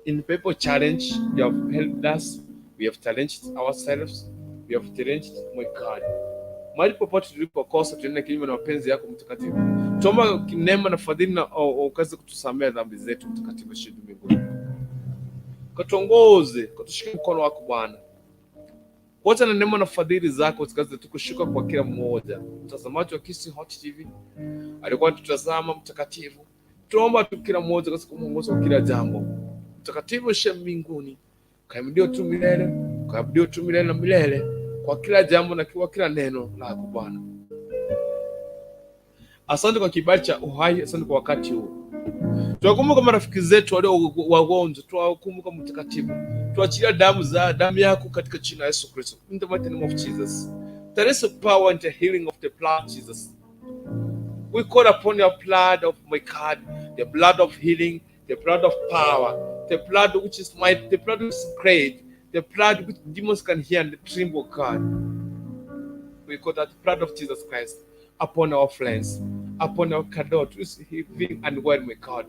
In People Challenge, you have helped us. We have challenged ourselves. We have challenged, my God. Mahali popote tulipokosa tuende kinyume na mapenzi yako mtakatifu. Tuomba neema na fadhili na ukaze kutusamea dhambi zetu mtakatifu shida mbinguni. Katuongoze, katushike mkono wako Bwana. Wacha na neema na fadhili zako zikaze tukushuka kwa kila mmoja. Mtazamaji wa Kisi Hot TV alikuwa tutazama mtakatifu. Tuomba tu kila mmoja katika muongozo wa kila jambo. Mtakatifu shida mbinguni. Kaimudio tu milele, kaimudio tu milele na milele. Kwa kila jambo na kwa kila neno lako Bwana. Asante kwa kibali cha uhai, asante kwa wakati huu. Tuwakumbuka marafiki zetu walio wagonjwa, tuwakumbuka mtakatifu. Tuachilia damu yako katika jina la Yesu Kristo. In the mighty name of Jesus. There is a power in the healing of the blood, Jesus. We call upon your blood of my God, the blood of healing, the blood of power, the blood which is mighty, the blood which is great, the blood which demons can hear and tremble, God. We call that blood of Jesus Christ upon our friends, upon our kadot, who is healing and well, my God.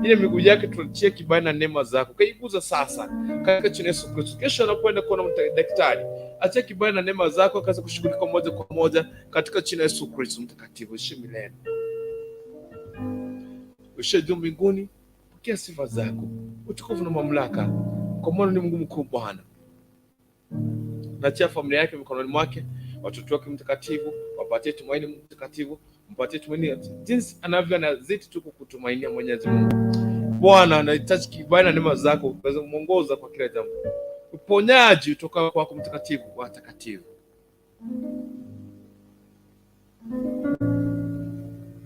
Ile miguu yake tuachie kibali na neema zako. Kaiguza sasa katika jina la Yesu Kristo. Kesho anapoenda kuona daktari, achie kibali na neema zako akaanza kushughulika moja kwa moja katika jina la Yesu Kristo mtakatifu. Shimileni. Ushe mbinguni, pokea sifa zako, utukufu na mamlaka. Kwa maana ni Mungu mkuu Bwana. Nachia familia yake mikononi mwake, watoto wake mtakatifu, wapatie tumaini mtakatifu, mpatie tumaini jinsi anavyo na ziti tuko kutumainia Mwenyezi Mungu. Bwana, anahitaji kibali na neema zako uweze kumuongoza kwa kila jambo. Uponyaji utoka kwako mtakatifu wa takatifu.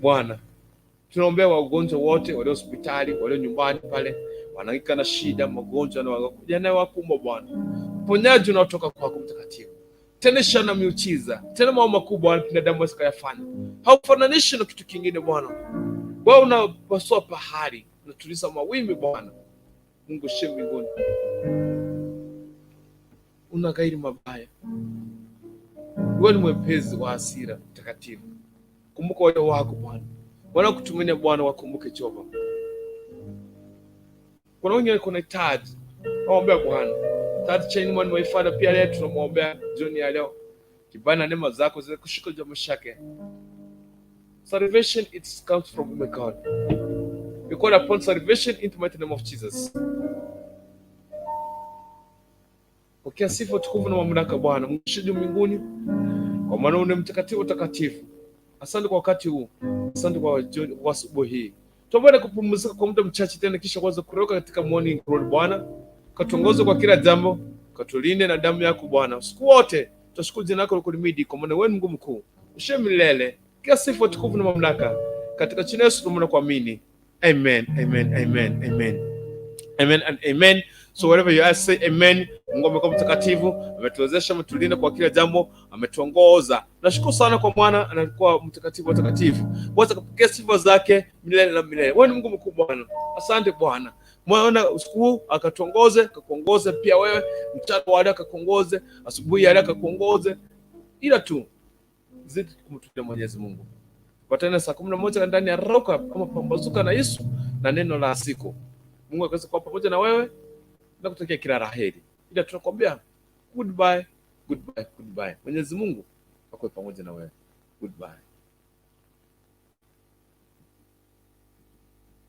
Bwana, tunaombea wagonjwa wote walio hospitali, walio nyumbani pale, wanahangaika na shida, magonjwa na wakuja nayo wakumba Bwana. Uponyaji unaotoka kwako mtakatifu. Tena shana miujiza, tena mambo makubwa binadamu wasikayafanya. Haufananishi na kitu kingine Bwana. Wewe unapasua bahari, unatuliza mawimbi Bwana. Mungu shemu mbinguni. Unagairi mabaya. Wewe ni mwepesi wa hasira mtakatifu. Kumbuka wale wako Bwana. Wana kutumania Bwana, wakumbuke Jehova. Kuna wengine kuna hitaji. Naomba Bwana. Tatu chaini mwani waifada pia leo tunamwombea jioni ya leo. Kibali na neema zako zile kushika jambo shake. Salvation it comes from my God. We call upon salvation in the mighty name of Jesus. Pokea sifa, tukufu na mamlaka Bwana. Mungu shiju mbinguni. Kwa maana wewe ni mtakatifu takatifu. Asante kwa wakati huu. Asante kwa asubuhi hii. Tuombe kupumzika kwa muda mchache tena kisha kuanza kuroka katika morning glory Bwana. Katuongoze kwa kila jambo, katulinde na damu yako Bwana. Siku wote tutashukuru jina lako kulimidi kwa maana wewe ni Mungu mkuu. Ushe milele. Kila sifa, tukufu na mamlaka katika jina la Yesu tunaomba kuamini. Amen. Amen. Amen. Amen. Amen and amen. So wherever you are, say amen. Mungu amekuwa mtakatifu, ametuwezesha, ametulinda kwa kila jambo, ametuongoza. Nashukuru sana kwa Bwana anakuwa mtakatifu Bwana kupokea sifa zake milele na milele. Wewe ni Mungu mkuu Bwana. Asante Bwana. Mwana usiku huu akakuongoze pia wewe, mchana wa leo akakuongoze, asubuhi ya leo akakuongoze, ila tu zidi kumtulia Mwenyezi Mungu. Patana saa 11 ndani ya Roka kama pambazuka na Yesu na neno la siku. Mungu akaweza kuwa pamoja na wewe na kutakia kila laheri. Ila tunakwambia goodbye. Mwenyezi Mungu akuwe pamoja na wewe. Goodbye.